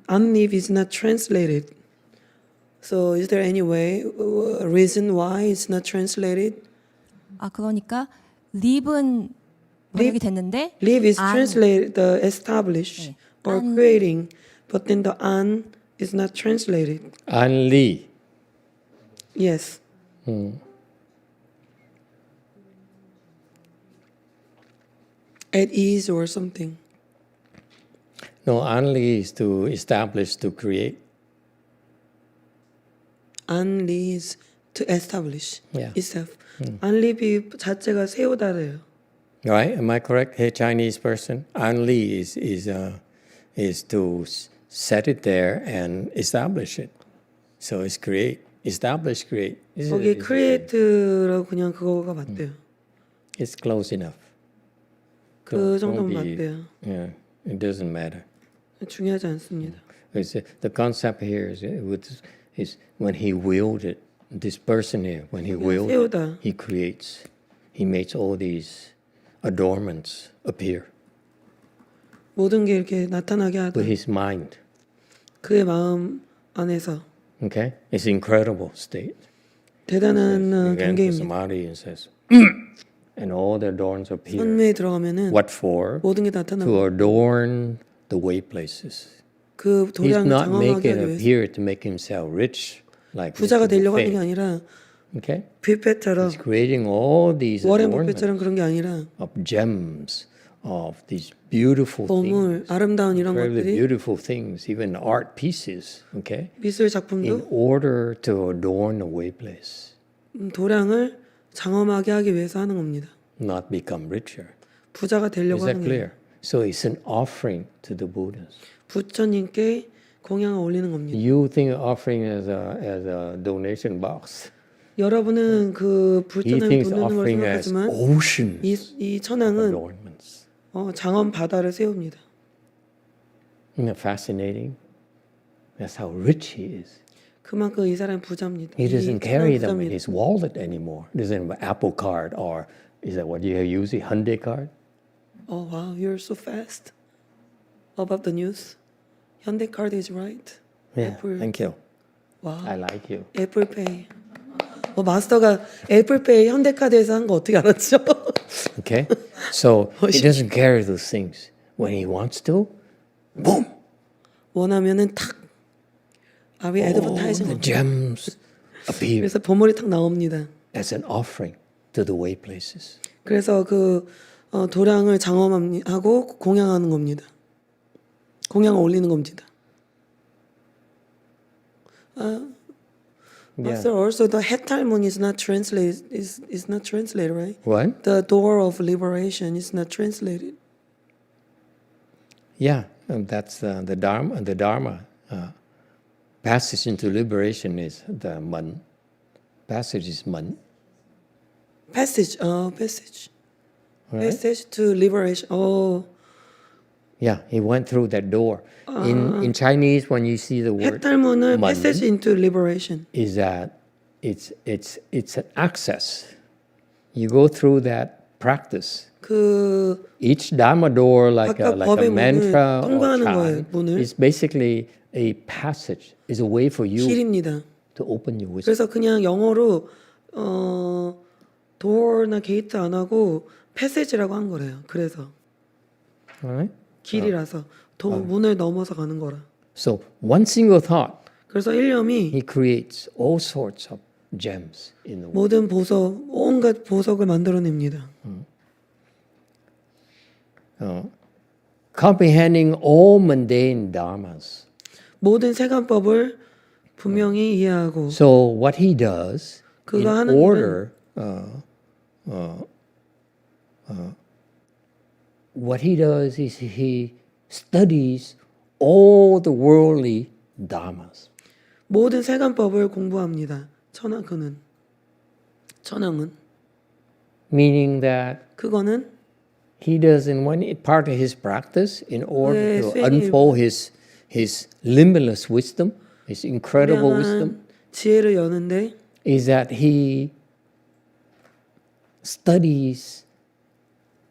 anlip is not translated. So is there any way, reason why it's not translated? 아 그러니까 립은 번역이 됐는데 Live is 안. translated, the establish or 안. creating, but then the an is not translated. An Lee. Yes. At ease or something. No, An Lee is to establish, to create. Unli is to establish Yeah. itself. Unli비 자체가 세우다래요. Right? Am I correct? Hey, Chinese person. An Lee is to set it there and establish it. So it's create, establish, create. 거기 create라고 그냥 그거가 맞대요. It's close enough. 그 Don't 정도면 be- 맞대요. Yeah, it doesn't matter. 중요하지 않습니다. The concept here is when he willed it. This person here, when he willed it, 세우다. he creates. He makes all these adornments appear 모든 게 이렇게 나타나게 하다. with his mind. 그의 마음 안에서 Okay, it's incredible state. 대단한 Again, to 경계입니다. samadhi and says, and all the adorns appear. 선매에 들어가면은 What for? 모든 게 나타나고 To adorn the way places. 그 He's 도량을 not 장엄하게 making 하기 it 위해서 appear to make himself rich, like 부자가 Mr. 되려고 하는 게 Buffet. 아니라 Okay, 뷔페처럼 he's creating all these 워렌 adornments 뷔페처럼 그런 게 아니라 of gems, of these beautiful 보물, things, 아름다운 이런 incredibly 것들이 beautiful things, even art pieces, okay, 미술 in 작품도 order to adorn the way place, 도량을 장엄하게 하기 위해서 하는 겁니다. not become richer. 부자가 Is 되려고 that 하는 거예요. clear? So it's an offering to the Buddhas. 부처님께 공양을 올리는 겁니다. You think of offering as a donation box. 여러분은 그 He 부처님 thinks 돈 넣는 걸 offering as 생각하지만 oceans 이 of 천황은 adornments. 장엄 바다를 세웁니다. Isn't that fascinating? That's how rich he is. 그만큼 이 사람이 부자입니다. He 이 doesn't 천황 carry them in 부자입니다. his wallet anymore. He doesn't have an Apple card or is that what you use? A Hyundai card? Oh wow, you're so fast about the news. 현대 카드 is right. Yeah, Apple. thank you. 와, I like you. 애플페이. 마스터가 애플페이 현대카드에서 한 거 어떻게 알았죠? Okay? So he doesn't carry those things. When he wants to, boom! 원하면은 탁. Are we All advertising? the gems appear 그래서 보물이 탁 나옵니다. as an offering to the way places. 그래서 그 도량을 장엄하고 공양하는 겁니다. 공양을 올리는 겁니다. Master, also the 해탈문 is not translated. Is not translated, right? What? The door of liberation is not translated. Yeah, and that's the Dharma. The Dharma passage into liberation is the man. Passage is man. Passage, passage. Right? Passage to liberation. Oh, Yeah, he went through that door. In Chinese, when you see the word 해탈문을 man, passage into liberation. is that it's an access. You go through that practice. 그 Each Dharma door, like a 각각 법의 문을 mantra or 통과하는 거예요. chant, 문을 is basically a passage. Is a way for you 길입니다. to open your wisdom. 그래서 그냥 영어로 door나 게이트 안 하고 passage라고 한 거래요. 그래서 All right. 길이라서 문을 넘어서 가는 거라. So one single thought, 그래서 일념이 he creates all sorts of gems in the world. 모든 보석, 온갖 보석을 만들어냅니다. Comprehending all mundane dharmas. 모든 세간법을 분명히 이해하고 So what he does in 그가 하는 order, what he does is he studies all the worldly dharmas. 모든 세간법을 공부합니다. 천황은 Meaning that 그거는 he does in one part of his practice in order 네, to 수행이 unfold his limitless wisdom, his incredible wisdom, 다양한 지혜를 여는데 is that he studies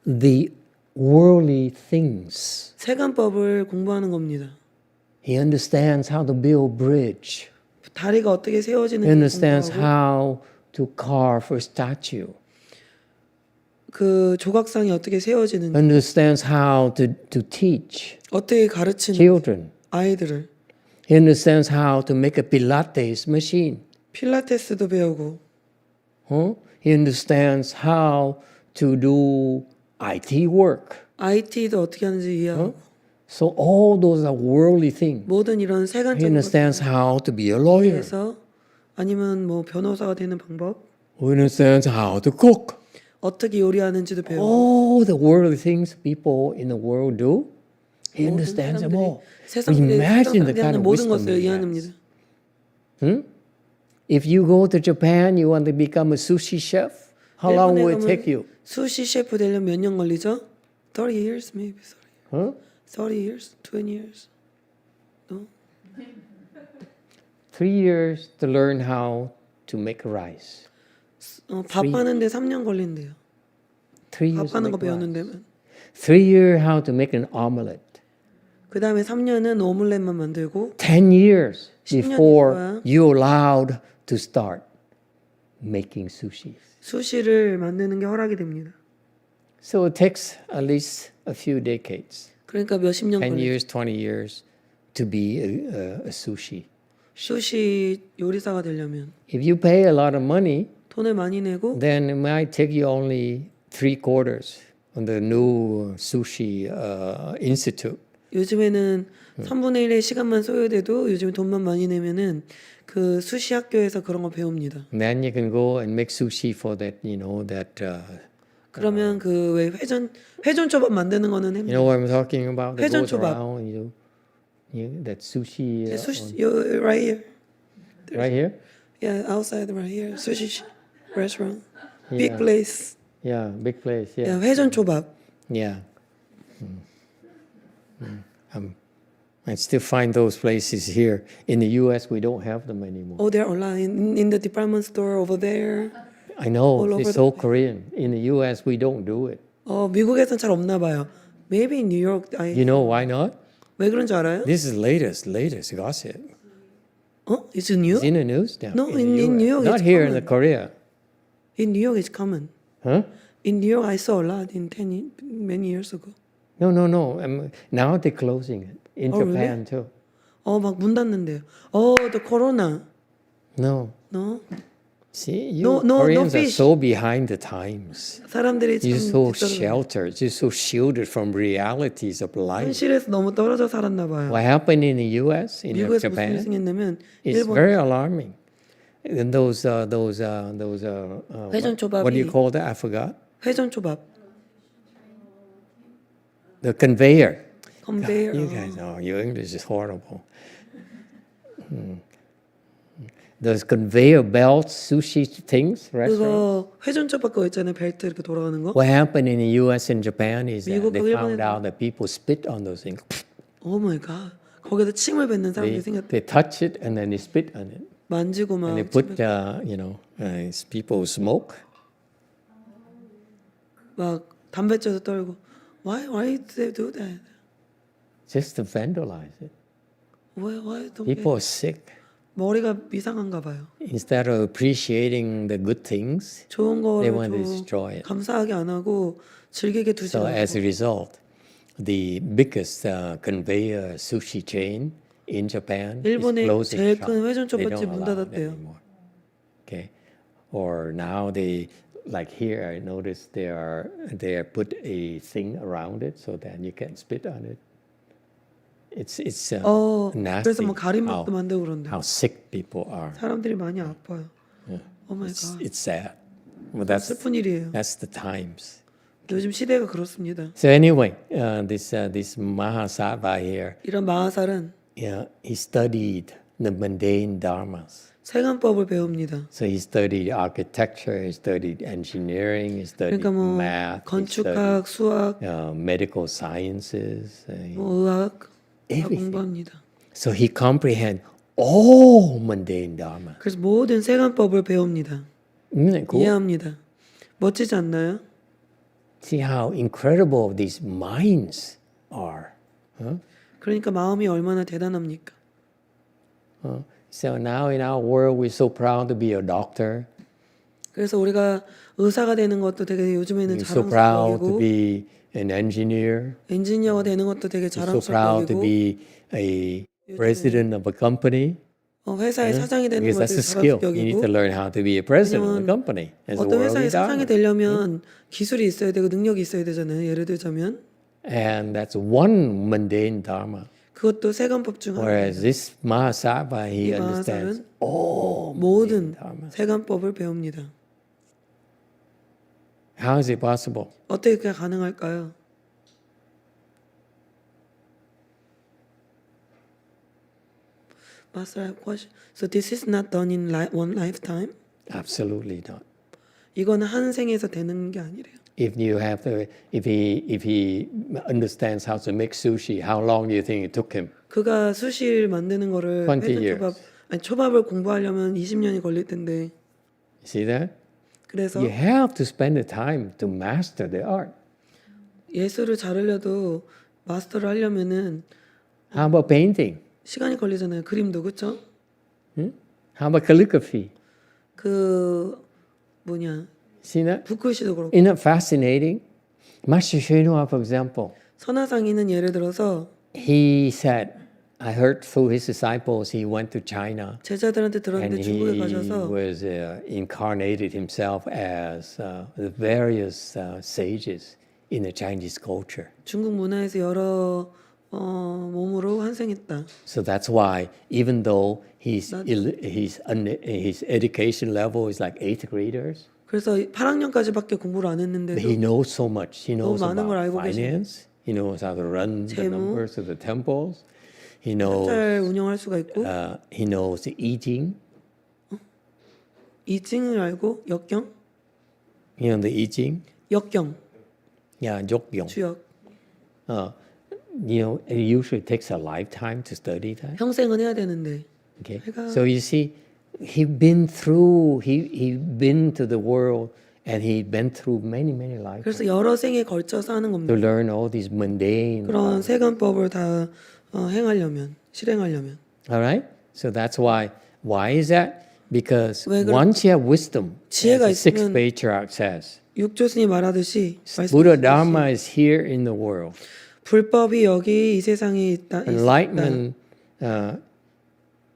the worldly things. 세간법을 공부하는 겁니다. He understands how to build bridge. 다리가 어떻게 He 세워지는지 understands 공부하고 how to carve a statue. 그 조각상이 어떻게 세워지는지 Understands how to teach 어떻게 가르치는 children. 아이들을 He understands how to make a Pilates machine. 필라테스도 배우고 He understands how to do IT work. IT도 어떻게 하는지 이해하고 So all those are worldly things. 모든 이런 He 세간적인 understands 것들을 how to be a lawyer. 이해해서 아니면 뭐 변호사가 되는 방법 He understands how to cook. 어떻게 요리하는지도 배우고 All the worldly things people in the world do, he 모든 understands them all. 세상들이 Imagine the 세상에 kind 하는 of 모든 wisdom 것을 he 이해합니다. has. If you go to Japan, you want to become a sushi chef, how long 일본에 will it 가면 take you? 수시 셰프 되려면 몇 년 걸리죠? 30 years maybe. 30 years, 20 years. 3 years to learn how to make rice. 밥 하는데 3년 걸린대요. 3 years to 밥 하는 거 make rice. 배우는 데면. 3 years how to make an omelette. 그 다음에 3년은 오믈렛만 만들고 10 years 10년이 before 있어야 you allowed to start making sushi. 수시를 만드는 게 허락이 됩니다. So it takes at least a few decades, 그러니까 몇십 년 10 걸려요. years, 20 years to be a sushi. 수시 요리사가 되려면 If you pay a lot of money, 돈을 많이 내고 then it might take you only 3/4 the new sushi institute. 요즘에는 3분의 1의 시간만 소요돼도 요즘 돈만 많이 내면은 그 수시 학교에서 그런 거 배웁니다. And then you can go and make sushi for that, 그러면 그 왜 회전 초밥 만드는 거는 you 합니다. know what I'm talking about? That 회전 goes 초밥. around, that sushi. 수시 right here. Right here? Yeah, outside right here. Sushi restaurant. Big Yeah. place. Yeah, big place. Yeah. Yeah, 회전 초밥. Yeah. I still find those places here. In the U.S., we don't have them anymore. Oh, they're online in the department store over there. I know, all over it's so Korean. In the U.S., we don't do it. 미국에선 잘 없나 봐요. Maybe in New York. You know why not? 왜 그런 줄 알아요? This is latest gossip. Is it new? It's in the news now. No, the in US. New York Not it's here in common. Korea. In New York, it's common. Huh? In New York, I saw a lot many years ago. No. Now they're closing it. In Oh, really? Japan, too. 막 문 닫는데요. the corona. No. No. See, you No Koreans are fish. so behind the times. 사람들이 참 You're so 뒤떨어져요. sheltered. You're so shielded from realities of life. 현실에서 너무 떨어져 살았나 봐요. What happened in the U.S., in 미국에서 무슨 일이 Japan, 생겼냐면 it's 일본 very alarming. And those what do you 회전초밥이 call that? I forgot. 회전초밥. The conveyor. conveyor. You guys, your English is horrible. Those conveyor belts, sushi things, restaurants. 그거 회전초밥 그거 있잖아요. 벨트 이렇게 돌아가는 거. What happened in the U.S. and Japan is that 미국하고 they found 일본에서- out that people spit on those things. Oh my god. 거기다 침을 뱉는 사람들이 생겼다. They touch it and then they spit on it. 만지고 막 And they put, people smoke. 막 담배째도 떨고. Why do they do that? Just to vandalize it. Why don't People are sick. 머리가 이상한가 봐요. Instead of appreciating the good things, 좋은 they 거를 want to 좀 destroy it. 감사하게 안 하고 즐기게 두지 So as a 않고. result, the biggest conveyor sushi chain in Japan is 일본의 closing 제일 shop. 큰 They 회전초밥집 don't 문 allow it 닫았대요. anymore. Okay, or now they, like here, I noticed they put a thing around it so that you can spit on it. It's nasty. 그래서 뭐 가림막도 만들고 그런데. How sick people are. 사람들이 많이 아파요. Oh my god. It's sad. Well, that's 슬픈 일이에요. the times. 요즘 시대가 그렇습니다. So anyway, this Mahasattva here, 이런 마하살은 he studied the mundane dharmas. 세간법을 배웁니다. So he studied architecture, he studied engineering, he studied 그러니까 뭐 math, he 건축학, 수학, studied medical sciences, 뭐 의학 다 everything. 공부합니다. So he comprehend all mundane dharma. 그래서 모든 세간법을 배웁니다. Isn't it cool? 이해합니다. 멋지지 않나요? See how incredible these minds are. Huh? 그러니까 마음이 얼마나 대단합니까? So now in our world, we're so proud to be a doctor. 그래서 우리가 의사가 되는 것도 되게 요즘에는 We're so proud to 자랑스러워지고 be an engineer. 엔지니어가 되는 것도 되게 We're so proud to 자랑스러워지고 be a president of a company. 회사의 사장이 되는 Because 것도 that's a skill. You need 자랑스럽고 to learn how to be a president of a 왜냐면 company. As a 어떤 worldly 회사의 사장이 dharma. 되려면 기술이 있어야 되고 능력이 있어야 되잖아요. 예를 들자면 And that's one mundane dharma. 그것도 세간법 중 Whereas 하나예요. this Mahasattva, he 이 understands 마하살은 all 모든 mundane dharma. 세간법을 배웁니다. How is it possible? 어떻게 그게 가능할까요? Master, I have a question. So this is not done in one lifetime? Absolutely not. 이거는 한 생에서 되는 게 아니래요. If he understands how to make sushi, how long do you think it took him? 그가 수시를 만드는 거를 20 회전초밥 초밥을 공부하려면 20년이 걸릴 텐데. See that? 그래서 You have to spend the time to master the art. 예술을 잘하려도 마스터를 하려면은 How about painting? 시간이 걸리잖아요. 그림도 그렇죠? How about calligraphy? 그 뭐냐 See that? 붓글씨도 그렇고 Isn't that fascinating? Master Shenhua, for example, 선화상이는 예를 들어서 he said, I heard through his disciples, he went to China 제자들한테 and 들었는데 중국에 he 가셔서 was incarnated himself as the various sages in the Chinese culture. 중국 문화에서 여러 몸으로 환생했다. So that's why even though his education level is like 8th graders, 그래서 8학년까지밖에 공부를 안 but 했는데도 he knows so much. He knows 많은 걸 about 알고 finance. He knows how to run the 재무, numbers of the temples. He knows 잘 운영할 수가 있고 he knows the I Ching. 이징을 알고 역경, You know the I Ching? 역경, Yeah, Jokyong. 주역. You know, it usually takes a lifetime to study that. 평생은 해야 되는데 Okay. 해가- So you see, he been to the world and he been through many lifetimes 그래서 여러 생에 걸쳐서 하는 to 겁니다. learn all these mundane. 그런 세간법을 다 행하려면, 실행하려면. All right. So that's why is that? Because 왜 그런- once you have wisdom, as 지혜가 the sixth 있으면- patriarch says, 육조스님 말하듯이 Buddha 말씀하셨듯이 Dharma is here in the world. 불법이 여기 이 세상에 있다. Enlightenment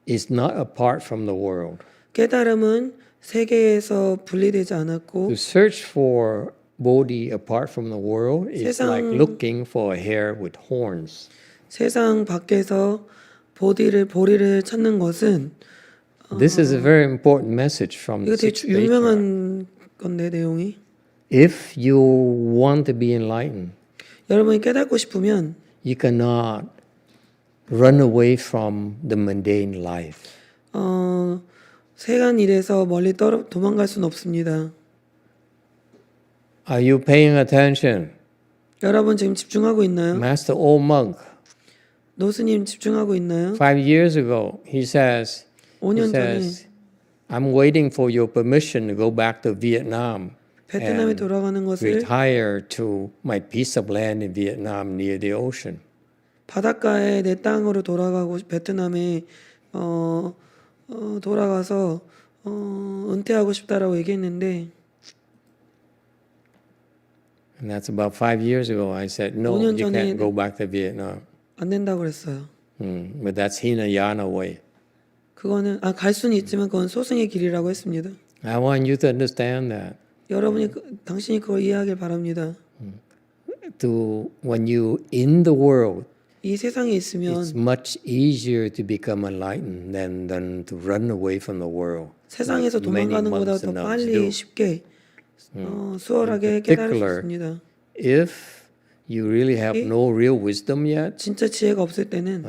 is not apart from the world. 깨달음은 세계에서 분리되지 않았고 To search for Bodhi apart from the world is like 세상- looking for a hare with horns. 세상 밖에서 보리를 찾는 것은 This is a very important message from the 이거 되게 sixth patriarch. 유명한 건데 내용이 If you want to be enlightened, 여러분이 깨닫고 싶으면 you cannot run away from the mundane life. 세간 일에서 멀리 도망갈 수는 없습니다. Are you paying attention? 여러분 지금 집중하고 있나요? Master Old Monk, 노스님 집중하고 있나요? 5 years ago, he says, 5년 전에 I'm waiting for your permission to go back to Vietnam 베트남에 and 돌아가는 것을 retire to my piece of land in Vietnam near the ocean. 바닷가에 내 땅으로 돌아가고 베트남에 돌아가서 은퇴하고 싶다라고 얘기했는데 And that's about 5 years ago. I said, no, 5년 you 전에 can't go back to Vietnam. 안 된다고 그랬어요. But that's Hinayana way. 그거는 갈 수는 있지만 그건 소승의 길이라고 했습니다. I want you to understand that. 여러분이 당신이 그걸 이해하길 바랍니다. When you in the world, 이 세상에 있으면 it's much easier to become enlightened than to run away from the world. 세상에서 like many 도망가는 것보다 monks 더 and nuns 빨리 do. 쉽게 수월하게 깨달을 수 particular, 있습니다. If you really have no real wisdom yet, 진짜 지혜가 없을 때는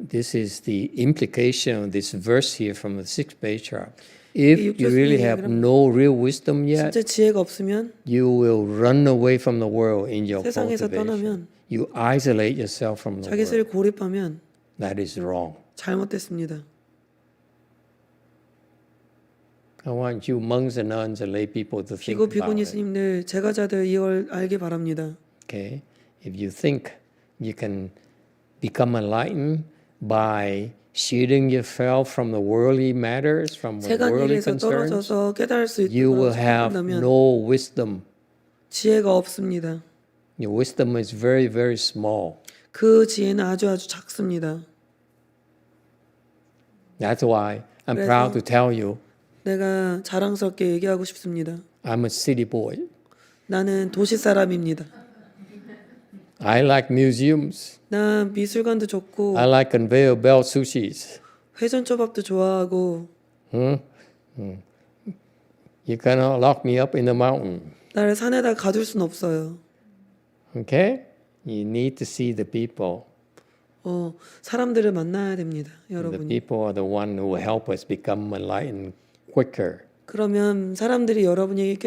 this is the implication of this verse here from the sixth patriarch. If you really have no real wisdom yet, 진짜 지혜가 없으면 you will run away from the world in your 세상에서 cultivation. 떠나면 You isolate yourself from the 자기 스를 world. 고립하면 That is wrong. 잘못됐습니다. I want you monks and nuns and lay people to think 비고 about 비구니 it. 스님들 제가자들 이걸 알기 바랍니다. Okay? If you think you can become enlightened by shielding yourself from the worldly matters, from the 세간 worldly 일에서 concerns, 떨어져서 깨달을 수 you will 있도록 have 생각한다면 no wisdom. 지혜가 없습니다. Your wisdom is very, very small. 그 지혜는 아주 작습니다. That's why I'm 그래서- proud to tell you 내가 자랑스럽게 얘기하고 싶습니다. I'm a city boy. 나는 도시 사람입니다. I like museums. 나 미술관도 좋고 I like conveyor belt sushis. 회전 초밥도 좋아하고 You cannot lock me up in the mountain. 나를 산에다 가둘 순 없어요. Okay? You need to see the people. 사람들을 만나야 됩니다. The 여러분이. people are the one who will help us become enlightened quicker. 그러면 사람들이 여러분이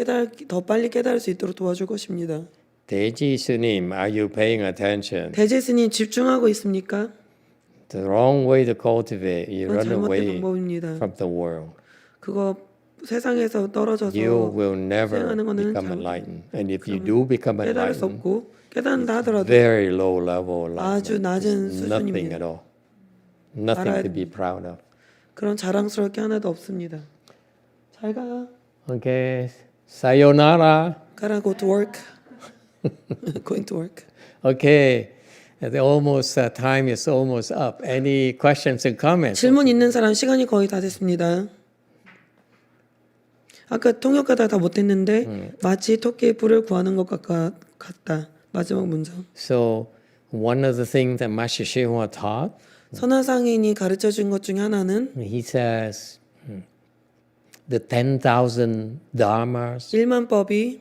더 빨리 깨달을 수 있도록 도와줄 것입니다. Deji Sunim, are you paying attention? 대제 스님 집중하고 있습니까? The wrong way to cultivate, you 그건 run 잘못된 away 방법입니다. from the world. 그거 세상에서 떨어져서 You will never 수행하는 거는 become 잘- enlightened. And if you do become 깨달을 수 enlightened, 없고 깨닫는다 하더라도 very low level 아주 enlightenment. 낮은 It's nothing 수준입니다. at all. Nothing 알아야 to be proud of. 그런 자랑스러울 게 하나도 없습니다. 잘 가. Okay, sayonara. 가라 go to work. Going to work. Okay, time is almost up. Any questions and comments? 질문 있는 사람 시간이 거의 다 됐습니다. 아까 통역가다 다 못했는데 마치 토끼의 뿔을 구하는 것 같다. 마지막 문장. So one of the things that Master Shehua taught, 선화상인이 가르쳐 준 것 중에 하나는 he says the 10,000 dharmas, 1만 법이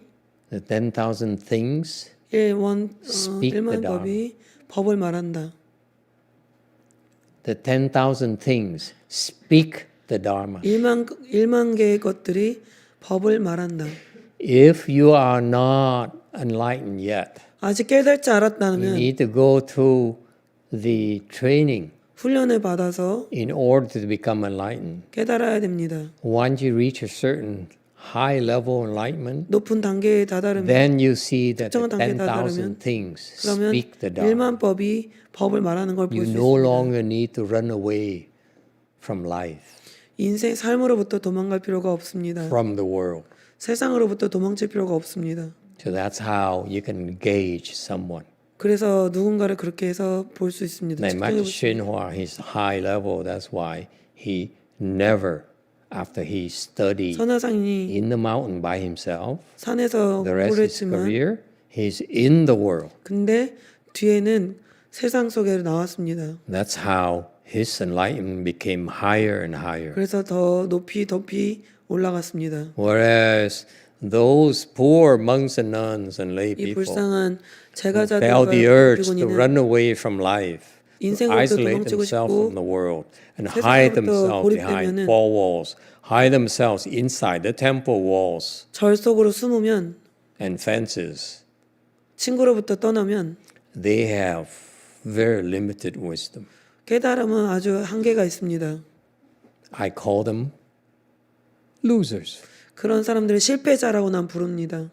the 10,000 things 1만 the 법이 법을 말한다. the 10,000 things speak the Dharma. 1만 개의 것들이 법을 말한다. If you are not enlightened yet, 아직 깨닫지 you 않았다면 need to go through the training 훈련을 받아서 in order to become enlightened. 깨달아야 됩니다. Once you reach a certain high level enlightenment, 높은 단계에 다다르면 then you see that the 특정한 단계에 다다르면 10,000 things 그러면 speak the Dharma. 1만 법이 법을 말하는 걸 볼 You 수 no 있습니다. longer need to run away from life, 인생 삶으로부터 도망갈 필요가 없습니다. from the world. 세상으로부터 도망칠 필요가 없습니다. So that's how you can engage someone. 그래서 누군가를 그렇게 해서 볼 수 있습니다. Like 측정해 Master 볼 수 있습니다. Shinhua, he's high level. That's why he never, after he studied 선화상인이 in the mountain by himself, 산에서 the rest 공부를 of his 했지만 career, he's in the world. 근데 뒤에는 세상 속에 나왔습니다. That's how his enlightenment became higher and higher. 그래서 더 높이 올라갔습니다. Whereas those poor monks and nuns and lay 이 people 불쌍한 felt 제가자들과 the urge to 비구니는 run away from life, to 인생으로부터 isolate 도망치고 themselves 싶고 from the world, and hide 세상으로부터 themselves behind 고립되면은 four walls, hide themselves inside the temple walls 절 속으로 숨으면 and fences. 친구로부터 떠나면 They have very limited wisdom. 깨달음은 아주 한계가 있습니다. I call them losers. 그런 사람들을 실패자라고 난 부릅니다.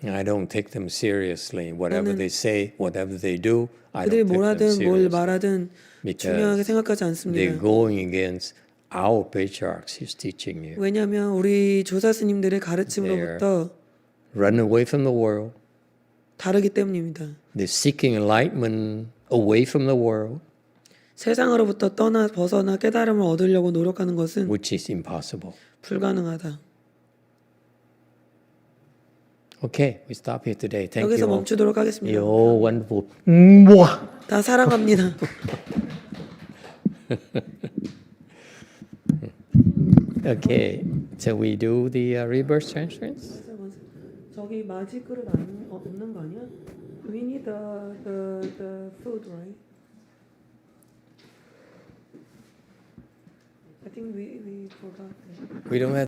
I don't take them seriously. Whatever 나는 they say, whatever they do, I 그들이 don't 뭘 take them 하든 뭘 seriously. 말하든 중요하게 Because 생각하지 they're 않습니다. going against our patriarchs he's teaching you. 왜냐하면 우리 조사 스님들의 가르침으로부터 Run away from the world. 다르기 때문입니다. They're seeking enlightenment away from the world, 세상으로부터 벗어나 깨달음을 얻으려고 노력하는 것은 which is impossible. 불가능하다. Okay, we stop here today. Thank 여기서 you all. 멈추도록 하겠습니다. You're wonderful. Mwah! 다 사랑합니다. Okay, so we do the reverse transference. 저기 마지 그릇 없는 거 아니야? We need the food, right? I think we forgot. We don't have